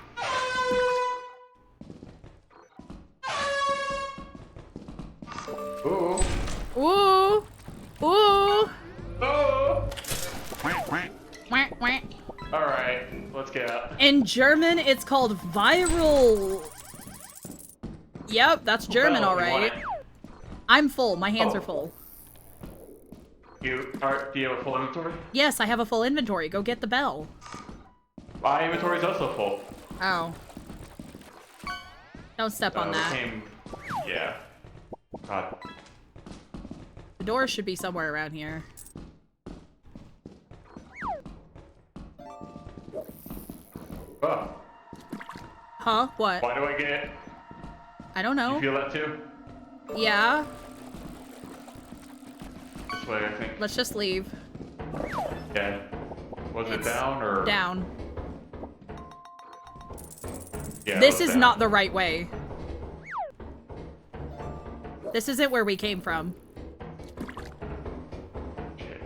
Ooh. Ooh! Ooh! Oh. Wah, wah. Alright, let's get out. In German, it's called viral. Yep, that's German, Well, you want alright. it? I'm full. My hands Oh. are full. Do you have a full inventory? Yes, I have a full inventory. Go get the bell. My inventory is also full. Oh. Don't step on that. Yeah. God. The door should be somewhere around here. Oh. Huh? What? Why do I get? I don't know. You feel that too? Yeah. This way, I think. Let's just leave. Yeah. Was it It's down or? Down. Yeah. This it was is down. not the right way. This isn't where we came from. Shit.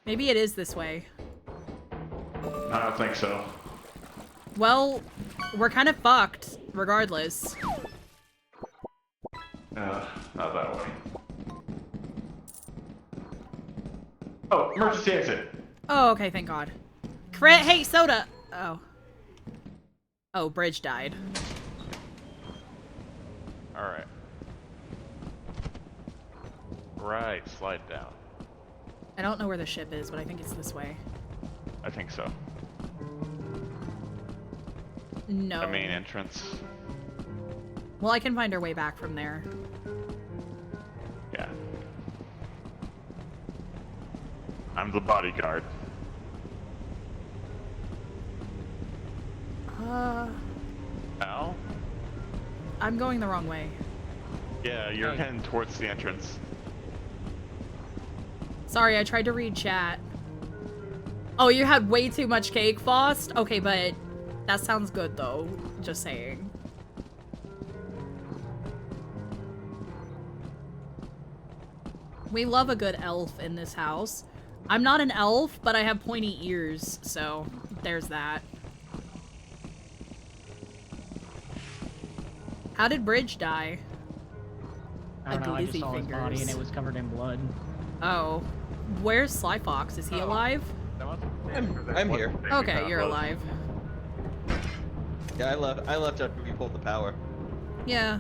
Maybe it is this way. I don't think so. Well, we're kind of fucked, regardless. Not that way. Oh, emergency exit. Oh, okay, thank God. Crit, hey, soda! Oh. Oh, Bridge died. Alright. Right, slide down. I don't know where the ship is, but I think it's this way. I think so. No. The main entrance. Well, I can find our way back from there. Yeah. I'm the bodyguard. Al? I'm going the wrong way. Yeah, you're heading towards the entrance. Sorry, I tried to read chat. Oh, you had way too much cake, Faust? Okay, but that sounds good, though. Just saying. We love a good elf in this house. I'm not an elf, but I have pointy ears, so there's that. How did Bridge die? I don't know, I just glizzy saw his body fingers. and it was covered in blood. Oh. Where's Sly Fox? Is he alive? I'm here. Okay, you're alive. Yeah, I left after we pulled the power. Yeah.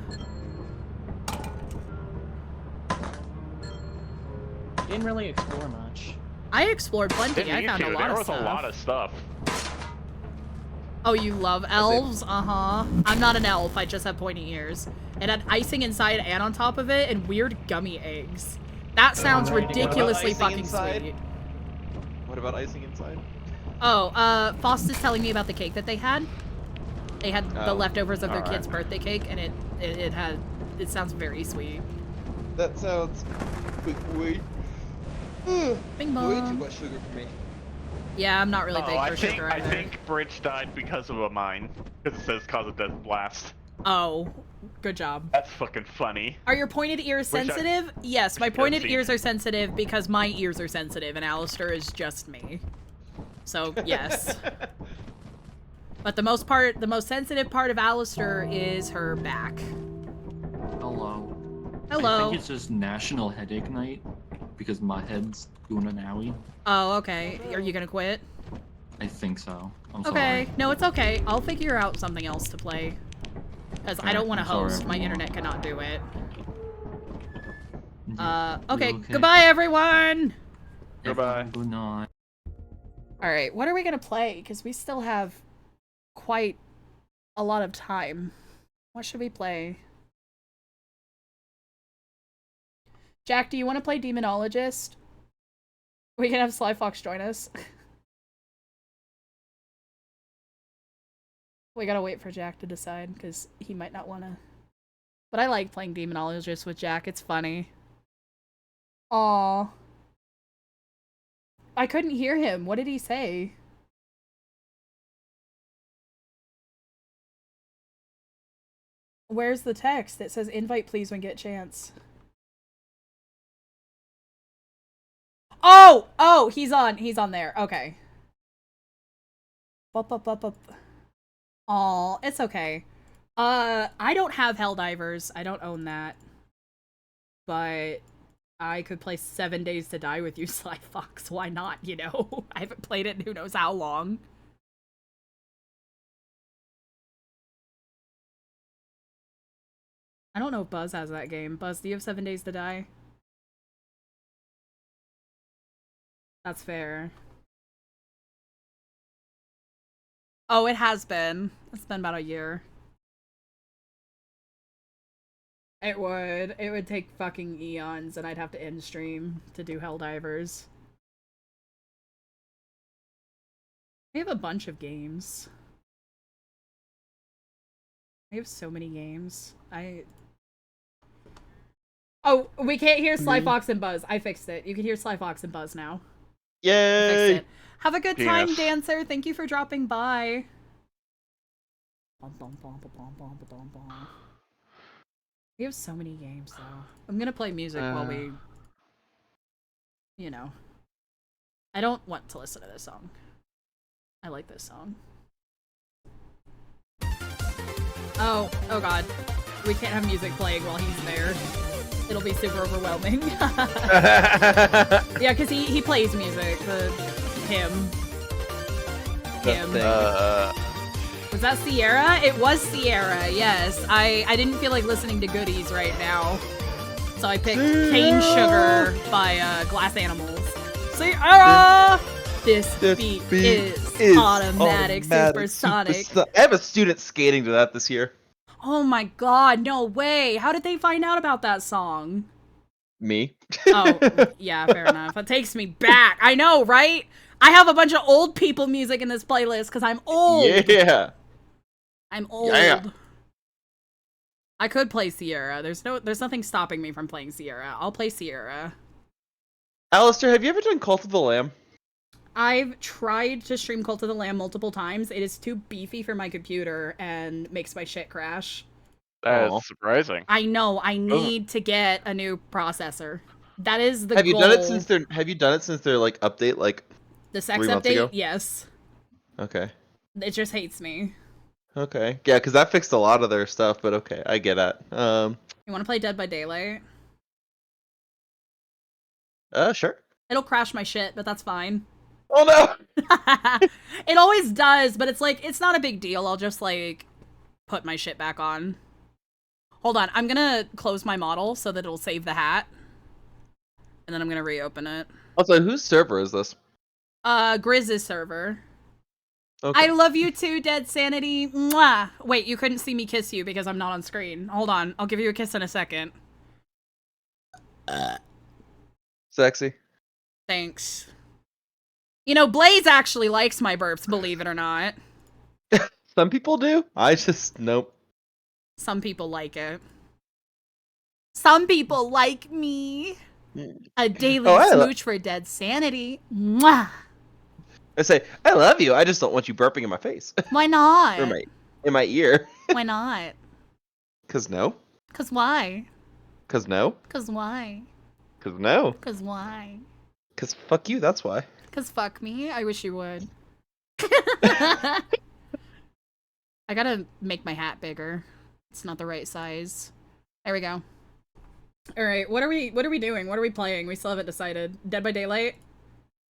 Didn't really explore much. I explored plenty. Didn't I need found to. a lot There of was stuff. a lot of stuff. Oh, you love elves? Uh-huh. I'm not an elf, I just have pointy ears. It had icing inside and on top of it, and weird gummy eggs. That sounds ridiculously fucking inside? sweet. What about icing inside? Oh, Faust is telling me about the cake that they had. They had the Oh, leftovers of their alright. kid's birthday cake, and it sounds very sweet. That sounds way Bing way bong. too much sugar for me. Yeah, I'm not really big I for think sugar I either. think Bridge died because of a mine. Because it says cause of death blast. Oh, good job. That's fucking funny. Are your pointed ears Which I- sensitive? Yes, my Which pointed does ears seem- are sensitive because my ears are sensitive, and Alistair is just me. So, yes. But the most sensitive part of Alistair is her back. Hello. Hello. I think it's just National Headache Night because my head's doing an owie. Oh, okay. Are you gonna quit? I think so. I'm Okay. sorry. No, it's okay. I'll figure out something else to play. Because I don't want to I'm sorry, host. My everyone. internet cannot do it. Okay. Okay, goodbye, everyone! Goodbye. Good night. Alright, what are we gonna play? Because we still have quite a lot of time. What should we play? Jack, do you want to play Demonologist? We can have Sly Fox join us. We gotta wait for Jack to decide, because he might not want to. But I like playing Demonologist with Jack, it's funny. Aww. I couldn't hear him. What did he say? Where's the text? It says invite please when get chance. Oh! Oh, he's on there. Okay. Aw, it's okay. I don't have Helldivers. I don't own that. But I could play 7 Days to Die with you, Sly Fox. Why not, you know? I haven't played it in who knows how long. I don't know if Buzz has that game. Buzz, do you have 7 Days to Die? That's fair. Oh, it has been. It's been about a year. It would. It would take fucking eons, and I'd have to end stream to do Helldivers. We have a bunch of games. We have so many games. Oh, we can't hear Sly Fox and Buzz. I fixed it. You can hear Sly Fox and Buzz now. Yay! Fixed it. Have a good time, Penis. Dancer. Thank you for dropping by. We have so many games, though. I'm gonna play music while we... You know. I don't want to listen to this song. I like this song. Oh god. We can't have music playing while he's there. It'll be super overwhelming. Yeah, because he plays music. Him. Was that Sierra? It was Sierra, yes. I didn't feel like listening to goodies right now. So I picked Cane Sugar by Glass Animals. Sierra! This beat is automatic supersonic. I have a student skating to that this year. Oh my god, no way. How did they find out about that song? Me. Oh, yeah, fair enough. That takes me back. I know, right? I have a bunch of old people music in this playlist because I'm old. Yeah. I'm old. Yeah. I could play Sierra. There's nothing stopping me from playing Sierra. I'll play Sierra. Alistair, have you ever done Cult of the Lamb? I've tried to stream Cult of the Lamb multiple times. It is too beefy for my computer and makes my shit crash. That is surprising. I know. I need to get a new processor. That is the Have goal. you done it since their like update like The sex 3 months update? ago? Yes. Okay. It just hates me. Okay. Yeah, because that fixed a lot of their stuff, but okay, I get it. You want to play Dead by Daylight? Sure. It'll crash my shit, but that's fine. Oh no! It always does, but it's like, it's not a big deal. I'll just like put my shit back on. Hold on, I'm gonna close my model so that it'll save the hat. And then I'm gonna reopen it. Also, whose server is this? Grizz's server. Okay. I love you too, Dead Sanity. Mwah! Wait, you couldn't see me kiss you because I'm not on screen. Hold on, I'll give you a kiss in a second. Sexy. Thanks. You know, Blaze actually likes my burps, believe it or not. Some people do. I just, nope. Some people like it. Some people like me. A daily smooch for Dead Sanity. Mwah! I say, I love you. I just don't want you burping in my face. Why not? Or in my ear. Why not? 'Cause no. 'Cause why? 'Cause no. 'Cause why? 'Cause no. 'Cause why? 'Cause fuck you, that's why. 'Cause fuck me? I wish you would. I gotta make my hat bigger. It's not the right size. There we go. Alright, what are we doing? What are we playing? We still haven't decided. Dead by Daylight?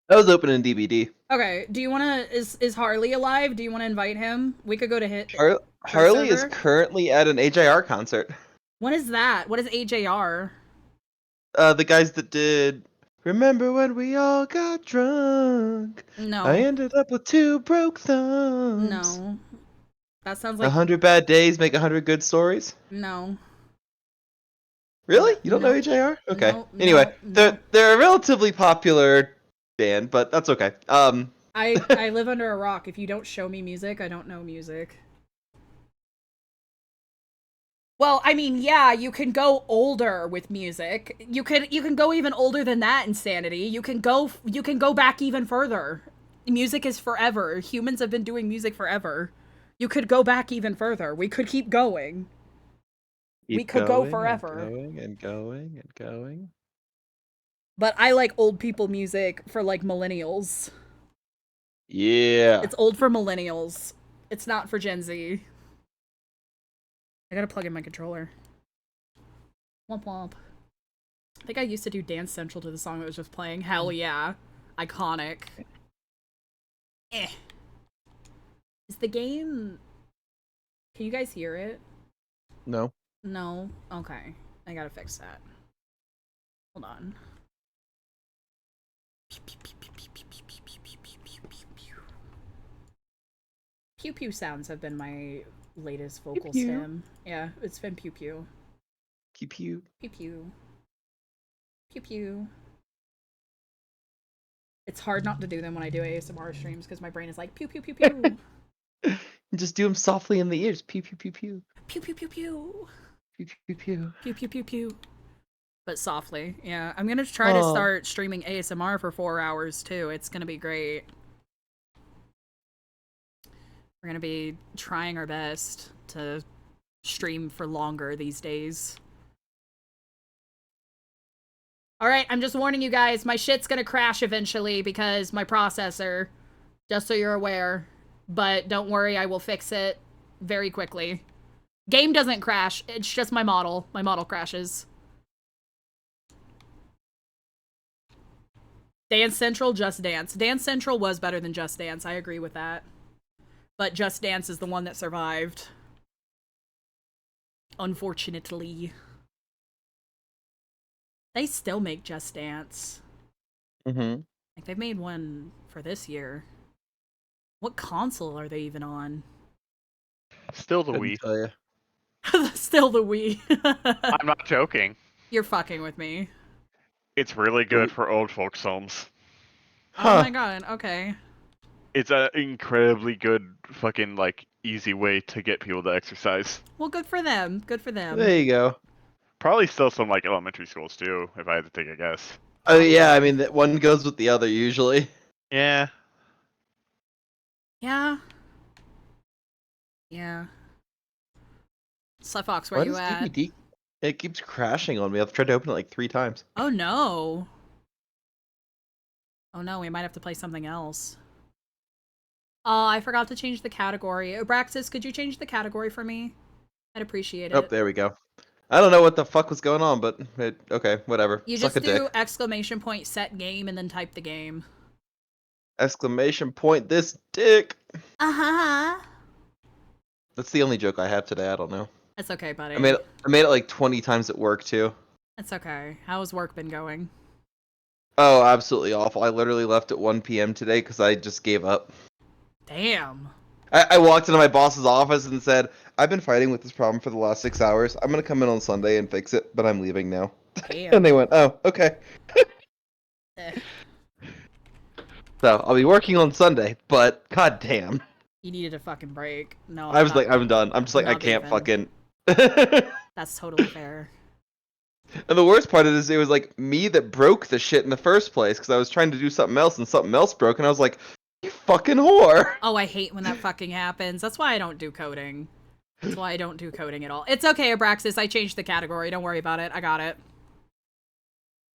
That was open in DVD. Okay, do you wanna is Harley alive? Do you wanna invite him? We could go to her Harley is server. currently at an AJR concert. What is that? What is AJR? The guys that did Remember When We All Got Drunk? No. I ended up with 2 broke thumbs. No. That sounds like 100 bad days make 100 good stories. no. Really? You don't know No. AJR? Okay. No, Anyway, no. they're a relatively popular band, but that's okay. I live under a rock. If you don't show me music, I don't know music. Well, I mean, yeah, you can go older with music. You can go even older than that, Insanity. You can go back even further. Music is forever. Humans have been doing music forever. You could go back even further. We could keep going. We could go forever. And going. But I like old people music for like millennials. Yeah. It's old for millennials. It's not for Gen Z. I gotta plug in my controller. Womp womp. I think I used to do Dance Central to the song that was just playing. Hell yeah. Iconic. Eh. Is the game... Can you guys hear it? No. No? Okay. I gotta fix that. Hold on. Pew pew sounds have been my latest vocal Pew pew. stem. Yeah, it's been pew pew. Pew pew. Pew pew. Pew pew. It's hard not to do them when I do ASMR streams because my brain is like pew pew pew pew. Just do them softly in the ears. Pew pew pew pew. Pew pew pew pew. Pew pew pew. Pew pew pew pew. But softly, yeah. I'm gonna try to start streaming ASMR for 4 hours too. It's gonna be great. We're gonna be trying our best to stream for longer these days. Alright, I'm just warning you guys, my shit's gonna crash eventually because my processor, just so you're aware. But don't worry, I will fix it very quickly. Game doesn't crash, it's just my model. My model crashes. Dance Central, Just Dance. Dance Central was better than Just Dance, I agree with that. But Just Dance is the one that survived. Unfortunately. They still make Just Dance. Mm-hmm. Like, they've made one for this year. What console are they even on? Still the Wii. Tell you. Still the Wii. I'm not joking. You're fucking with me. It's really good for old folks' homes. Oh my god, okay. It's an incredibly good fucking, like, easy way to get people to exercise. Well, good for them. Good for them. There you go. Probably still some, like, elementary schools, too, if I had to take a guess. Oh yeah, I mean, that one goes with the other usually. Yeah. Yeah. Yeah. Slyfox, where Why you does at? DVD It keeps crashing on me. I've tried to open it like 3 times. Oh no. Oh no, we might have to play something else. Oh, I forgot to change the category. Abraxas, could you change the category for me? I'd appreciate it. Oh, there we go. I don't know what the fuck was going on, but okay, whatever. You Suck just a do dick. exclamation point set game and then type the game. Exclamation point this dick. Uh-huh. That's the only joke I have today. I don't know. That's okay, buddy. I made it like 20 times at work too. That's okay. How's work been going? Oh, absolutely awful. I literally left at 1 p.m. today because I just gave up. Damn. I walked into my boss's office and said, I've been fighting with this problem for the last 6 hours. I'm going to come in on Sunday and fix it, but I'm leaving now. Damn. And they went, oh, okay. So, I'll be working on Sunday, but goddamn. You needed a fucking break. No, I was like, I'm done. I'm just like, I not can't even. fucking... That's totally fair. And the worst part is, it was like me that broke the shit in the first place because I was trying to do something else and something else broke, and I was like, you fucking whore. Oh, I hate when that fucking happens. That's why I don't do coding. That's why I don't do coding at all. It's okay, Abraxas. I changed the category. Don't worry about it. I got it.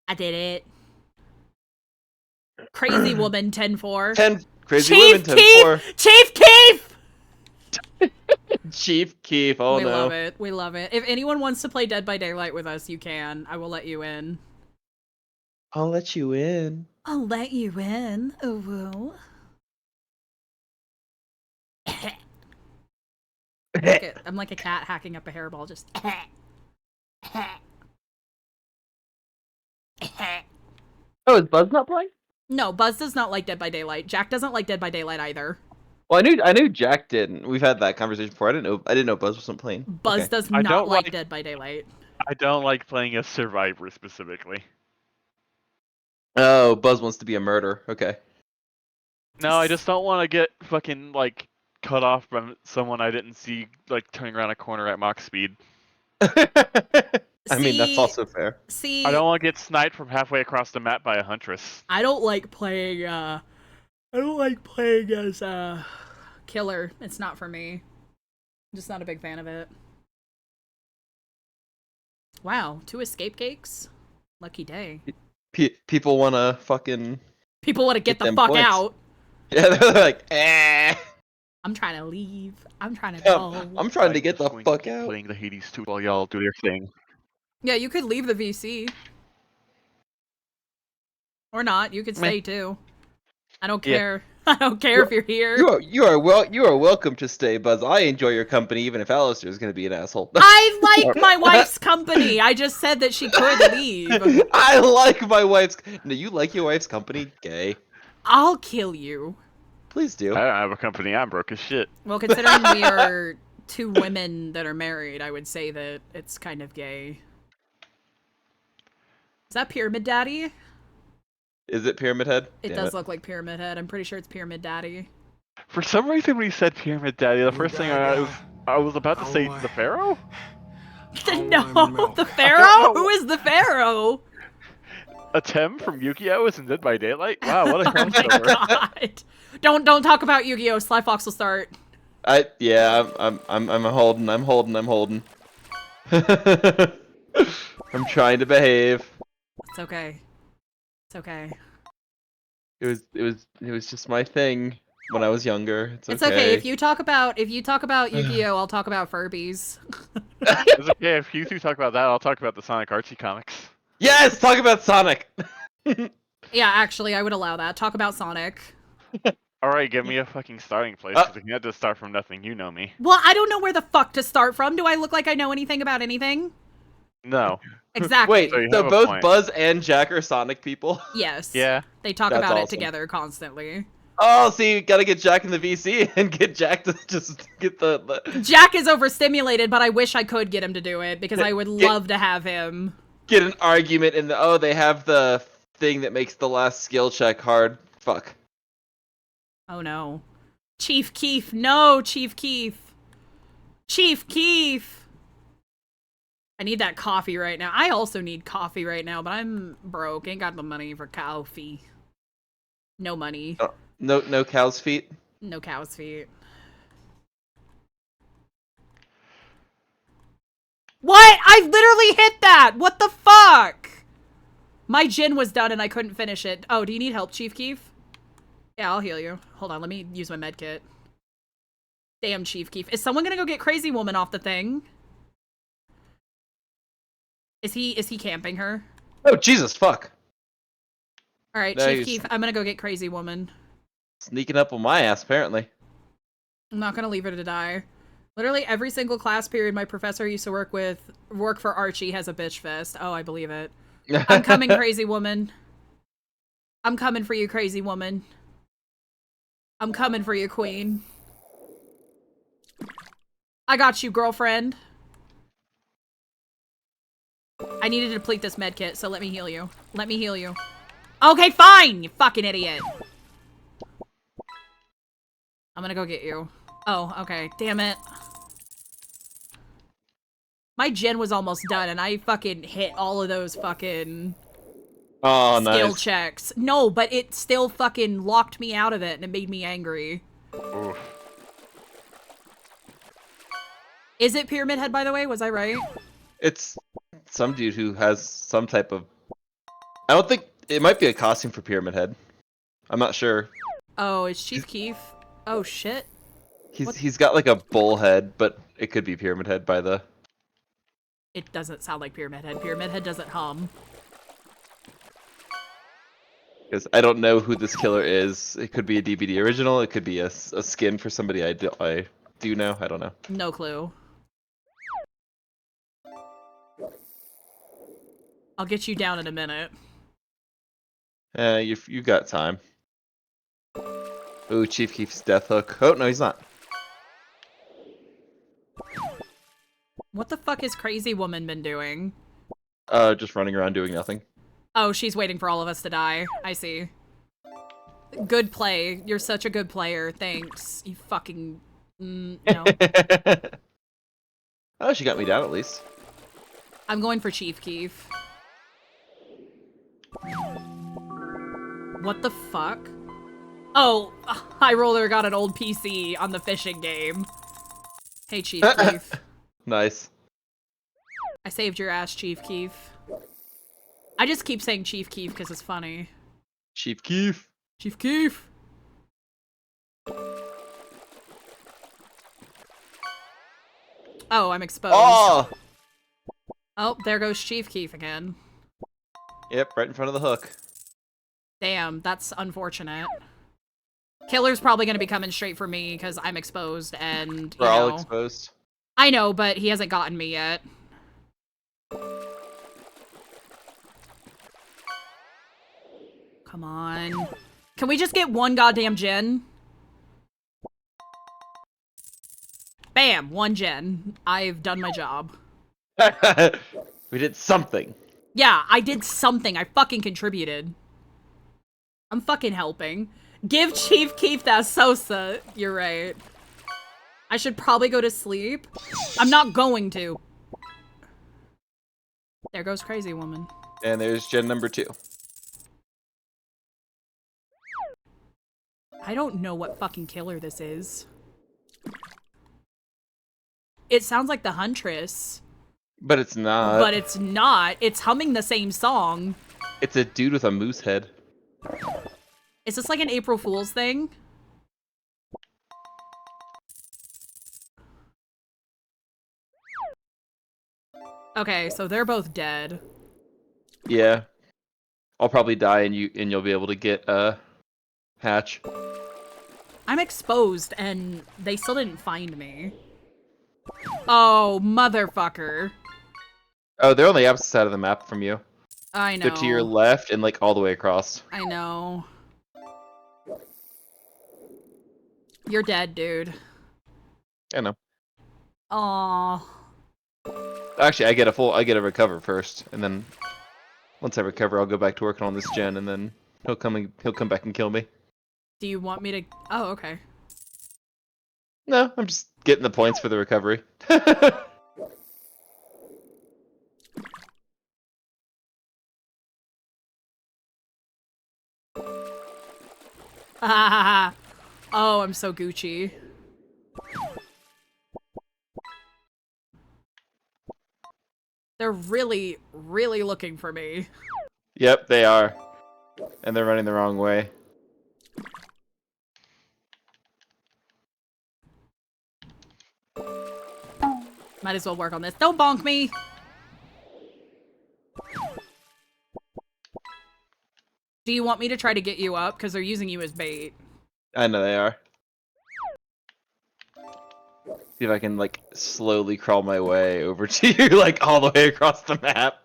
I did it. Crazy Woman 10-4. Crazy Chief Woman Keef! 10-4. Chief Keef! Chief Keef, oh we no. We love it. We love it. If anyone wants to play Dead by Daylight with us, you can. I will let you in. I'll let you in. I'll let you in. Oh, whoa. I'm like a cat hacking up a hairball, just. Oh, is Buzz not playing? No, Buzz does not like Dead by Daylight. Jack doesn't like Dead by Daylight either. Well, I knew Jack didn't. We've had that conversation before. I didn't know Buzz wasn't playing. Buzz Okay. does I not don't like like- Dead by Daylight. I don't like playing as Survivor specifically. Oh, Buzz wants to be a murderer. Okay. No, I just don't want to get fucking like cut off from someone I didn't see like turning around a corner at Mach speed. I mean, that's also fair. See, I don't want to get sniped from halfway across the map by a huntress. I don't like playing, I don't like playing as, killer. It's not for me. I'm just not a big fan of it. Wow, 2 escape cakes? Lucky day. People want to fucking... People want to get the them fuck points. out. Yeah, they're like, eh. I'm trying to leave. I'm trying to go. I'm trying to I'm get the just going fuck keep out. Playing the Hades 2 while y'all do your thing. Yeah, you could leave the VC. Or not. You could Meh. stay too. I don't Yeah. care. I don't care if you're here. You are welcome to stay, Buzz. I enjoy your company, even if Alistair is going to be an asshole. I like my wife's company. I just said that she could leave. I like my wife's... No, you like your wife's company? Gay. I'll kill you. Please do. I don't have a company. I'm broke as shit. Well, considering we are 2 women that are married, I would say that it's kind of gay. Is that Pyramid Daddy? Is it Pyramid Head? It Damn does look like Pyramid Head. I'm pretty sure it's Pyramid Daddy. For some reason, when you said Pyramid Daddy, the first thing I was about to say the Pharaoh. No, the Pharaoh? Who is the Pharaoh? Atem from Yu-Gi-Oh! Isn't Dead by Daylight? Wow, what a Oh my crossover! god! Don't talk about Yu-Gi-Oh! Sly Fox will start. Yeah, I'm holding. I'm trying to behave. It's okay. It's okay. It was just my thing when I was younger. It's okay. If you talk about Yu-Gi-Oh, I'll talk about Furbies. It's okay if you two talk about that. I'll talk about the Sonic Archie comics. Yes, talk about Sonic. Yeah, actually, I would allow that. Talk about Sonic. All right, give me a fucking starting place. 'Cause if you had to start from nothing, you know me. Well, I don't know where the fuck to start from. Do I look like I know anything about anything? No. Exactly. Wait, So you so have a both point. Buzz and Jack are Sonic people? Yes. Yeah. They talk That's about it awesome. together constantly. Oh, see, you gotta get Jack in the VC and get Jack to just get the... Jack is overstimulated, but I wish I could get him to do it because I would love to have him. Get an argument in the... Oh, they have the thing that makes the last skill check hard. Fuck. Oh no. Chief Keef, no, Chief Keef. Chief Keef! I need that coffee right now. I also need coffee right now, but I'm broke. Ain't got the money for coffee. No money. No cow's feet? No cow's feet. What? I literally hit that! What the fuck? My gin was done and I couldn't finish it. Oh, do you need help, Chief Keef? Yeah, I'll heal you. Hold on, let me use my med kit. Damn, Chief Keef. Is someone gonna go get Crazy Woman off the thing? Is he camping her? Oh, Jesus, fuck. Alright, No, Chief he's- Keef, I'm gonna go get Crazy Woman. Sneaking up on my ass, apparently. I'm not gonna leave her to die. Literally every single class period my professor used to work for Archie has a bitch fest. Oh, I believe it. I'm coming, Crazy Woman. I'm coming for you, Crazy Woman. I'm coming for you, Queen. I got you, girlfriend. I need to deplete this med kit, so let me heal you. Let me heal you. Okay, fine, you fucking idiot. I'm gonna go get you. Oh, okay. Damn it. My gen was almost done, and I fucking hit all of those fucking Oh, skill nice. checks. No, but it still fucking locked me out of it, and it made me angry. Oof. Is it Pyramid Head, by the way? Was I right? It's some dude who has some type of... I don't think... It might be a costume for Pyramid Head. I'm not sure. Oh, it's Chief Keef. Oh, shit. He's got like a bull head, but it could be Pyramid Head by the... It doesn't sound like Pyramid Head. Pyramid Head doesn't hum. Because I don't know who this killer is. It could be a DVD original. It could be a skin for somebody I do know. I don't know. No clue. I'll get you down in a minute. You got time. Ooh, Chief Keef's death hook. Oh no, he's not. What the fuck is Crazy Woman been doing? Just running around doing nothing. Oh, she's waiting for all of us to die. I see. Good play. You're such a good player. Thanks. You fucking... no. Oh, she got me down at least. I'm going for Chief Keef. What the fuck? Oh, High Roller got an old PC on the fishing game. Hey, Chief Keef. Nice. I saved your ass, Chief Keef. I just keep saying Chief Keef because it's funny. Chief Keef. Chief Keef. Oh, I'm exposed. Oh! Oh, there goes Chief Keef again. Yep, right in front of the hook. Damn, that's unfortunate. Killer's probably gonna be coming straight for me because I'm exposed and, We're all exposed. I know, but he hasn't gotten me yet. Come on. Can we just get one goddamn gen? Bam! 1 gen. I've done my job. We did something. Yeah, I did something. I fucking contributed. I'm fucking helping. Give Chief Keef that Sosa. You're right. I should probably go to sleep. I'm not going to. There goes Crazy Woman. And there's gen number 2. I don't know what fucking killer this is. It sounds like the Huntress. But it's not. But it's not. It's humming the same song. It's a dude with a moose head. Is this like an April Fool's thing? Okay, so they're both dead. Yeah. I'll probably die and you'll be able to get Hatch. I'm exposed and they still didn't find me. Oh, motherfucker. Oh, they're on the opposite side of the map from you. I know. They're to your left and like all the way across. I know. You're dead, dude. I know. Aww. Actually, I get a recover first, and then once I recover, I'll go back to working on this gen, and then he'll come back and kill me. Do you want me to? Oh, okay. No, I'm just getting the points for the recovery. Oh, I'm so Gucci. They're really, really looking for me. Yep, they are. And they're running the wrong way. Might as well work on this. Don't bonk me! Do you want me to try to get you up? Because they're using you as bait. I know they are. See if I can, like, slowly crawl my way over to you, like, all the way across the map.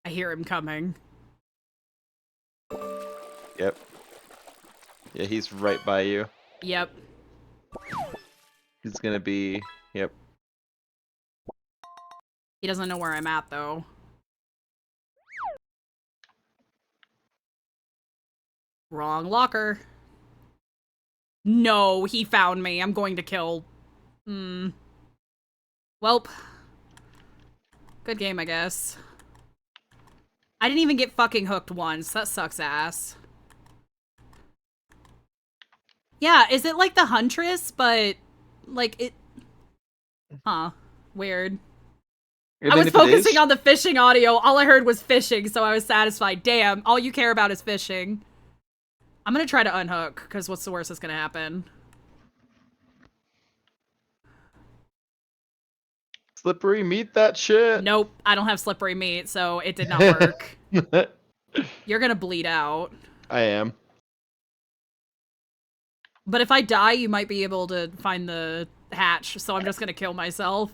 I hear him coming. Yep. Yeah, he's right by you. Yep. He's gonna be... Yep. He doesn't know where I'm at, though. Wrong locker. No, he found me. I'm going to kill... Welp. Good game, I guess. I didn't even get fucking hooked once. That sucks ass. Yeah, is it like the Huntress, but... like, it... Huh. Weird. I was focusing on the fishing audio. All I heard was fishing, so I was satisfied. Damn, all you care about is fishing. I'm gonna try to unhook, because what's the worst that's gonna happen? Slippery meat, that shit. Nope, I don't have slippery meat, so it did not work. You're gonna bleed out. I am. But if I die, you might be able to find the hatch, so I'm just gonna kill myself.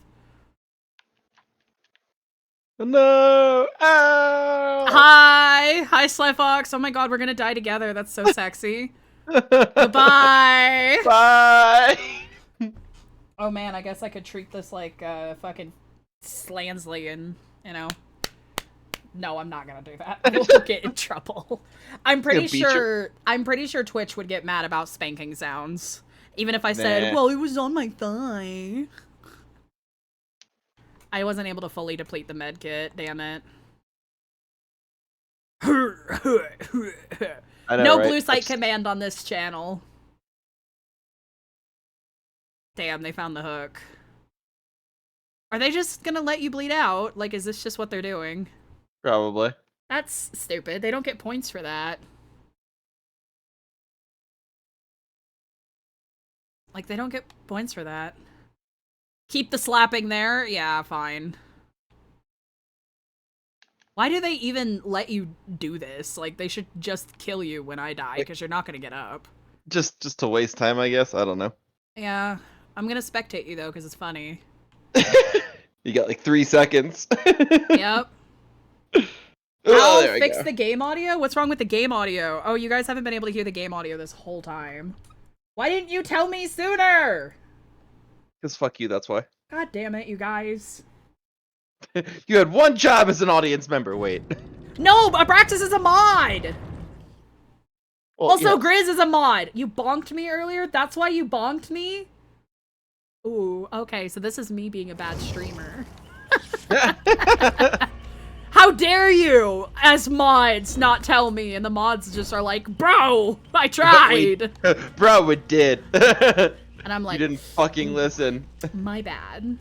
No! Ow! Hi! Hi, Slyfox. Oh my god, we're gonna die together. That's so sexy. Goodbye! Bye! Oh man, I guess I could treat this like fucking Slansley and, you know. No, I'm not gonna do that. I will get in trouble. I'm pretty sure Twitch would get mad about spanking sounds. Even if I said, well, it was on my thigh. I wasn't able to fully deplete the med kit, damn it. I know, No right? blue sight command on this channel. Damn, they found the hook. Are they just gonna let you bleed out? Like, is this just what they're doing? Probably. That's stupid. They don't get points for that. Like, they don't get points for that. Keep the slapping there? Yeah, fine. Why do they even let you do this? Like, they should just kill you when I die, because you're not gonna get up. Just to waste time, I guess. I don't know. Yeah. I'm gonna spectate you, though, because it's funny. You got like 3 seconds. Yep. Oh, I'll fix the game audio? What's wrong with the game audio? Oh, you guys haven't been able to hear the game audio this whole time. Why didn't you tell me sooner? Because fuck you, that's why. God damn it, you guys. You had one job as an audience member, wait. No, Abraxas is a mod! Well, Also, Grizz is a mod. You bonked me earlier? That's why you bonked me? Ooh, okay, so this is me being a bad streamer. How dare you, as mods, not tell me? And the mods just are like, bro, I tried. Bro, it did. And I'm like, you didn't fucking listen. My bad.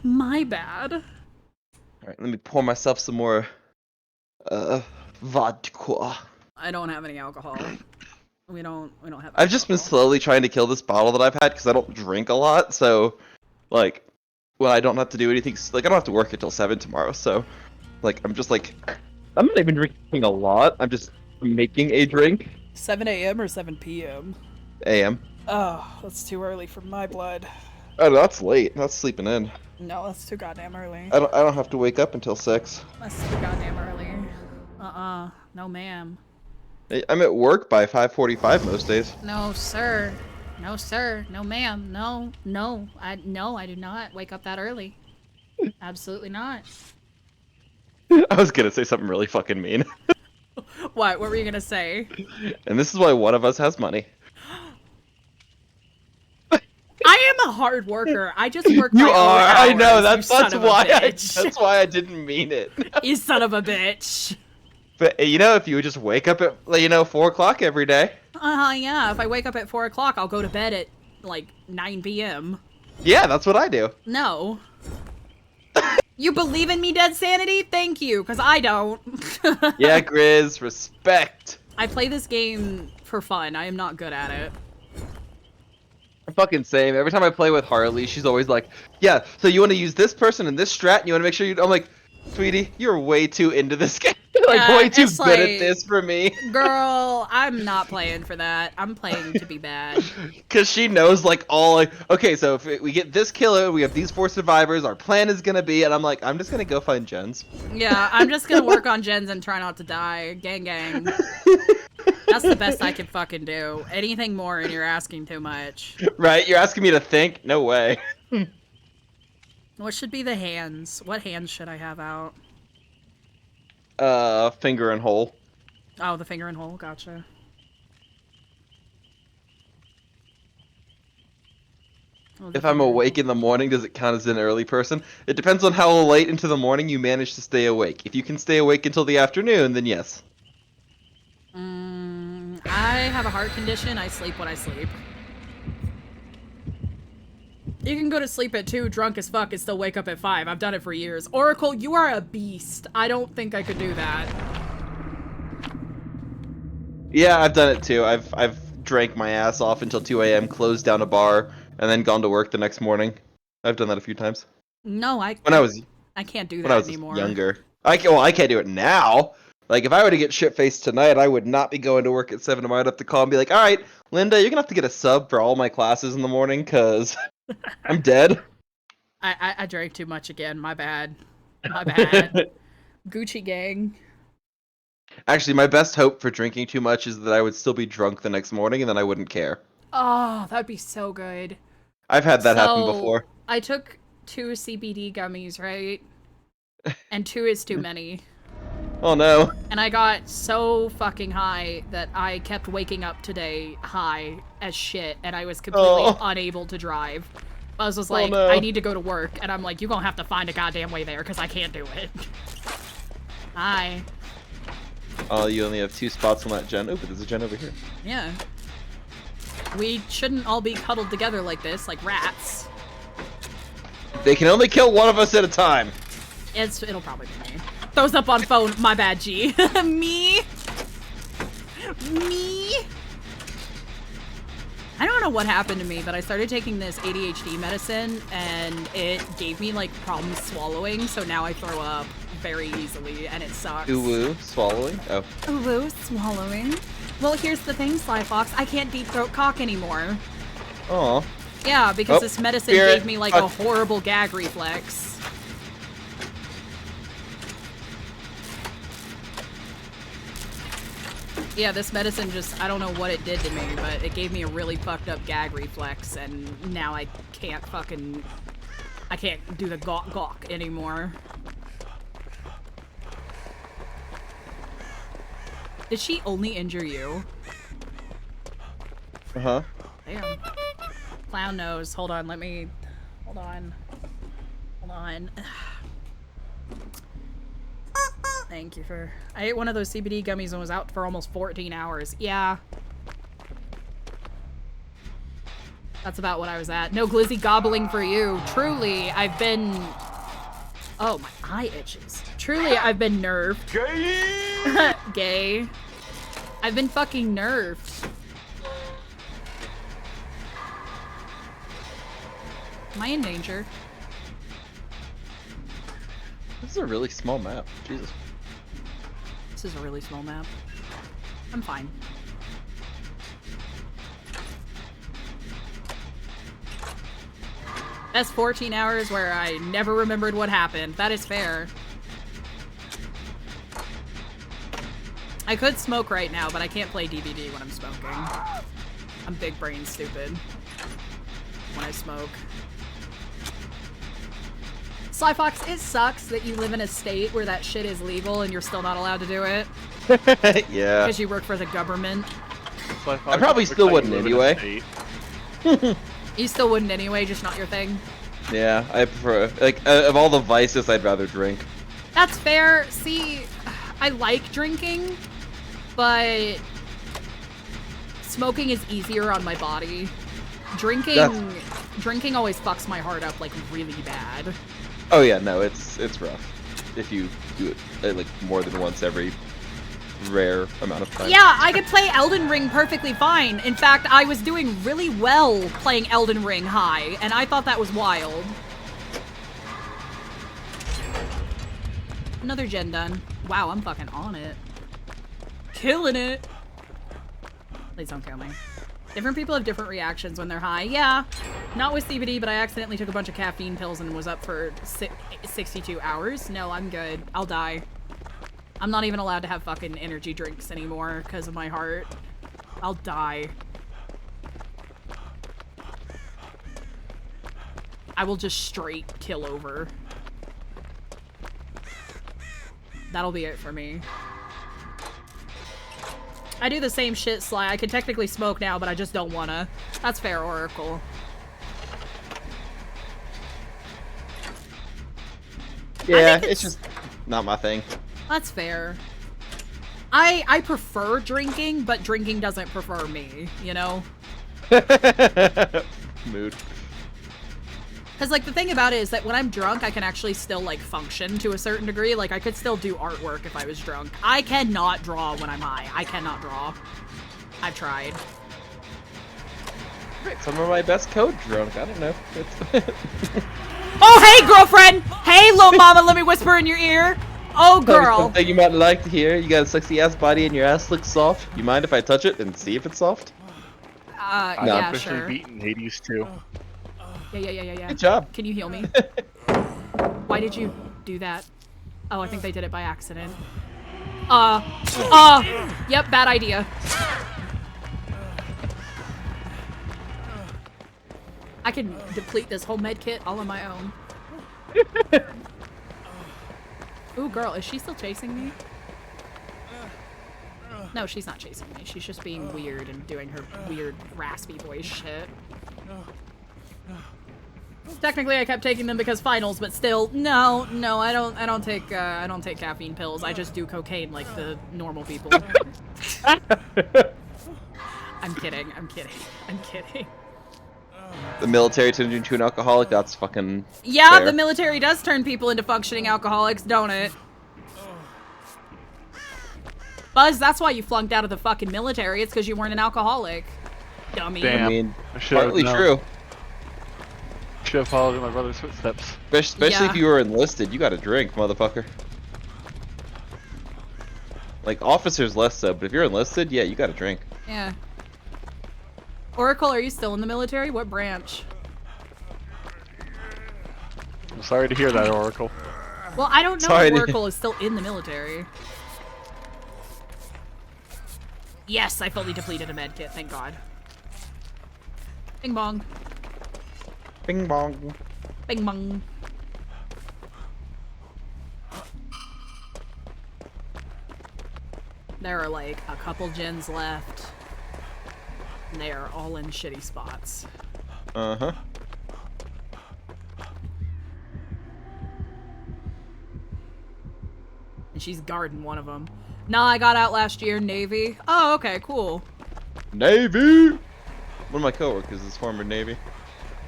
My bad. Alright, let me pour myself some more vodka. I don't have any alcohol. We don't have I've just been slowly trying to kill this bottle that I've had because I don't drink a lot, so like when I don't have to do anything, like I don't have to work until 7 tomorrow, so like I'm just like I'm not even drinking a lot. I'm just making a drink. 7 a.m. or 7 p.m. AM. Oh, that's too early for my blood. Oh, that's late. That's sleeping in. No, that's too goddamn early. I don't have to wake up until 6. That's too goddamn early. No ma'am. I'm at work by 5:45 most days. No, sir. No, sir. No, ma'am. No. I do not wake up that early. Absolutely not. I was gonna say something really fucking mean. What? What were you gonna say? And this is why one of us has money. I am a hard worker. I just work my You own are. hours, I know. you That's son of a why. bitch. That's why I didn't mean it. You son of a bitch. But you know, if you would just wake up at 4 o'clock every day. Yeah. If I wake up at 4 o'clock, I'll go to bed at like 9 p.m. Yeah, that's what I do. No. You believe in me, Dead Sanity? Thank you, because I don't. Yeah, Grizz, respect. I play this game for fun. I am not good at it. Fucking same. Every time I play with Harley, she's always like, yeah, so you want to use this person and this strat, and you want to make sure you... I'm like, sweetie, you're way too into this game. Like, way too good at this for me. Girl, I'm not playing for that. I'm playing to be bad. Because she knows, like, all, like, okay, so if we get this killer, we have these 4 survivors, our plan is gonna be, and I'm like, I'm just gonna go find gens. Yeah, I'm just gonna work on gens and try not to die. Gang, gang. That's the best I can fucking do. Anything more and you're asking too much. Right? You're asking me to think? No way. What should be the hands? What hands should I have out? Finger and hole. Oh, the finger and hole. Gotcha. Oh, if I'm awake in the morning, does it count as an early person? It depends on how late into the morning you manage to stay awake. If you can stay awake until the afternoon, then yes. I have a heart condition. I sleep when I sleep. You can go to sleep at 2, drunk as fuck, and still wake up at 5. I've done it for years. Oracle, you are a beast. I don't think I could do that. Yeah, I've done it too. I've drank my ass off until 2 a.m., closed down a bar, and then gone to work the next morning. I've done that a few times. No, I can't do when I that was anymore. younger. I can't do it now. Like, if I were to get shit-faced tonight, I would not be going to work at 7. I might have to call and be like, all right, Linda, you're gonna have to get a sub for all my classes in the morning, because I'm dead. I drank too much again. My bad. My bad. Gucci gang. Actually, my best hope for drinking too much is that I would still be drunk the next morning, and then I wouldn't care. Oh, that'd be so good. I've had that happen before. I took 2 CBD gummies, right? And 2 is too many. Oh no. And I got so fucking high that I kept waking up today high as shit, and I was completely unable to drive. I was just like, no. I need to go to work, and I'm like, you're gonna have to find a goddamn way there, because I can't do it. Hi. Oh, you only have 2 spots on that gen. Oh, but there's a gen over here. Yeah. We shouldn't all be cuddled together like this, like rats. They can only kill one of us at a time. It'll probably be me. Throws up on phone. My bad, G. Me? I don't know what happened to me, but I started taking this ADHD medicine, and it gave me, like, problems swallowing, so now I throw up very easily, and it sucks. Ooh, swallowing? Oh. Ooh, swallowing? Well, here's the thing, Sly Fox. I can't deep throat cock anymore. Aw. Yeah, because this medicine gave me, like, a horrible gag reflex. Yeah, this medicine just, I don't know what it did to me, but it gave me a really fucked up gag reflex, and now I can't fucking, I can't do the gawk anymore. Did she only injure you? Uh-huh. Damn. Clown nose. Hold on, let me, hold on. Thank you for... I ate one of those CBD gummies and was out for almost 14 hours. Yeah. That's about what I was at. No glizzy gobbling for you. Truly, I've been... Oh, my eye itches. Truly, I've been nerfed. Gay! Gay. I've been fucking nerfed. Am I in danger? This is a really small map. Jesus. This is a really small map. I'm fine. That's 14 hours where I never remembered what happened. That is fair. I could smoke right now, but I can't play DVD when I'm smoking. I'm big brain stupid when I smoke. Sly Fox, it sucks that you live in a state where that shit is legal and you're still not allowed to do it. Yeah. Because you work for the government. I probably still wouldn't anyway. You still wouldn't anyway, just not your thing. Yeah, I prefer, like, of all the vices, I'd rather drink. That's fair. See, I like drinking, but smoking is easier on my body. Drinking always fucks my heart up, like, really bad. Oh yeah, no, it's rough. If you do it, like, more than once every rare amount of time. Yeah, I could play Elden Ring perfectly fine. In fact, I was doing really well playing Elden Ring high, and I thought that was wild. Another gen done. Wow, I'm fucking on it. Killing it. Please don't kill me. Different people have different reactions when they're high. Yeah, not with CBD, but I accidentally took a bunch of caffeine pills and was up for 62 hours. No, I'm good. I'll die. I'm not even allowed to have fucking energy drinks anymore because of my heart. I'll die. I will just straight kill over. That'll be it for me. I do the same shit, Sly. I can technically smoke now, but I just don't wanna. That's fair, Oracle. Yeah, it's just not my thing. That's fair. I prefer drinking, but drinking doesn't prefer me, you know? Mood. Because, like, the thing about it is that when I'm drunk, I can actually still, like, function to a certain degree. Like, I could still do artwork if I was drunk. I cannot draw when I'm high. I cannot draw. I've tried. Some of my best code drunk. I don't know. Oh, hey, girlfriend! Hey, little mama, let me whisper in your ear. Oh, girl. Something you might like to hear. You got a sexy ass body and your ass looks soft. You mind if I touch it and see if it's soft? Yeah, officially sure. beaten Hades too. Yeah. Good job. Can you heal me? Why did you do that? Oh, I think they did it by accident. Yep, bad idea. I can deplete this whole med kit all on my own. Ooh, girl, is she still chasing me? No, she's not chasing me. She's just being weird and doing her weird raspy voice shit. Technically, I kept taking them because finals, but still, no, I don't take caffeine pills. I just do cocaine like the normal people. I'm kidding. The military turned you into an alcoholic. That's fucking. Yeah, fair. the military does turn people into functioning alcoholics, don't it? Buzz, that's why you flunked out of the fucking military. It's because you weren't an alcoholic. Dummy. Damn. I mean, Should've partly known. true. Should have followed in my brother's footsteps. Especially Yeah. if you were enlisted, you got to drink, motherfucker. Like officers less so, but if you're enlisted, yeah, you got to drink. Yeah. Oracle, are you still in the military? What branch? I'm sorry to hear that, Oracle. Well, I don't know Sorry if to- Oracle is still in the military. Yes, I fully depleted a med kit, thank God. Bing bong. Bing bong. Bing bong. There are like a couple gens left. And they are all in shitty spots. Uh-huh. And she's guarding one of them. Nah, I got out last year, Navy. Oh, okay, cool. Navy! One of my coworkers is former Navy.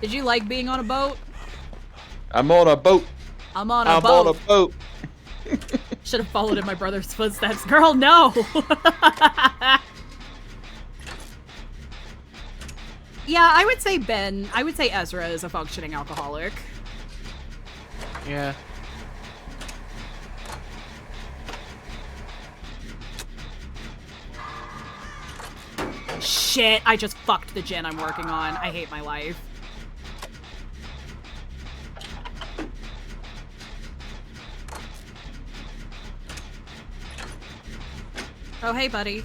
Did you like being on a boat? I'm on a boat. I'm on a I'm boat. on a boat. Should have followed in my brother's footsteps. Girl, no! Yeah, I would say Ezra is a functioning alcoholic. Yeah. Shit, I just fucked the gin I'm working on. I hate my life. Oh, hey, buddy.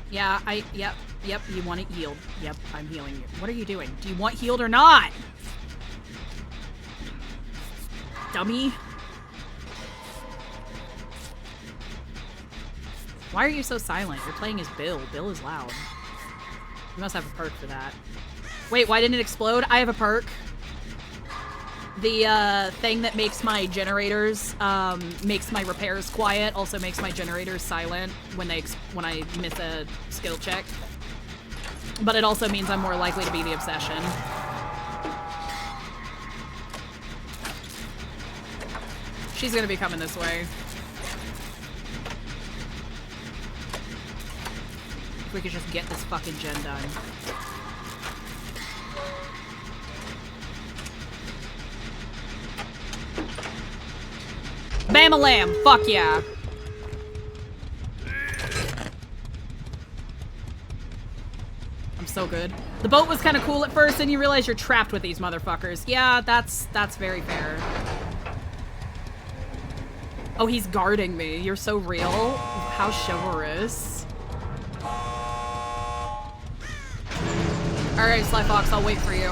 Yeah, yep, you want it healed. Yep, I'm healing you. What are you doing? Do you want healed or not? Dummy. Why are you so silent? You're playing as Bill. Bill is loud. You must have a perk for that. Wait, why didn't it explode? I have a perk. The thing that makes my generators, makes my repairs quiet, also makes my generators silent when I miss a skill check. But it also means I'm more likely to be the obsession. She's gonna be coming this way. If we could just get this fucking gen done. Bam-a-lam! Fuck yeah! I'm so good. The boat was kind of cool at first, and you realize you're trapped with these motherfuckers. Yeah, that's very fair. Oh, he's guarding me. You're so real. How chivalrous. Alright, Sly Fox, I'll wait for you.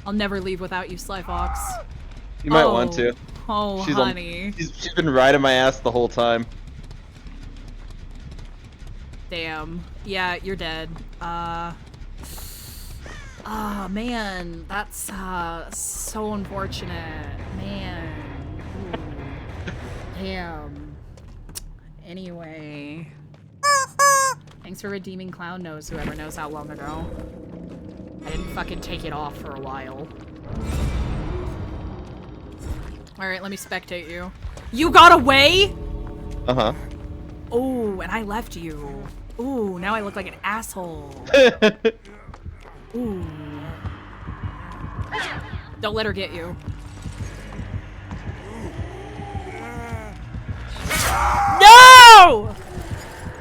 I'll never leave without you, Sly Fox. You might want to. Oh, She's honey. She's been riding my ass the whole time. Damn. Yeah, you're dead. Oh, man. That's, so unfortunate. Man. Ooh. Damn. Anyway. Thanks for redeeming Clown Nose, whoever knows how long ago. I didn't fucking take it off for a while. Alright, let me spectate you. You got away?! Uh-huh. Oh, and I left you. Ooh, now I look like an asshole. Ooh. Don't let her get you. No!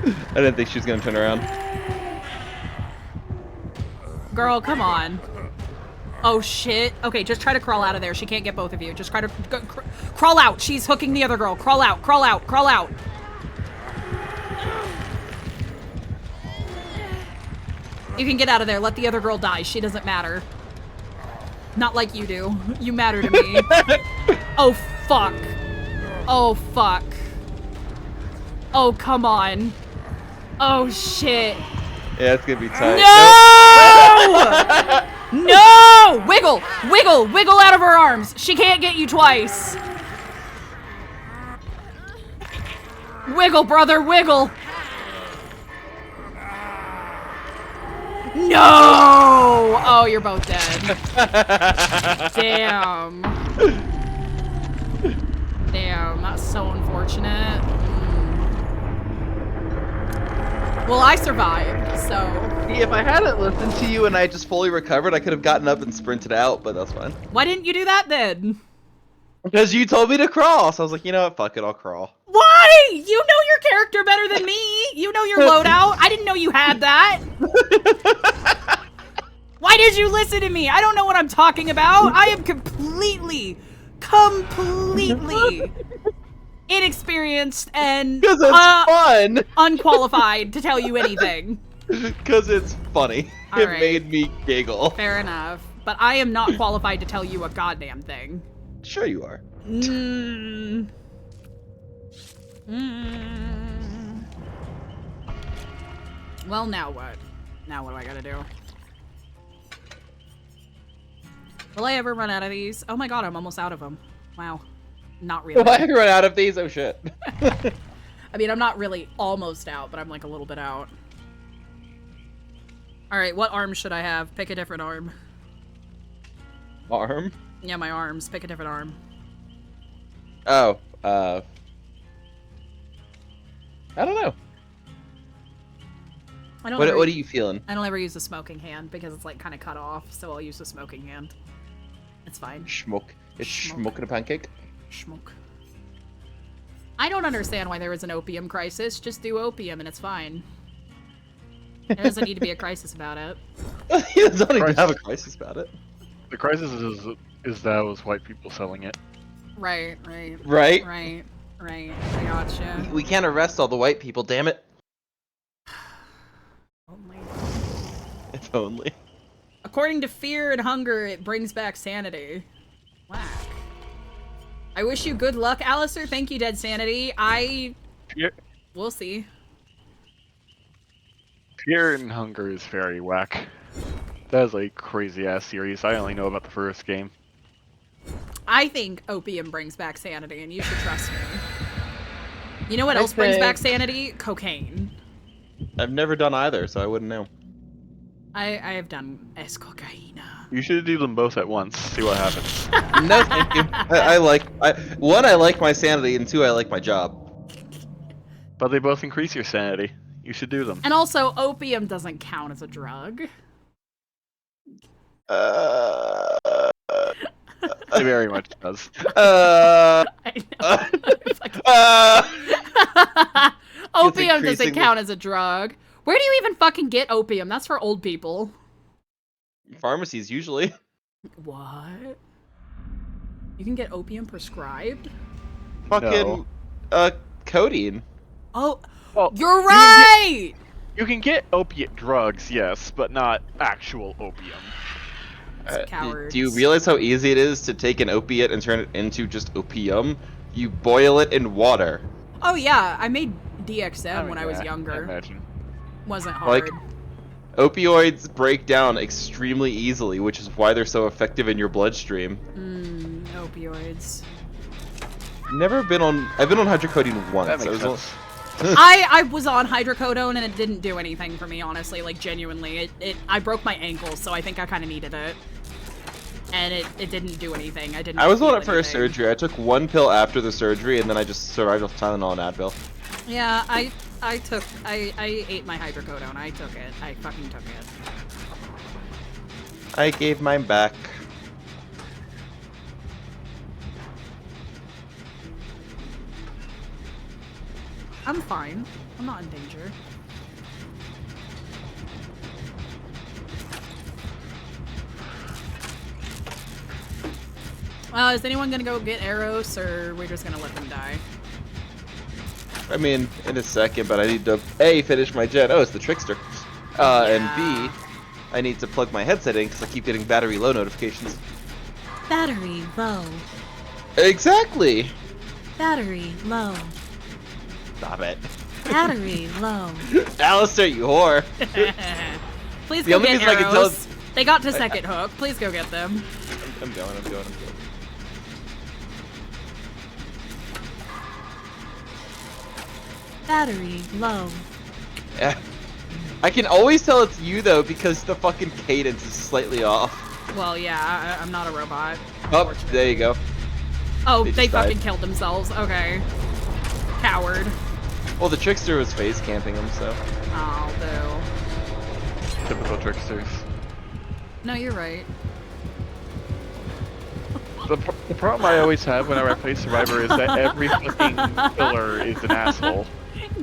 I didn't think she was gonna turn around. Girl, come on. Oh shit. Okay, just try to crawl out of there. She can't get both of you. Just try to crawl out. She's hooking the other girl. Crawl out, crawl out, crawl out. You can get out of there. Let the other girl die. She doesn't matter. Not like you do. You matter to me. Oh, fuck. Oh, fuck. Oh, come on. Oh, shit. Yeah, it's gonna be tight. No! No! Wiggle! Wiggle! Wiggle out of her arms. She can't get you twice. Wiggle, brother, wiggle. No! Oh, you're both dead. Damn. Damn, that's so unfortunate. Well, I survived, so... If I hadn't listened to you and I just fully recovered, I could have gotten up and sprinted out, but that's fine. Why didn't you do that then? Because you told me to crawl, so I was like, you know what, fuck it, I'll crawl. Why? You know your character better than me. You know your loadout. I didn't know you had that. Why did you listen to me? I don't know what I'm talking about. I am completely inexperienced and fun. Unqualified to tell you anything. Because it's funny. All it right. made me giggle. Fair enough. But I am not qualified to tell you a goddamn thing. Sure you are. Well, now what? Now what do I gotta do? Will I ever run out of these? Oh my god, I'm almost out of them. Wow. Not really. Will I ever run out of these? Oh shit. I mean, I'm not really almost out, but I'm like a little bit out. Alright, what arm should I have? Pick a different arm. Arm? Yeah, my arms. Pick a different arm. Oh, I don't know. What are you feeling? I don't ever use the smoking hand because it's like kind of cut off, so I'll use the smoking hand. It's fine. Schmuck. It's smoking a pancake. Schmuck. I don't understand why there is an opium crisis. Just do opium and it's fine. There doesn't need to be a crisis about it. You don't even have a crisis about it. The crisis is that it was white people selling it. Right. Right? I gotcha. We can't arrest all the white people, damn it. Only. If only. According to Fear and Hunger, it brings back sanity. Whack. I wish you good luck, Alistair. Thank you, Dead Sanity. We'll see. Fear and Hunger is very whack. That is a crazy ass series. I only know about the first game. I think opium brings back sanity, and you should trust me. You know what else brings back sanity? Cocaine. I've never done either, so I wouldn't know. I have done cocaine. You should do them both at once. See what happens. No, thank you. I like my sanity, and two, I like my job. But they both increase your sanity. You should do them. And also, opium doesn't count as a drug. It very much does. Opium doesn't count as a drug. Where do you even fucking get opium? That's for old people. Pharmacies, usually. What? You can get opium prescribed? Fucking, codeine. Oh, well, you're right! You can get opiate drugs, yes, but not actual opium. Do you realize how easy it is to take an opiate and turn it into just opium? You boil it in water. Oh yeah, I made DXM when I was younger. I imagine. Wasn't hard. Like, opioids break down extremely easily, which is why they're so effective in your bloodstream. Opioids. I've been on hydrocodone once. That makes sense. I was on hydrocodone and it didn't do anything for me, honestly, like genuinely. I broke my ankle, so I think I kind of needed it. And it didn't do anything. I was on feel it for a surgery. I took one pill after the surgery and then I just survived with Tylenol and Advil. Yeah, I ate my hydrocodone. I took it. I fucking took it. I gave mine back. I'm fine. I'm not in danger. Is anyone gonna go get Eros, or we're just gonna let them die? I mean, in a second, but I need to A, finish my gen. Oh, it's the Trickster. And B, I need to plug my headset in because I keep getting battery low notifications. Battery low. Exactly! Battery low. Stop it. Battery low. Alistair, you whore. Please The go only get reason I can Eros. tell- They got to second hook. Please go get them. I'm going. Battery low. Yeah. I can always tell it's you though because the fucking cadence is slightly off. Well, yeah, I'm not a robot. Oh, there you go. Oh, They they just fucking died. killed themselves. Okay. Coward. Well, the Trickster was face camping him, so. Oh, boo. Typical tricksters. No, you're right. The problem I always have whenever I play Survivor is that every fucking killer is an asshole.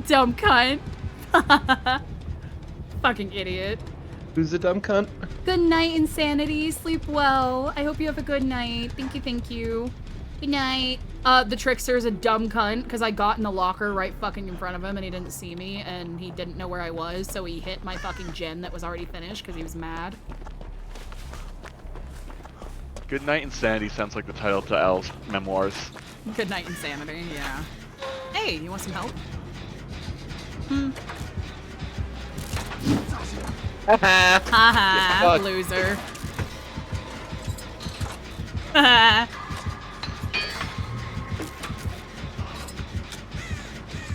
Dumb cunt. Fucking idiot. Who's a dumb cunt? Good night, Insanity. Sleep well. I hope you have a good night. Thank you, thank you. Good night. The Trickster's a dumb cunt because I got in the locker right fucking in front of him and he didn't see me and he didn't know where I was, so he hit my fucking gen that was already finished because he was mad. Good Night Insanity sounds like the title to L's memoirs. Good night, Insanity, yeah. Hey, you want some help? Haha, loser.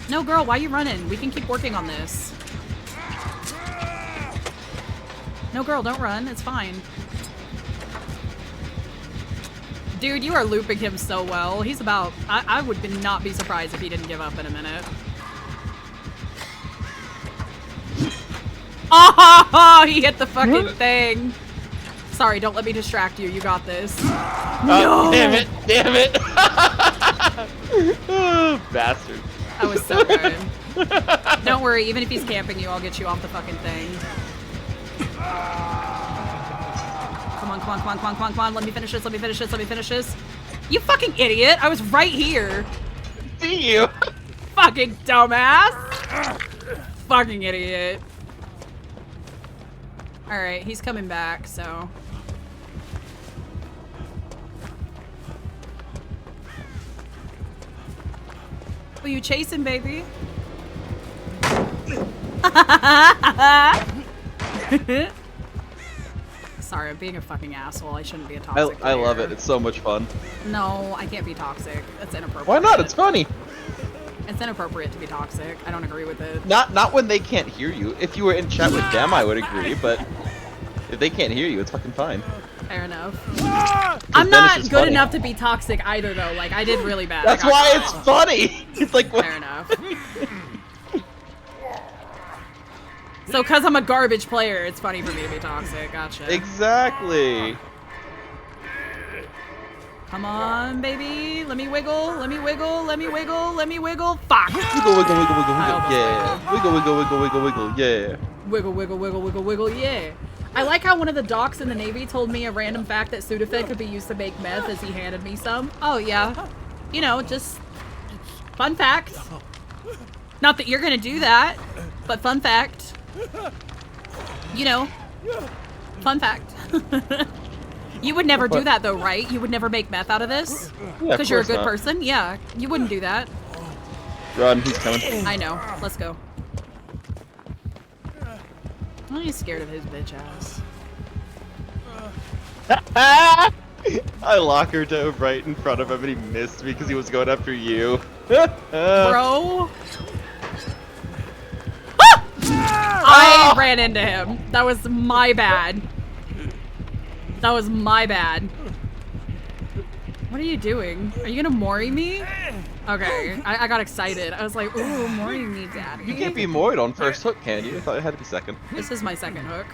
No, girl, why are you running? We can keep working on this. No, girl, don't run. It's fine. Dude, you are looping him so well. He's about... I would not be surprised if he didn't give up in a minute. Oh, he hit the fucking thing. Sorry, don't let me distract you. You got this. No! Damn it! Damn it! Oh, bastard. That was so good. Don't worry, even if he's camping you, I'll get you off the fucking thing. Come on, come on, come on, come on, come on, come on. Let me finish this, let me finish this, let me finish this. You fucking idiot! I was right here. See you! Fucking dumbass! Fucking idiot. Alright, he's coming back, so... Who you chasing, baby? Sorry, I'm being a fucking asshole. I shouldn't be a toxic I love player. it. It's so much fun. No, I can't be toxic. That's inappropriate. Why not? It's funny. It's inappropriate to be toxic. I don't agree with it. Not when they can't hear you. If you were in chat with them, I would agree, but if they can't hear you, it's fucking fine. Fair enough. 'Cause I'm then it's not just good funny. enough to be toxic either, though. Like, I did really bad. That's I got why caught. it's funny. It's like what? Fair enough. So, because I'm a garbage player, it's funny for me to be toxic. Gotcha. Exactly. Come on, baby. Let me wiggle. Let me wiggle. Let me wiggle. Let me wiggle. Fuck. Wiggle, wiggle, wiggle, wiggle, I wiggle. almost Yeah. Wiggle, wiggle, wiggle, wiggle, wiggle. Yeah. Wiggle, wiggle, wiggle, wiggle, wiggle. Yeah. I like how one of the docs in the Navy told me a random fact that Sudafed could be used to make meth as he handed me some. Oh, yeah. You know, just fun fact. Not that you're gonna do that, but fun fact. You know, fun fact. You would never do that though, right? You would never make meth out of this? Yeah, Because you're a course good not. person? Yeah, you wouldn't do that. Run, he's coming. I know. Let's go. I'm just scared of his bitch ass. I locker dove right in front of him and he missed me because he was going after you. Bro. ran into him. That was my bad. That was my bad. What are you doing? Are you gonna Mori me? Okay, I got excited. I was like, ooh, Mori me, daddy. You can't be Mori'd on first hook, can you? I thought it had to be second. This is my second hook.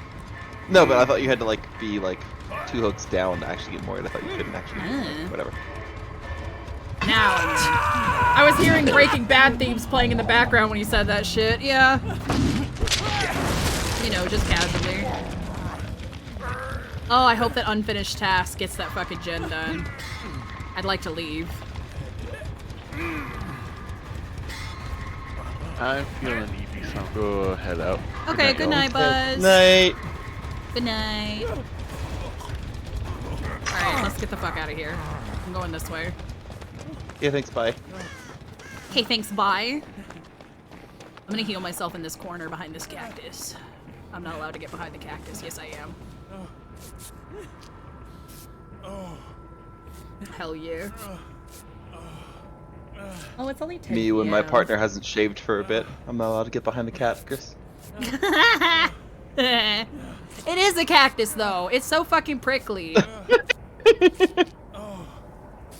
No, but I thought you had to like be like 2 hooks down to actually get Mori'd. I thought you couldn't actually. Whatever. Now, I was hearing Breaking Bad themes playing in the background when you said that shit. Yeah. You know, just casually. Oh, I hope that unfinished task gets that fucking gen done. I'd like to leave. I'm feeling eepy, so I'll go head out. Okay, good night, Buzz. Night. Good night. Alright, let's get the fuck out of here. I'm going this way. Yeah, thanks, bye. Okay, thanks, bye. I'm gonna heal myself in this corner behind this cactus. I'm not allowed to get behind the cactus. Yes, I am. Hell yeah. Oh, it's only 10 Me when my PM. partner hasn't shaved for a bit. I'm not allowed to get behind the cactus. It is a cactus, though. It's so fucking prickly.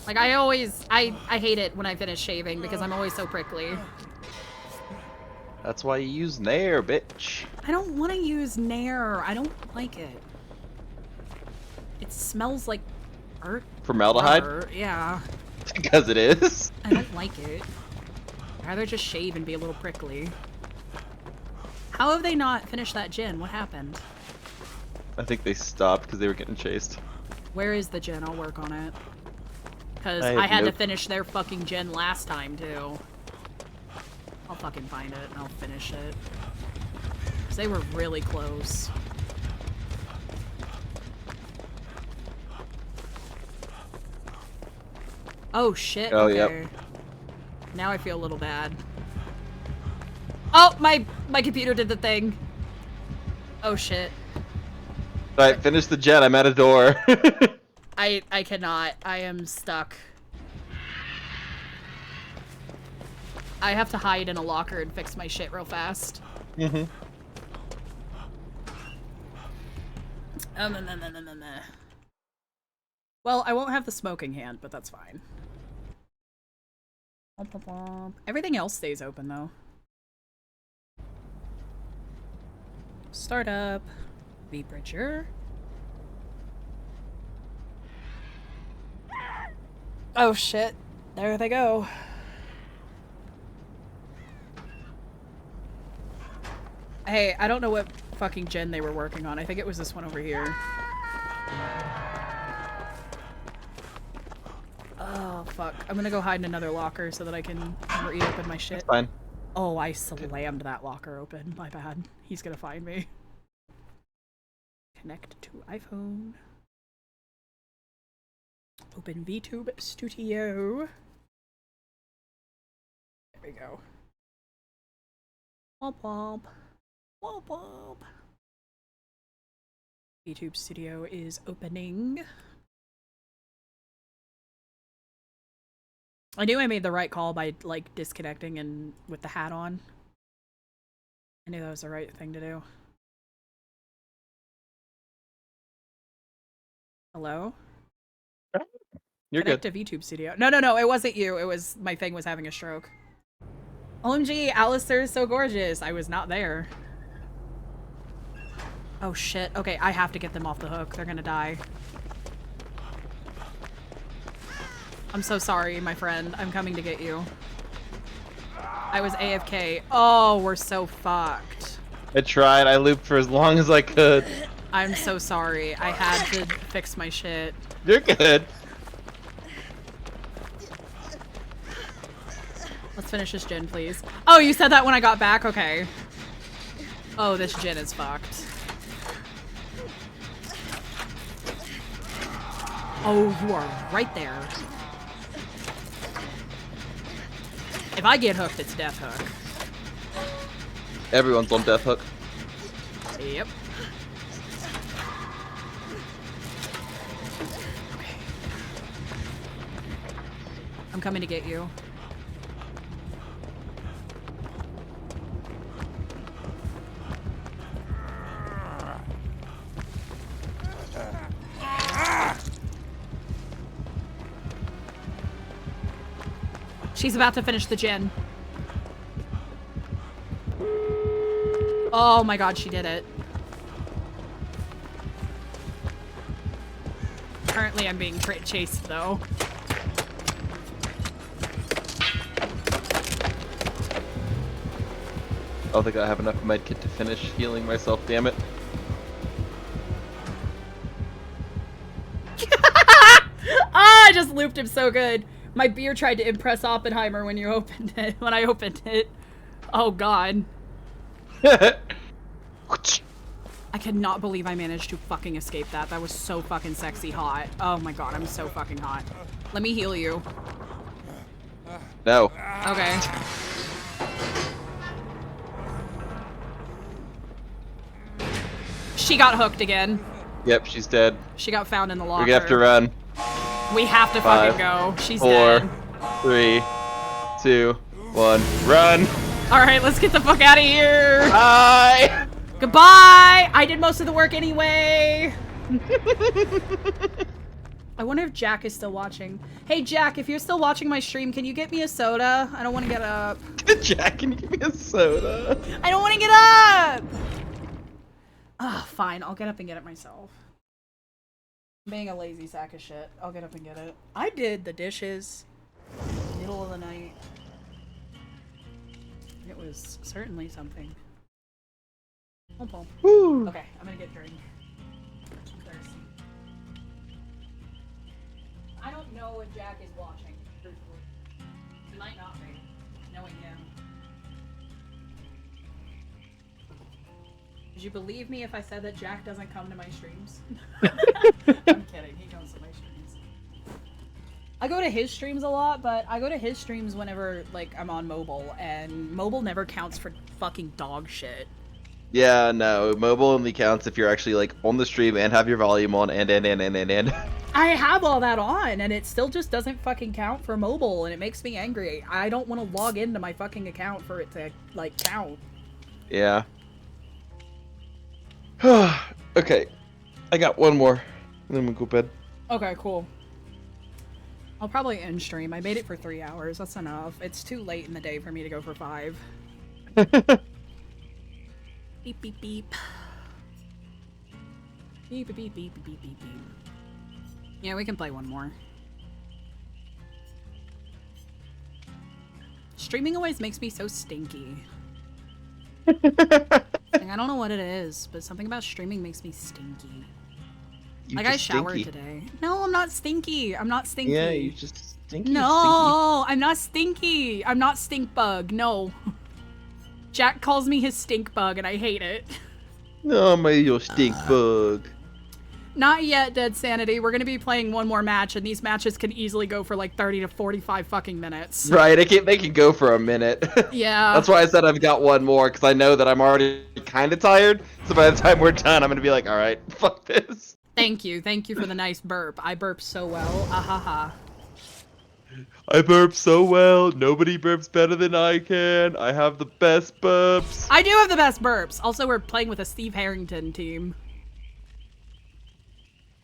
Like, I hate it when I finish shaving because I'm always so prickly. That's why you use Nair, bitch. I don't want to use Nair. I don't like it. It smells like earth. Formaldehyde? Yeah. Because it is. I don't like it. I'd rather just shave and be a little prickly. How have they not finished that gen? What happened? I think they stopped because they were getting chased. Where is the gen? I'll work on it. Because I I had no- to finish their fucking gen last time, too. I'll fucking find it and I'll finish it. Because they were really close. Oh shit, Oh, okay. yep. Now I feel a little bad. Oh, my computer did the thing. Oh shit. Alright, finish the jet. I'm at a door. I cannot. I am stuck. I have to hide in a locker and fix my shit real fast. Mm-hmm. Well, I won't have the smoking hand, but that's fine. Everything else stays open, though. Startup. V-Bridger. Oh shit. There they go. Hey, I don't know what fucking gen they were working on. I think it was this one over here. Oh, fuck. I'm gonna go hide in another locker so that I can reopen my shit. That's fine. Oh, I slammed that locker open. My bad. He's gonna find me. Connect to iPhone. Open VTube Studio. There we go. Womp womp. Womp womp. VTube Studio is opening. I knew I made the right call by, like, disconnecting and with the hat on. I knew that was the right thing to do. Hello? You're Connect good. to VTube Studio. No, it wasn't you. It was my thing was having a stroke. OMG, Alistair is so gorgeous. I was not there. Oh shit. Okay, I have to get them off the hook. They're gonna die. I'm so sorry, my friend. I'm coming to get you. I was AFK. Oh, we're so fucked. I tried. I looped for as long as I could. I'm so sorry. I had to fix my shit. You're good. Let's finish this gin, please. Oh, you said that when I got back? Okay. Oh, this gin is fucked. Oh, you are right there. If I get hooked, it's death hook. Everyone's on death hook. Yep. Okay. I'm coming to get you. She's about to finish the gin. Oh my god, she did it. Currently, I'm being chased, though. I don't think I have enough medkit to finish healing myself, damn it. Ah, I just looped him so good. My beer tried to impress Oppenheimer when you opened it. When I opened it. Oh god. I cannot believe I managed to fucking escape that. That was so fucking sexy hot. Oh my god, I'm so fucking hot. Let me heal you. No. Okay. She got hooked again. Yep, she's dead. She got found in the locker. We have to run. We have to 5, fucking go. She's 4, dead. 3, 2, 1, run! Alright, let's get the fuck out of here! Bye! Goodbye! I did most of the work anyway! I wonder if Jack is still watching. Hey Jack, if you're still watching my stream, can you get me a soda? I don't want to get up. Jack, can you give me a soda? I don't want to get up! Ah, fine. I'll get up and get it myself. I'm being a lazy sack of shit. I'll get up and get it. I did the dishes. Middle of the night. It was certainly something. Pom pom. Woo. Okay, I'm gonna get a drink. I'm thirsty. I don't know if Jack is watching, truthfully. He might not be, knowing him. Would you believe me if I said that Jack doesn't come to my streams? I'm kidding, he comes to my streams. I go to his streams a lot, but I go to his streams whenever, like, I'm on mobile, and mobile never counts for fucking dog shit. Yeah, no, mobile only counts if you're actually, like, on the stream and have your volume on and. I have all that on, and it still just doesn't fucking count for mobile, and it makes me angry. I don't want to log into my fucking account for it to, like, count. Yeah. Okay, I got one more, and then we'll go to bed. Okay, cool. I'll probably end stream. I made it for 3 hours. That's enough. It's too late in the day for me to go for 5. Beep, beep, beep. Beep, beep, beep, beep, beep, beep, beep. Yeah, we can play one more. Streaming always makes me so stinky. Like, I don't know what it is, but something about streaming makes me stinky. Like, I showered stinky. today. No, I'm not stinky. I'm not stinky. Yeah, you just stinky. No, I'm not stinky. I'm not stink bug. No. Jack calls me his stink bug, and I hate it. No, my little stink bug. Not yet, Dead Sanity. We're gonna be playing one more match, and these matches can easily go for like 30 to 45 fucking minutes. Right, they can go for a minute. Yeah. That's why I said I've got one more, because I know that I'm already kind of tired. So by the time we're done, I'm gonna be like, all right, fuck this. Thank you for the nice burp. I burp so well. Ahaha. I burp so well. Nobody burps better than I can. I have the best burps. I do have the best burps. Also, we're playing with a Steve Harrington team.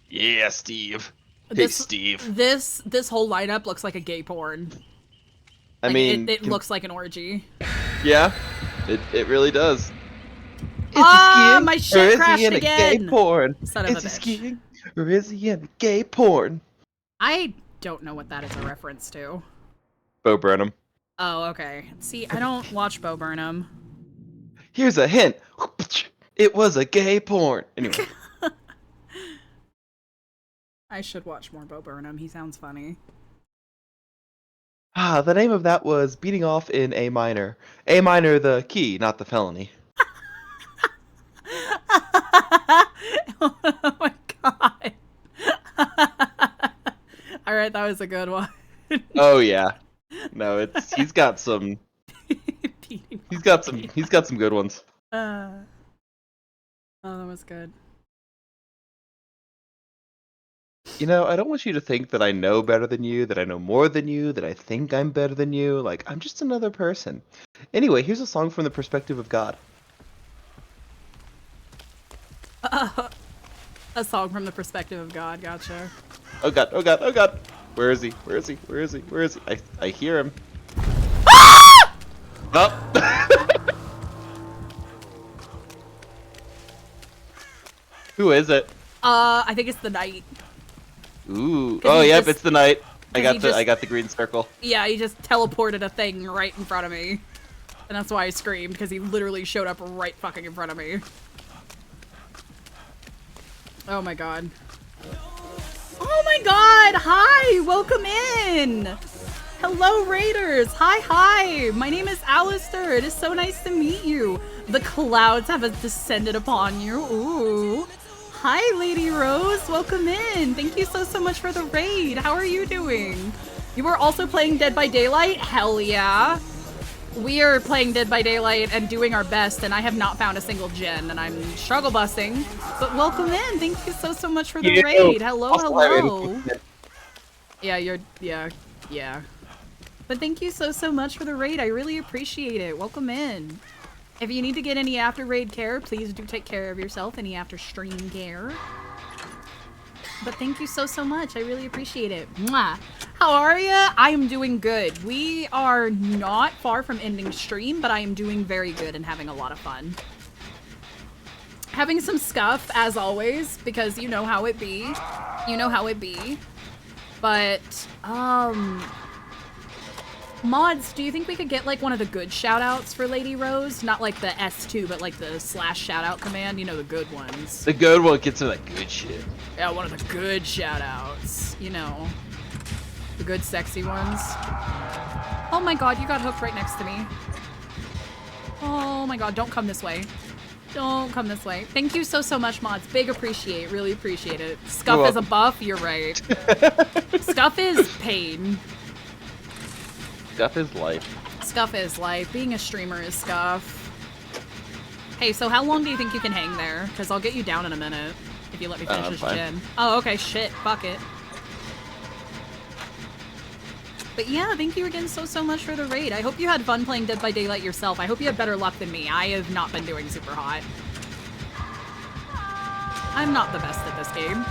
Yeah, Steve. Hey, Steve. This whole lineup looks like a gay porn. I Like, mean, it looks like an orgy. Yeah, it really does. Ah, my shit crashed again. Gay again. porn? Son of a Is he bitch. skiing, or is he in gay porn? I don't know what that is a reference to. Bo Burnham. Oh, okay. See, I don't watch Bo Burnham. Here's a hint. It was a gay porn. Anyway. I should watch more Bo Burnham. He sounds funny. The name of that was Beating Off in A minor. A minor, the key, not the felony. Oh my god. Alright, that was a good one. Oh yeah. No, he's got some he's got some good ones. Oh, that was good. You know, I don't want you to think that I know better than you, that I know more than you, that I think I'm better than you. Like, I'm just another person. Anyway, here's a song from the perspective of God. A song from the perspective of God, gotcha. Oh god, oh god, oh god. Where is he? Where is he? Where is he? Where is he? I hear him. Oh. Who is it? I think it's the knight. Ooh. 'Cause Oh, he yep, just- it's the knight. I 'cause he just- got the green circle. Yeah, he just teleported a thing right in front of me. And that's why I screamed, because he literally showed up right fucking in front of me. Oh my god. Oh my god! Hi! Welcome in! Hello, Raiders! Hi! My name is Alistair. It is so nice to meet you. The clouds have descended upon you. Ooh. Hi, Lady Rose. Welcome in. Thank you so much for the raid. How are you doing? You are also playing Dead by Daylight? Hell yeah. We are playing Dead by Daylight and doing our best, and I have not found a single gen, and I'm struggle busting. But welcome in. Thank you so much for the raid. Hello. Yeah, yeah. But thank you so much for the raid. I really appreciate it. Welcome in. If you need to get any after raid care, please do take care of yourself. Any after stream care. But thank you so much. I really appreciate it. Mwah. How are ya? I am doing good. We are not far from ending stream, but I am doing very good and having a lot of fun. Having some scuff, as always, because you know how it be. You know how it be. But, mods, do you think we could get, like, one of the good shoutouts for Lady Rose? Not like the S2, but like the / shoutout command, you know, the good ones. The good one gets to that good shit. Yeah, one of the good shoutouts. You know. The good sexy ones. Oh my god, you got hooked right next to me. Oh my god, don't come this way. Don't come this way. Thank you so much, mods. Big appreciate, really appreciate it. Scuff is a buff, you're right. Scuff is pain. Scuff is life. Scuff is life. Being a streamer is scuff. Hey, so how long do you think you can hang there? Because I'll get you down in a minute if you let me finish this gen. Oh, okay, shit. Fuck it. But yeah, thank you again so much for the raid. I hope you had fun playing Dead by Daylight yourself. I hope you had better luck than me. I have not been doing super hot. I'm not the best at this game.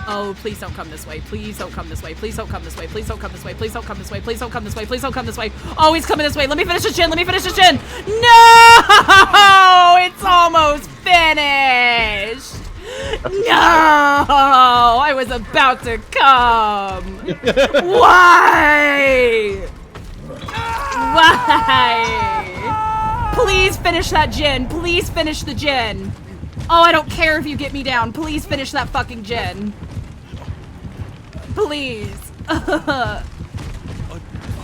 Oh, please don't come this way. Please don't come this way. Please don't come this way. Please don't come this way. Please don't come this way. Please don't come this way. Please don't come this way. Oh, he's coming this way. Let me finish this gen. Let me finish this gen. No! It's almost finished. No! I was about to come. Why? Why? Please finish that gen. Please finish the gen. Oh, I don't care if you get me down. Please finish that fucking gen. Please. I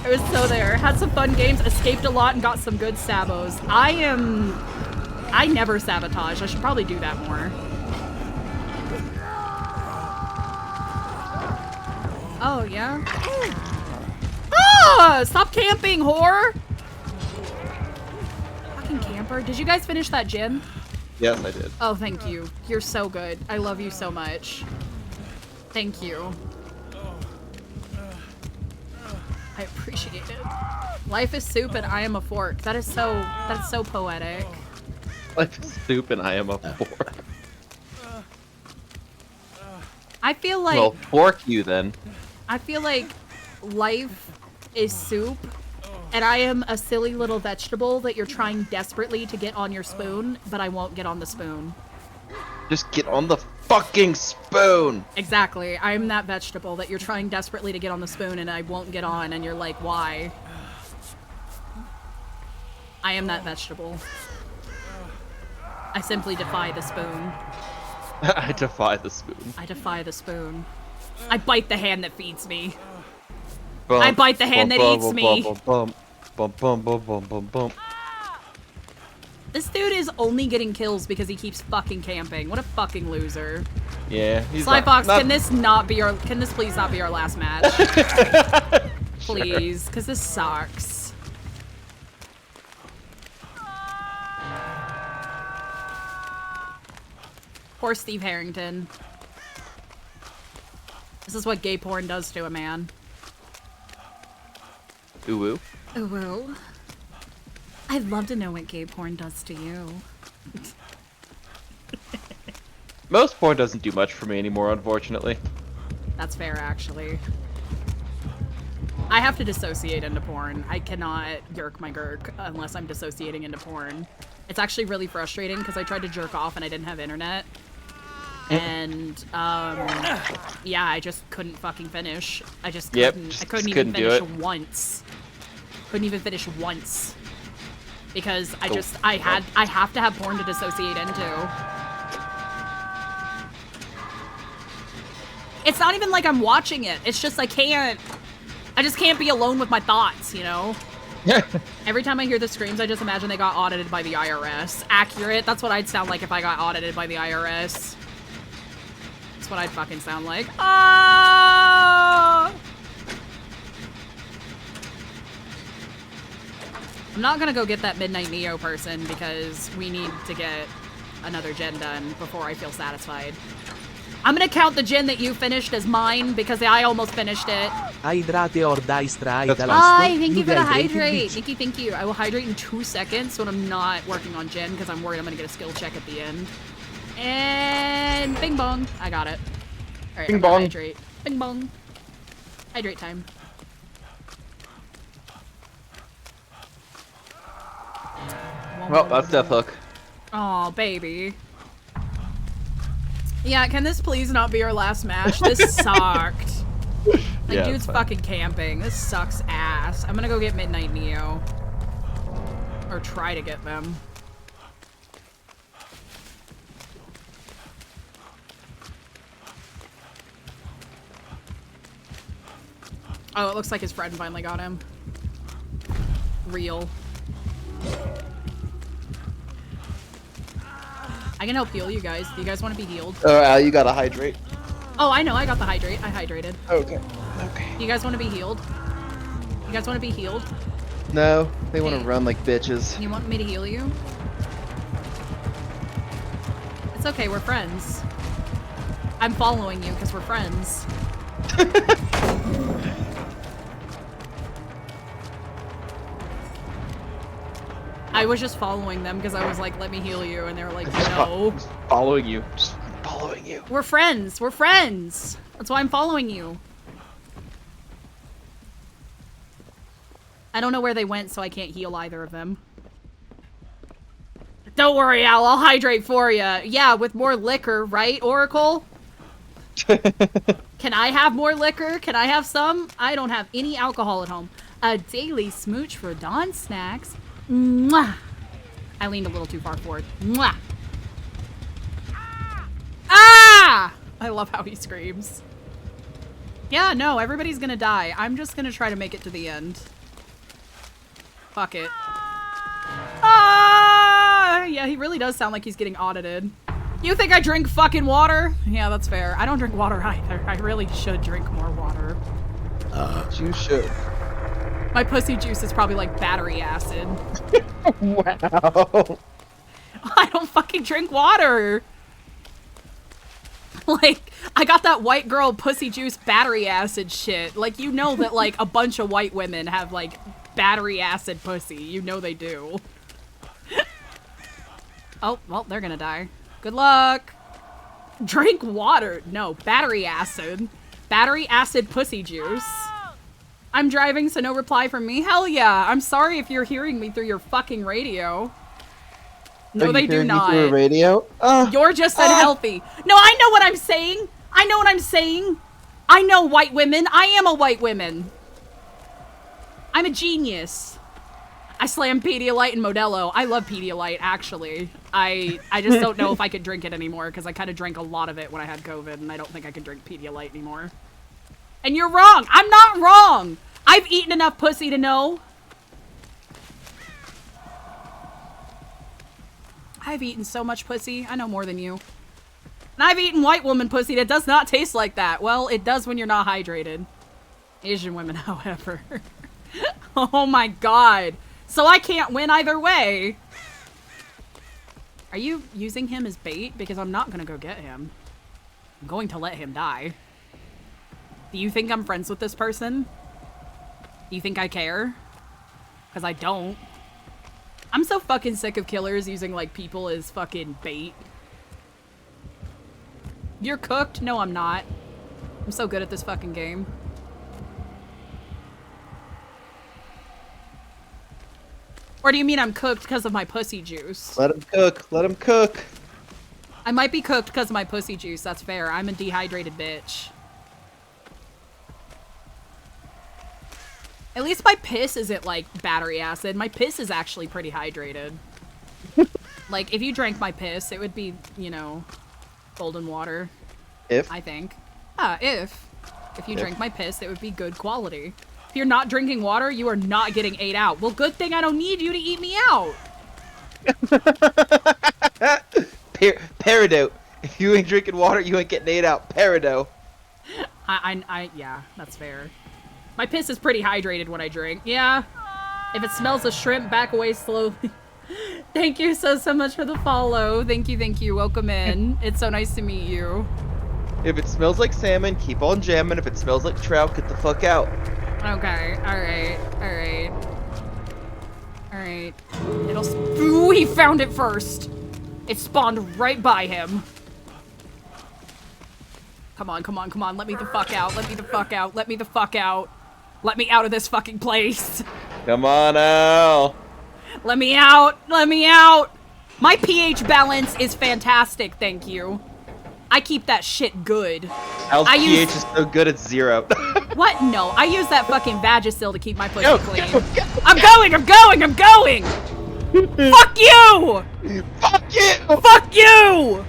was so there. Had some fun games, escaped a lot, and got some good sabos. I never sabotage. I should probably do that more. Oh, yeah? Ah! Stop camping, whore! Fucking camper. Did you guys finish that gen? Yes, I did. Oh, thank you. You're so good. I love you so much. Thank you. I appreciate it. Life is soup and I am a fork. That's so poetic. Life is soup and I am a fork. I feel like... Well, fork you then. I feel like life is soup, and I am a silly little vegetable that you're trying desperately to get on your spoon, but I won't get on the spoon. Just get on the fucking spoon! Exactly. I'm that vegetable that you're trying desperately to get on the spoon, and I won't get on, and you're like, why? I am that vegetable. I simply defy the spoon. I defy the spoon. I defy the spoon. I bite the hand that feeds me. Bump, I bite the hand that eats me. Bump, bump, bump, bump, bump, bump, bump. This dude is only getting kills because he keeps fucking camping. What a fucking loser. Yeah, he's Slyfox, not... can this please not be our last match? Please, because this sucks. Poor Steve Harrington. This is what gay porn does to a man. Ooh woo. Ooh woo. I'd love to know what gay porn does to you. Most porn doesn't do much for me anymore, unfortunately. That's fair, actually. I have to dissociate into porn. I cannot yerk my gurk unless I'm dissociating into porn. It's actually really frustrating because I tried to jerk off and I didn't have internet. And, yeah, I just couldn't fucking finish. I just couldn't, I couldn't even finish once. Couldn't even finish once. Because I just, I have to have porn to dissociate into. It's not even like I'm watching it. It's just I just can't be alone with my thoughts, you know? Every time I hear the screams, I just imagine they got audited by the IRS. Accurate. That's what I'd sound like if I got audited by the IRS. That's what I'd fucking sound like. Ah! I'm not gonna go get that Midnight Neo person because we need to get another gen done before I feel satisfied. I'm gonna count the gen that you finished as mine because I almost finished it. Hydrate or die straight. Hi, thank you for the hydrate. Thank you. I will hydrate in 2 seconds when I'm not working on gen because I'm worried I'm gonna get a skill check at the end. And bing bong. I got it. Alright, Bing bong. Hydrate. Bing bong. Hydrate time. Well, that's Death Hook. Aw, baby. Yeah, can this please not be our last match? This sucked. Like, Yeah, dude's fucking camping. This sucks ass. I'm gonna go get Midnight Neo. Or try to get them. Oh, it looks like his friend finally got him. Real. I can help heal you guys. Do you guys want to be healed? Oh, Al, you gotta hydrate. Oh, I know. I got the hydrate. I hydrated. Okay. Okay. Do you guys want to be healed? You guys want to be healed? No, they want to run like bitches. You want me to heal you? It's okay. We're friends. I'm following you because we're friends. I was just following them because I was like, let me heal you, and they were like, no. Just following you. Just following you. We're friends. We're friends. That's why I'm following you. I don't know where they went, so I can't heal either of them. Don't worry, Al. I'll hydrate for you. Yeah, with more liquor, right, Oracle? Can I have more liquor? Can I have some? I don't have any alcohol at home. A daily smooch for dawn snacks. Mwah! I leaned a little too far forward. Mwah! Ah! I love how he screams. Yeah, no, everybody's gonna die. I'm just gonna try to make it to the end. Fuck it. Ah! Yeah, he really does sound like he's getting audited. You think I drink fucking water? Yeah, that's fair. I don't drink water either. I really should drink more water. You should. My pussy juice is probably like battery acid. Wow. I don't fucking drink water. Like, I got that white girl pussy juice battery acid shit. Like, you know that, like, a bunch of white women have, like, battery acid pussy. You know they do. Oh, well, they're gonna die. Good luck. Drink water. No, battery acid. Battery acid pussy juice. I'm driving, so no reply from me. Hell yeah. I'm sorry if you're hearing me through your fucking radio. No, they do not. Through a radio? You're just unhealthy. No, I know what I'm saying. I know what I'm saying. I know white women. I am a white woman. I'm a genius. I slam Pedialyte and Modelo. I love Pedialyte, actually. I just don't know if I could drink it anymore because I kind of drank a lot of it when I had COVID, and I don't think I can drink Pedialyte anymore. And you're wrong. I'm not wrong. I've eaten enough pussy to know. I've eaten so much pussy. I know more than you. And I've eaten white woman pussy that does not taste like that. Well, it does when you're not hydrated. Asian women, however. Oh my god. So I can't win either way. Are you using him as bait? Because I'm not gonna go get him. I'm going to let him die. Do you think I'm friends with this person? Do you think I care? Because I don't. I'm so fucking sick of killers using, like, people as fucking bait. You're cooked? No, I'm not. I'm so good at this fucking game. Or do you mean I'm cooked because of my pussy juice? Let him cook. Let him cook. I might be cooked because of my pussy juice. That's fair. I'm a dehydrated bitch. At least my piss isn't like battery acid. My piss is actually pretty hydrated. Like, if you drank my piss, it would be, you know, golden water. If? I think. If you drank my piss, it would be good quality. If you're not drinking water, you are not getting ate out. Well, good thing I don't need you to eat me out. Peridot. If you ain't drinking water, you ain't getting ate out. Peridot. Yeah, that's fair. My piss is pretty hydrated when I drink. Yeah. If it smells of shrimp, back away slowly. Thank you so much for the follow. Thank you. Welcome in. It's so nice to meet you. If it smells like salmon, keep on jamming. If it smells like trout, get the fuck out. Okay. Alright. Ooh, he found it first. It spawned right by him. Come on. Let me the fuck out. Let me out of this fucking place. Come on, Al. Let me out. My pH balance is fantastic, thank you. I keep that shit good. Al's pH is so good it's 0. What? No, I use that fucking Vagisil to keep my pussy clean. Go. I'm going! Fuck you! Fuck you!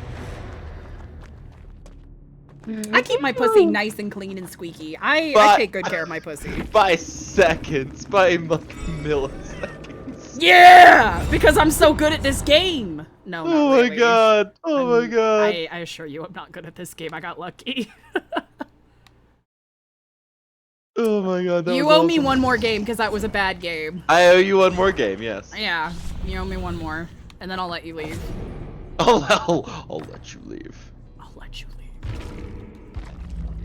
I keep my pussy nice and clean and squeaky. I take good care of my pussy. By seconds. By milliseconds. Yeah! Because I'm so good at this game! No, not Oh really. my god. Oh my god. I assure you I'm not good at this game. I got lucky. Oh my god, that You was owe me awesome. one more game because that was a bad game. I owe you one more game, yes. Yeah, you owe me one more. And then I'll let you leave. I'll let you leave.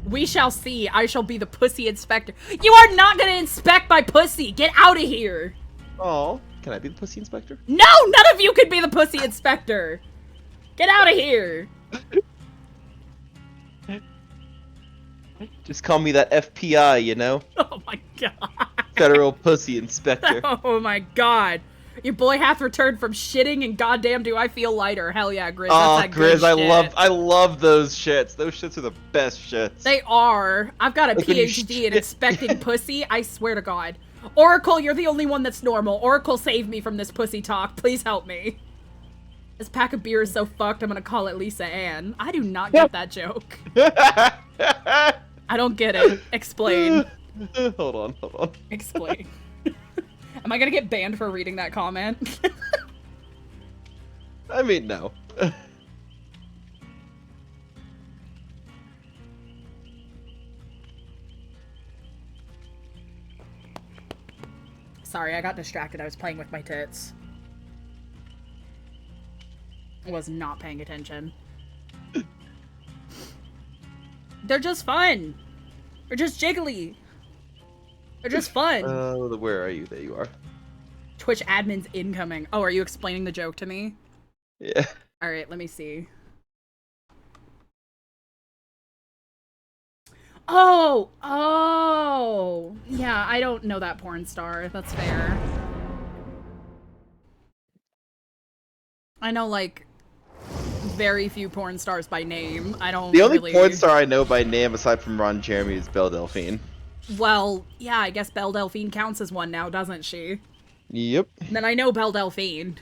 We shall see. I shall be the pussy inspector. You are not gonna inspect my pussy! Get out of here! Oh, can I be the pussy inspector? No! None of you could be the pussy inspector! Get out of here! Just call me that FPI, you know? Oh my god. Federal Pussy Inspector. Oh my god. Your boy hath returned from shitting and goddamn do I feel lighter. Hell yeah, Grizz. Oh, That's that good Grizz, shit. I love those shits. Those shits are the best shits. They are. I've got a Like when you PhD in inspecting pussy. I swear to God. Oracle, you're the only one that's normal. Oracle, save me from this pussy talk. Please help me. This pack of beer is so fucked, I'm gonna call it Lisa Ann. I do not get that joke. I don't get it. Explain. Hold on. Explain. Am I gonna get banned for reading that comment? I mean, no. Sorry, I got distracted. I was playing with my tits. I was not paying attention. They're just fun. They're just jiggly. They're just fun. Where are you? There you are. Twitch admin's incoming. Oh, are you explaining the joke to me? Yeah. Alright, let me see. Oh! Yeah, I don't know that porn star. That's fair. I know, like, very few porn stars by name. I don't The only really... porn star I know by name aside from Ron Jeremy is Belle Delphine. Well, yeah, I guess Belle Delphine counts as one now, doesn't she? Yep. Then I know Belle Delphine.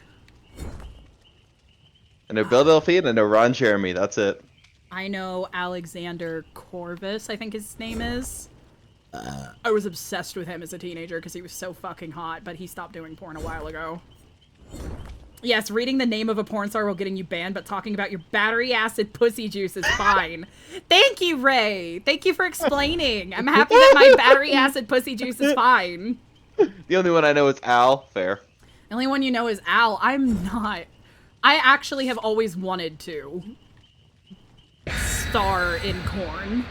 I know Belle Delphine, I know Ron Jeremy, that's it. I know Alexander Corvus, I think his name is. I was obsessed with him as a teenager because he was so fucking hot, but he stopped doing porn a while ago. Yes, reading the name of a porn star while getting you banned, but talking about your battery acid pussy juice is fine. Thank you, Ray! Thank you for explaining! I'm happy that my battery acid pussy juice is fine. The only one I know is Al. Fair. The only one you know is Al. I'm not. I actually have always wanted to star in corn.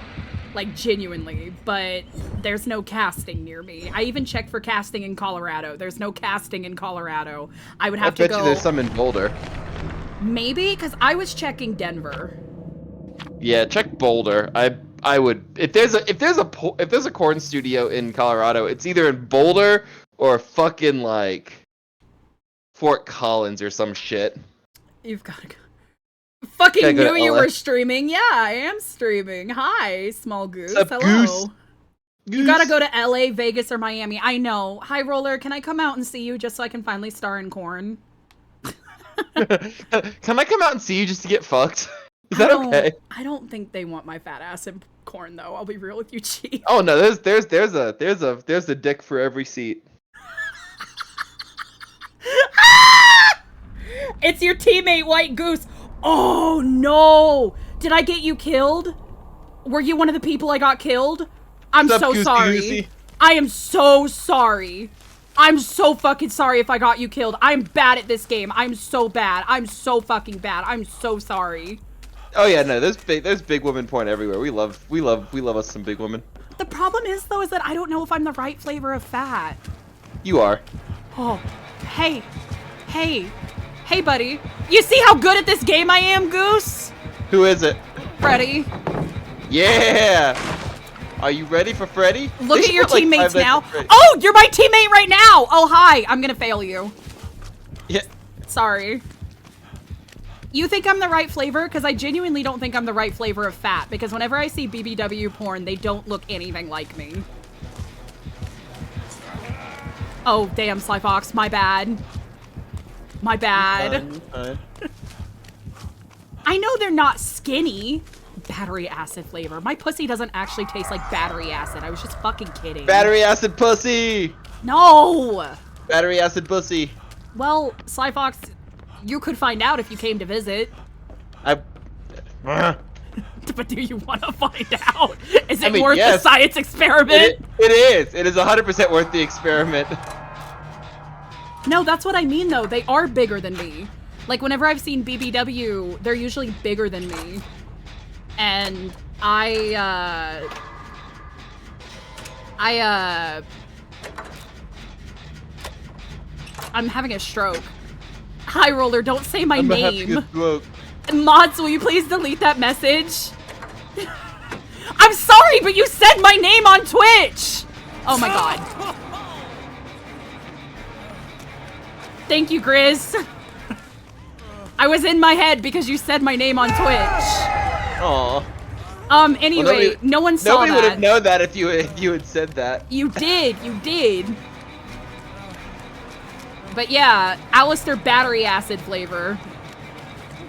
Like, genuinely. But there's no casting near me. I even checked for casting in Colorado. There's no casting in Colorado. I would have to go... I bet you there's some in Boulder. Maybe? Because I was checking Denver. Yeah, check Boulder. I would... If there's a corn studio in Colorado, it's either in Boulder or fucking, like... Fort Collins or some shit. You've gotta go. Fucking Gotta go knew to you LA. were streaming. Yeah, I am streaming. Hi, small goose. Sup, Hello. goose? You gotta go to LA, Vegas, or Miami. I know. Hi, Roller. Can I come out and see you just so I can finally star in Corn? Can I come out and see you just to get fucked? Is that okay? I don't think they want my fat ass in Corn though. I'll be real with you, Chief. Oh no, there's a dick for every seat. It's your teammate, White Goose. Oh no! Did I get you killed? Were you one of the people I got killed? I'm What's up, so Goosey sorry. Goosey? I am so sorry. I'm so fucking sorry if I got you killed. I'm bad at this game. I'm so bad. I'm so fucking bad. I'm so sorry. Oh yeah, no, there's big woman porn everywhere. We love us some big women. The problem is though is that I don't know if I'm the right flavor of fat. You are. Oh, hey, buddy. You see how good at this game I am, Goose? Who is it? Freddy. Yeah. Are you ready for Freddy? Look They at your should put, like, teammates 5 nights now. at Freddy. Oh, you're my teammate right now. Oh, hi. I'm gonna fail you. Yeah. Sorry. You think I'm the right flavor? Because I genuinely don't think I'm the right flavor of fat. Because whenever I see BBW porn, they don't look anything like me. Oh, damn, Sly Fox. My bad. My bad. Fine. I know they're not skinny. Battery acid flavor. My pussy doesn't actually taste like battery acid. I was just fucking kidding. Battery acid pussy. No! Battery acid pussy. Well, Sly Fox, you could find out if you came to visit. But do you want to find out? Is it I mean, worth yes. the science experiment? It is. It is 100% worth the experiment. No, that's what I mean though. They are bigger than me. Like whenever I've seen BBW, they're usually bigger than me. And I'm having a stroke. Hi, Roller, don't say my name. Mods, will you please delete that message? I'm sorry, but you said my name on Twitch! Oh my god. Thank you, Grizz. I was in my head because you said my name on Twitch. Aw. Anyway, Well, no one saw that. Nobody would have known that if you had said that. You did. But yeah, Alistair battery acid flavor.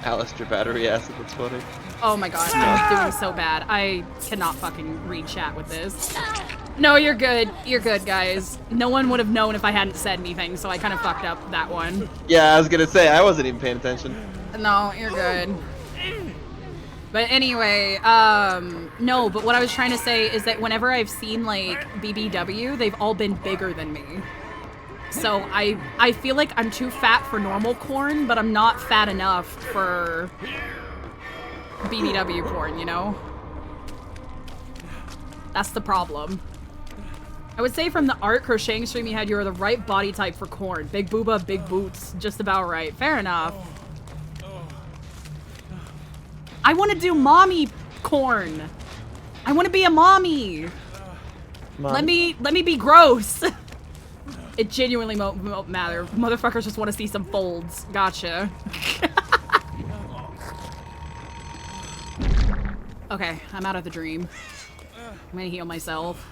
Alistair battery acid, that's funny. Oh my god, I'm doing so bad. I cannot fucking read chat with this. No, you're good. You're good, guys. No one would have known if I hadn't said anything, so I kind of fucked up that one. Yeah, I was gonna say, I wasn't even paying attention. No, you're good. But anyway, no, but what I was trying to say is that whenever I've seen, like, BBW, they've all been bigger than me. So I feel like I'm too fat for normal corn, but I'm not fat enough for BBW corn, you know? That's the problem. I would say from the art crocheting stream you had, you were the right body type for corn. Big booba, big boots, just about right. Fair enough. I want to do mommy corn. I want to be a mommy. Let me be gross. It genuinely won't matter. Motherfuckers just want to see some folds. Gotcha. Okay, I'm out of the dream. I'm gonna heal myself.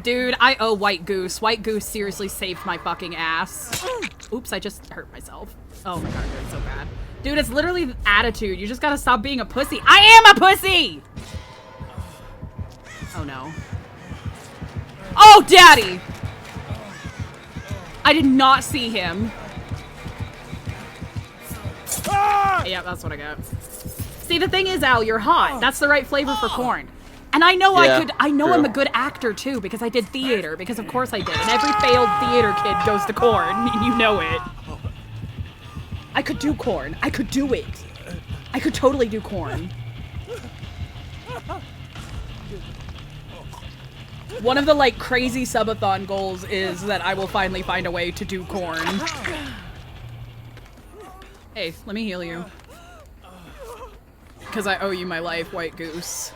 Dude, I owe White Goose. White Goose seriously saved my fucking ass. Oops, I just hurt myself. Oh my god, it's so bad. Dude, it's literally the attitude. You just gotta stop being a pussy. I am a pussy! Oh no. Oh, daddy! I did not see him. Yeah, that's what I got. See, the thing is, Al, you're hot. That's the right flavor for corn. And I know I know I'm a good actor too, because I did theater, because of course I did. And every failed theater kid goes to corn, and you know it. I could do corn. I could do it. I could totally do corn. One of the, like, crazy subathon goals is that I will finally find a way to do corn. Hey, let me heal you. Because I owe you my life, White Goose.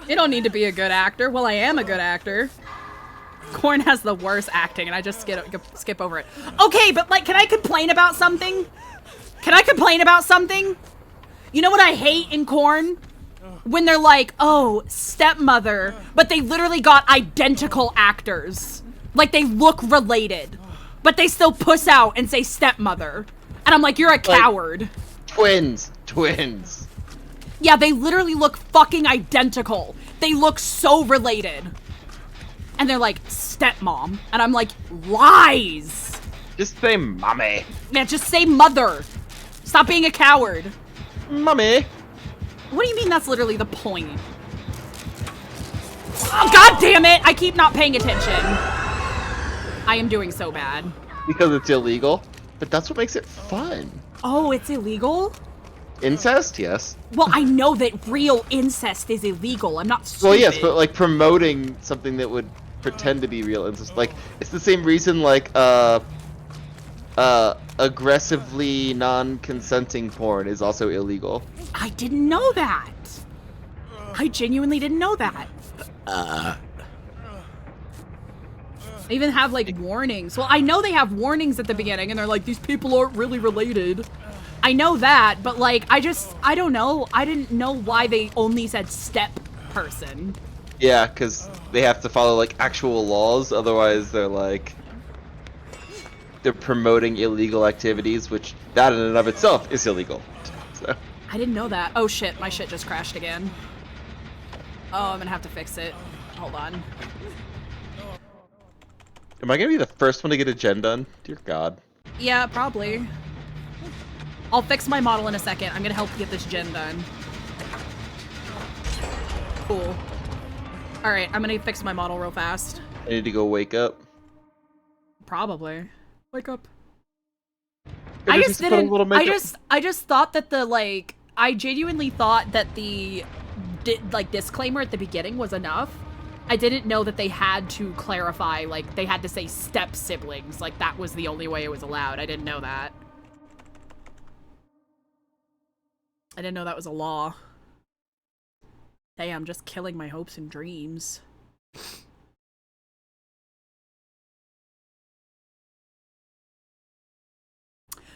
You don't need to be a good actor. Well, I am a good actor. Corn has the worst acting, and I just skip over it. Okay, but like, can I complain about something? Can I complain about something? You know what I hate in Corn? When they're like, oh, stepmother, but they literally got identical actors. Like, they look related, but they still puss out and say stepmother. And I'm like, you're a coward. Twins. Yeah, they literally look fucking identical. They look so related. And they're like, stepmom. And I'm like, lies. Just say mommy. Man, just say mother. Stop being a coward. Mommy. What do you mean that's literally the point? Oh, God damn it! I keep not paying attention. I am doing so bad. Because it's illegal. But that's what makes it fun. Oh, it's illegal? Incest? Yes. Well, I know that real incest is illegal. I'm not stupid. Well, yes, but like promoting something that would pretend to be real incest. Like, it's the same reason like, aggressively non-consenting porn is also illegal. I didn't know that. I genuinely didn't know that. They even have like warnings. Well, I know they have warnings at the beginning and they're like, these people aren't really related. I know that, but like, I don't know. I didn't know why they only said step person. Yeah, because they have to follow like actual laws, otherwise they're like, they're promoting illegal activities, which that in and of itself is illegal. So. I didn't know that. Oh shit, my shit just crashed again. Oh, I'm gonna have to fix it. Hold on. Am I gonna be the first one to get a gen done? Dear God. Yeah, probably. I'll fix my model in a second. I'm gonna help get this gen done. Cool. Alright, I'm gonna fix my model real fast. I need to go wake up. Probably. Wake up. I just thought that the, like, I genuinely thought that the, disclaimer at the beginning was enough. I didn't know that they had to clarify, like, they had to say step siblings. Like, that was the only way it was allowed. I didn't know that. I didn't know that was a law. Damn, just killing my hopes and dreams.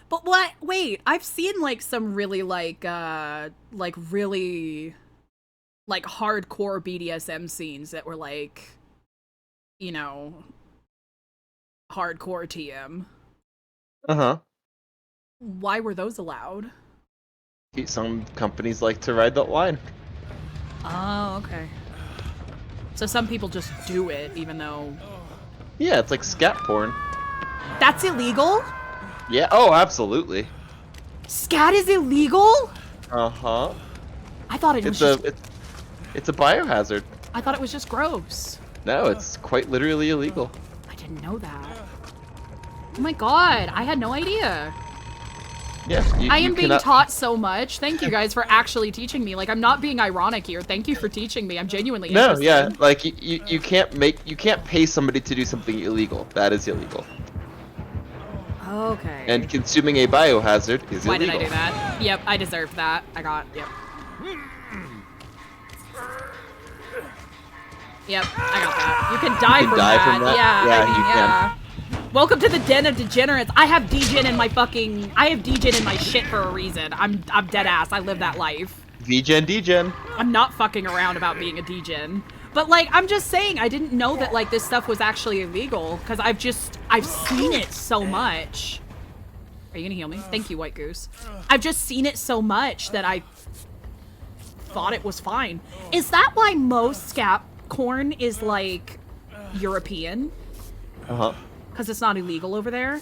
But what? Wait, I've seen like some really really hardcore BDSM scenes that were like, you know, hardcore TM. Uh-huh. Why were those allowed? Some companies like to ride that line. Oh, okay. So some people just do it, even though... Yeah, it's like scat porn. That's illegal? Yeah, oh, absolutely. Scat is illegal? Uh-huh. I thought it was it's a biohazard. I thought it was just gross. No, it's quite literally illegal. I didn't know that. Oh my god, I had no idea. Yeah, I am being taught so much. Thank you guys for actually teaching me. Like, I'm not being ironic here. Thank you for teaching me. I'm genuinely interested. No, yeah, like you can't pay somebody to do something illegal. That is illegal. Okay. And consuming a biohazard is illegal. Why did I do that? Yep, I deserved that. Yep. Yep, I got that. You can die from that. Yeah, you can. Welcome to the den of degenerates. I have degen in my shit for a reason. I'm dead ass. I live that life. VGen degen. I'm not fucking around about being a degen. But like, I'm just saying, I didn't know that like this stuff was actually illegal because I've seen it so much. Are you gonna heal me? Thank you, White Goose. I've just seen it so much that I thought it was fine. Is that why most scat corn is like European? Uh-huh. Because it's not illegal over there?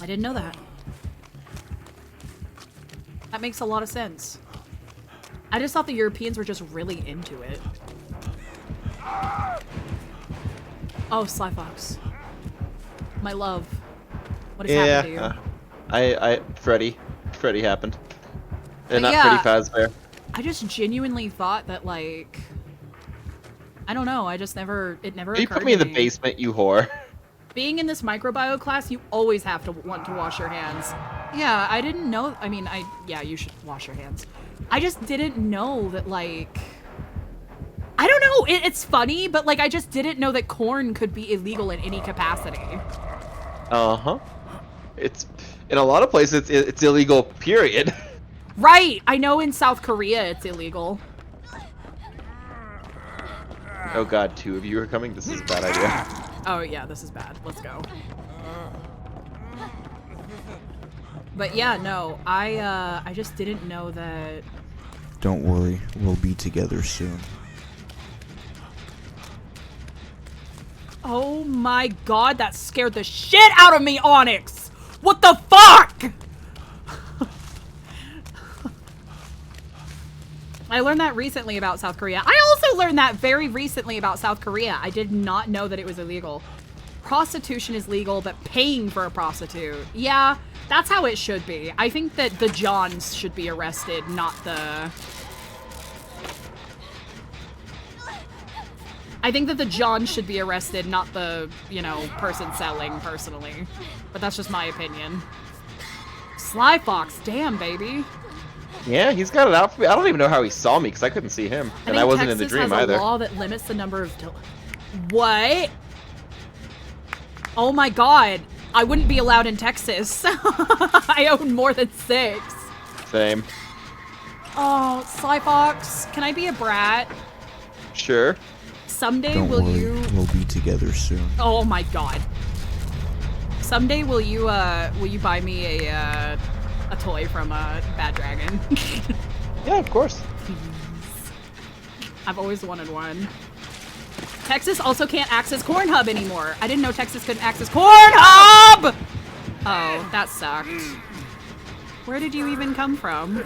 I didn't know that. That makes a lot of sense. I just thought the Europeans were just really into it. Oh, Sly Fox. My love. What has happened to you? Freddy happened. And But not yeah, Freddy Fazbear. I just genuinely thought that, like... I don't know, it never occurred You put me in the basement, you whore. Being in this microbio class, you always have to want to wash your hands. Yeah, I didn't know, yeah, you should wash your hands. I just didn't know that, like... I I don't know. It's funny, but like I just didn't know that corn could be illegal in any capacity. Uh-huh. It's in a lot of places it's illegal, period. Right. I know in South Korea it's illegal. Oh god, 2 of you are coming? This is a bad idea. Oh yeah, this is bad. Let's go. But yeah, no, I just didn't know that. Don't worry, we'll be together soon. Oh my god, that scared the shit out of me, Onyx! What the fuck?! I learned that recently about South Korea. I also learned that very recently about South Korea. I did not know that it was illegal. Prostitution is legal, but paying for a prostitute. Yeah, that's how it should be. I think that the Johns should be arrested, not the... I think that the Johns should be arrested, not the, you know, person selling, personally. But that's just my opinion. Sly Fox, damn, baby. Yeah, he's got it out for me. I don't even know how he saw me, because I couldn't see him. And I wasn't in the dream either. Texas has a law that limits the number of... What? Oh my god. I wouldn't be allowed in Texas. I own more than 6. Same. Oh, Sly Fox, can I be a brat? Sure. Someday Don't will worry, you... we'll be together soon. Oh my god. Someday will you buy me a toy from Bad Dragon? Yeah, of course. Please. I've always wanted one. Texas also can't access Cornhub anymore. I didn't know Texas couldn't access Cornhub! Oh, that sucked. Where did you even come from?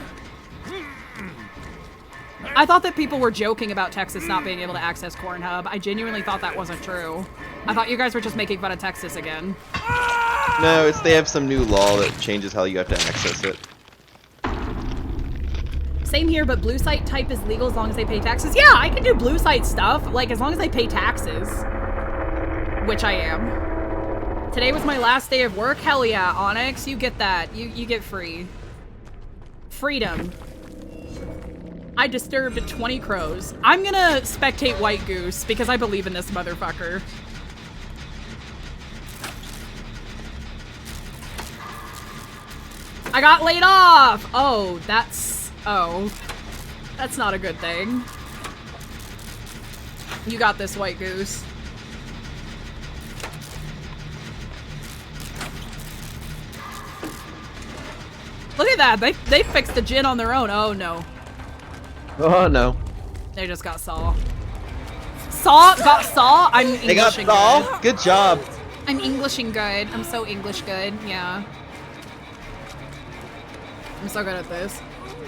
I thought that people were joking about Texas not being able to access Cornhub. I genuinely thought that wasn't true. I thought you guys were just making fun of Texas again. No, they have some new law that changes how you have to access it. Same here, but blue site type is legal as long as they pay taxes. Yeah, I can do blue site stuff, like as long as I pay taxes. Which I am. Today was my last day of work. Hell yeah, Onyx, you get that. You get free. Freedom. I disturbed 20 crows. I'm gonna spectate White Goose because I believe in this motherfucker. I got laid off! Oh, that's not a good thing. You got this, White Goose. Look at that, they fixed the gin on their own. Oh no. Oh no. They just got Saw. Saw? Got Saw? I'm Englishing They got Saw? Good job. I'm Englishing good. I'm so English good, yeah. I'm so good at this.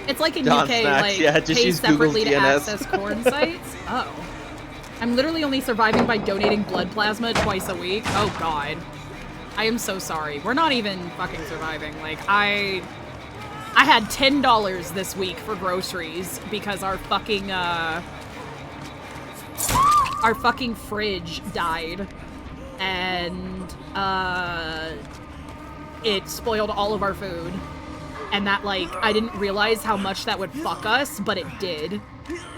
It's like in John UK, Snacks, like, yeah, just pay use separately to Google's access corn sites. Oh. I'm literally only surviving by donating blood plasma twice a week. Oh god. I am so sorry. We're not even fucking surviving. Like, I had $10 this week for groceries because our fucking fridge died. And, it spoiled all of our food. And that, like, I didn't realize how much that would fuck us, but it did.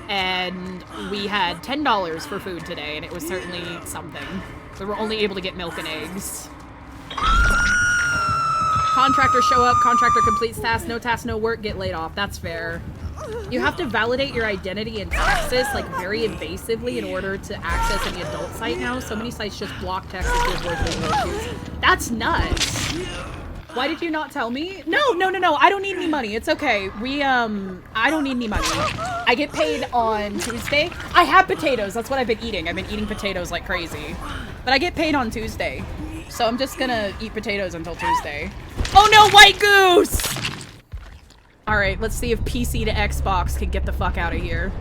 And we had $10 for food today, and it was certainly something. We were only able to get milk and eggs. Contractor show up, contractor completes task, no work, get laid off. That's fair. You have to validate your identity in Texas, like, very invasively in order to access any adult site now. So many sites just block Texas with words. That's nuts. Why did you not tell me? No, I don't need any money. It's okay. I don't need any money. I get paid on Tuesday. I have potatoes. That's what I've been eating. I've been eating potatoes like crazy. But I get paid on Tuesday. So I'm just gonna eat potatoes until Tuesday. Oh no, White Goose! Alright, let's see if PC to Xbox can get the fuck out of here.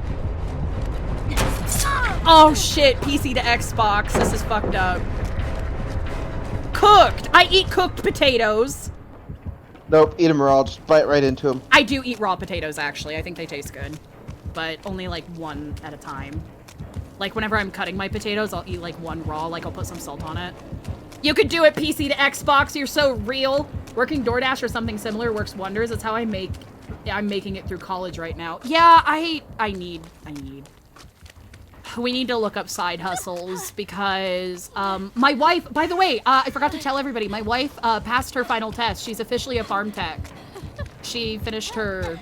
Oh shit, PC to Xbox. This is fucked up. Cooked! I eat cooked potatoes. Nope, eat them raw. Just bite right into them. I do eat raw potatoes, actually. I think they taste good. But only, like, one at a time. Like, whenever I'm cutting my potatoes, I'll eat, like, one raw. Like, I'll put some salt on it. You could do it, PC to Xbox. You're so real. Working DoorDash or something similar works wonders. It's how I'm making it through college right now. Yeah, I need. we need to look up side hustles because my wife, by the way, I forgot to tell everybody, my wife passed her final test. She's officially a farm tech. She passed her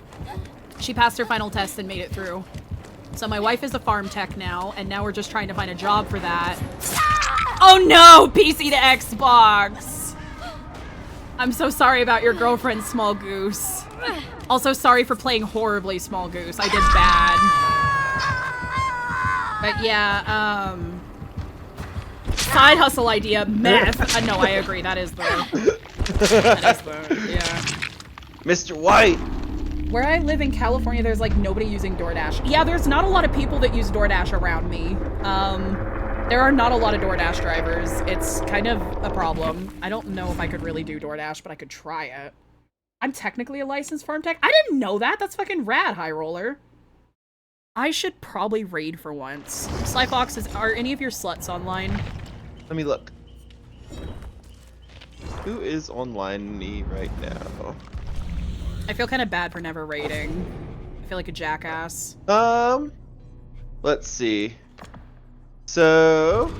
final test and made it through. So my wife is a farm tech now, and now we're just trying to find a job for that. Oh no, PC to Xbox. I'm so sorry about your girlfriend, Small Goose. Also sorry for playing horribly, Small Goose. I did bad. But yeah, side hustle idea, meth. No, I agree. That is the, yeah. Mr. White. Where I live in California, there's like nobody using DoorDash. Yeah, there's not a lot of people that use DoorDash around me. There are not a lot of DoorDash drivers. It's kind of a problem. I don't know if I could really do DoorDash, but I could try it. I'm technically a licensed farm tech. I didn't know that. That's fucking rad, High Roller. I should probably raid for once. Slyfox, are any of your sluts online? Let me look. Who is online right now? I feel kind of bad for never raiding. I feel like a jackass. Let's see. So,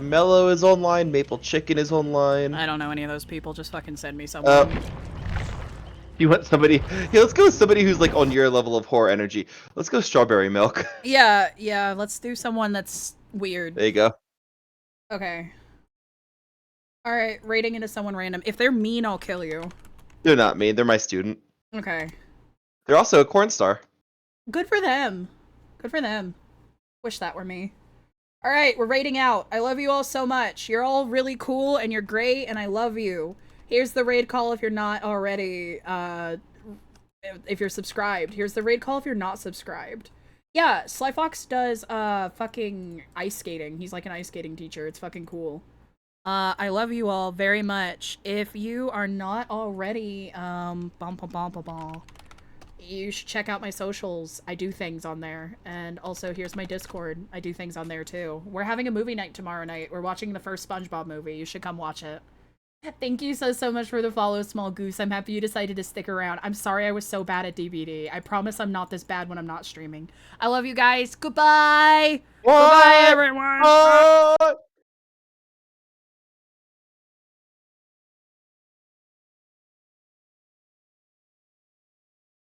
Mellow is online. Maple Chicken is online. I don't know any of those people. Just fucking send me someone. You want somebody? Yeah, let's go with somebody who's like on your level of horror energy. Let's go Strawberry Milk. Yeah. Let's do someone that's weird. There you go. Okay. All right, raiding into someone random. If they're mean, I'll kill you. They're not mean. They're my student. Okay. They're also a corn star. Good for them. Good for them. Wish that were me. All right, we're raiding out. I love you all so much. You're all really cool and you're great and I love you. Here's the raid call if you're not already, if you're subscribed. Here's the raid call if you're not subscribed. Yeah, Slyfox does, fucking ice skating. He's like an ice skating teacher. It's fucking cool. I love you all very much. If you are not already, you should check out my socials. I do things on there. And also, here's my Discord. I do things on there, too. We're having a movie night tomorrow night. We're watching the first SpongeBob movie. You should come watch it. Thank you so much for the follow, Small Goose. I'm happy you decided to stick around. I'm sorry I was so bad at DVD. I promise I'm not this bad when I'm not streaming. I love you guys. Goodbye! What? Goodbye, everyone! What?